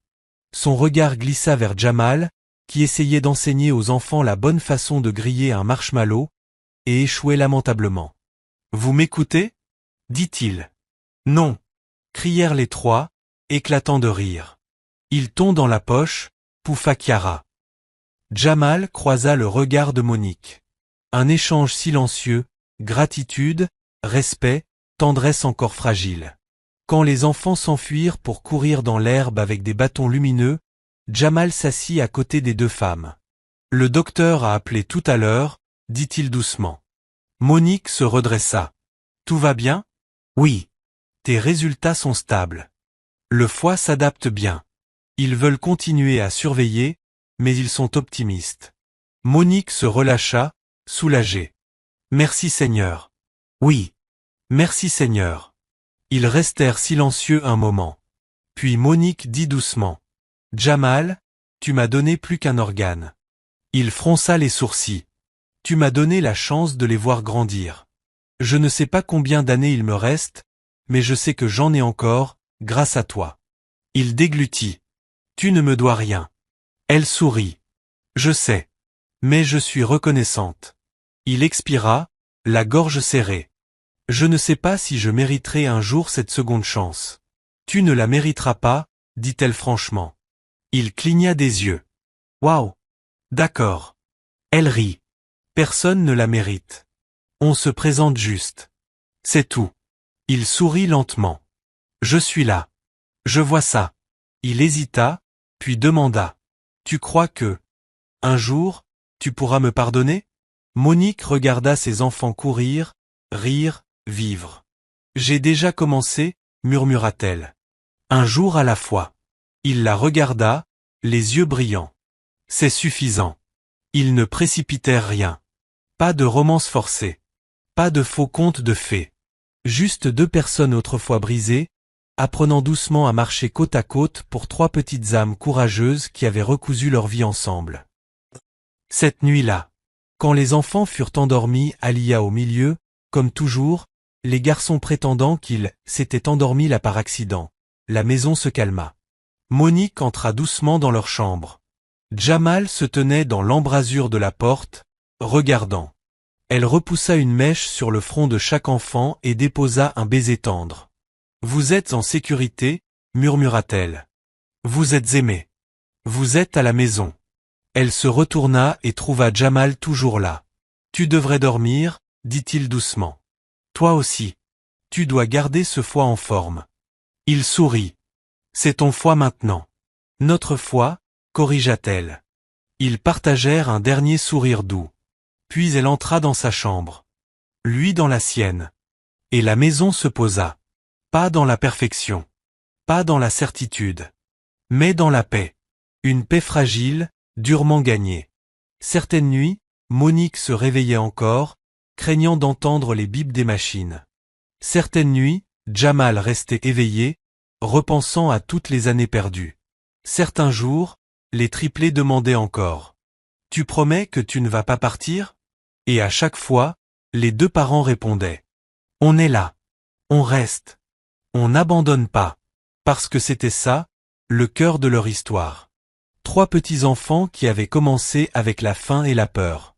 Son regard glissa vers Jamal, qui essayait d'enseigner aux enfants la bonne façon de griller un marshmallow, et échouait lamentablement. Vous m'écoutez? Dit-il. Non. Crièrent les trois, éclatant de rire. Ils t'ont dans la poche, pouffa Chiara. Jamal croisa le regard de Monique. Un échange silencieux, gratitude, respect, tendresse encore fragile. Quand les enfants s'enfuirent pour courir dans l'herbe avec des bâtons lumineux, Jamal s'assit à côté des deux femmes. Le docteur a appelé tout à l'heure, dit-il doucement. Monique se redressa. Tout va bien? Oui. Tes résultats sont stables. Le foie s'adapte bien. Ils veulent continuer à surveiller, mais ils sont optimistes. Monique se relâcha, soulagée. Merci Seigneur. Oui. Merci Seigneur. Ils restèrent silencieux un moment. Puis Monique dit doucement. Jamal, tu m'as donné plus qu'un organe. Il fronça les sourcils. Tu m'as donné la chance de les voir grandir. Je ne sais pas combien d'années il me reste, mais je sais que j'en ai encore, grâce à toi. Il déglutit. Tu ne me dois rien. Elle sourit. Je sais. Mais je suis reconnaissante. Il expira, la gorge serrée. Je ne sais pas si je mériterai un jour cette seconde chance. Tu ne la mériteras pas, dit-elle franchement. Il cligna des yeux. Waouh! D'accord. Elle rit. Personne ne la mérite. On se présente juste. C'est tout. Il sourit lentement. Je suis là. Je vois ça. Il hésita, puis demanda. Tu crois que, un jour, tu pourras me pardonner? Monique regarda ses enfants courir, rire, vivre. J'ai déjà commencé, murmura-t-elle. Un jour à la fois. Il la regarda, les yeux brillants. C'est suffisant. Ils ne précipitèrent rien. Pas de romance forcée. Pas de faux contes de fées. Juste deux personnes autrefois brisées, apprenant doucement à marcher côte à côte pour trois petites âmes courageuses qui avaient recousu leur vie ensemble. Cette nuit-là, quand les enfants furent endormis, Alia au milieu, comme toujours, les garçons prétendant qu'ils s'étaient endormis là par accident, la maison se calma. Monique entra doucement dans leur chambre. Jamal se tenait dans l'embrasure de la porte, regardant. Elle repoussa une mèche sur le front de chaque enfant et déposa un baiser tendre. Vous êtes en sécurité, murmura-t-elle. Vous êtes aimés. Vous êtes à la maison. Elle se retourna et trouva Jamal toujours là. Tu devrais dormir, dit-il doucement. Toi aussi. Tu dois garder ce foie en forme. Il sourit. C'est ton foie maintenant. Notre foie, corrigea-t-elle. Ils partagèrent un dernier sourire doux. Puis elle entra dans sa chambre. Lui dans la sienne. Et la maison se posa. Pas dans la perfection. Pas dans la certitude. Mais dans la paix. Une paix fragile, durement gagnée. Certaines nuits, Monique se réveillait encore, craignant d'entendre les bips des machines. Certaines nuits, Jamal restait éveillé, repensant à toutes les années perdues. Certains jours, les triplés demandaient encore. Tu promets que tu ne vas pas partir? Et à chaque fois, les deux parents répondaient. On est là. On reste. On n'abandonne pas. Parce que c'était ça, le cœur de leur histoire. Trois petits-enfants qui avaient commencé avec la faim et la peur.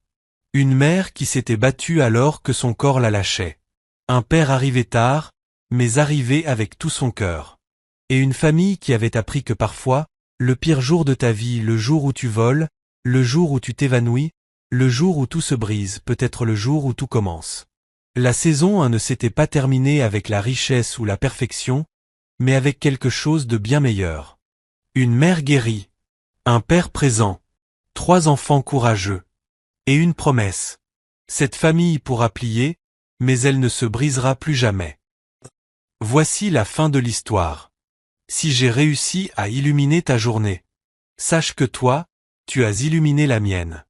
Une mère qui s'était battue alors que son corps la lâchait. Un père arrivé tard, mais arrivé avec tout son cœur. Et une famille qui avait appris que parfois, le pire jour de ta vie, le jour où tu voles, le jour où tu t'évanouis, le jour où tout se brise, peut être le jour où tout commence. La saison 1 ne s'était pas terminée avec la richesse ou la perfection, mais avec quelque chose de bien meilleur. Une mère guérie, un père présent, trois enfants courageux, et une promesse. Cette famille pourra plier, mais elle ne se brisera plus jamais. Voici la fin de l'histoire. Si j'ai réussi à illuminer ta journée, sache que toi, tu as illuminé la mienne.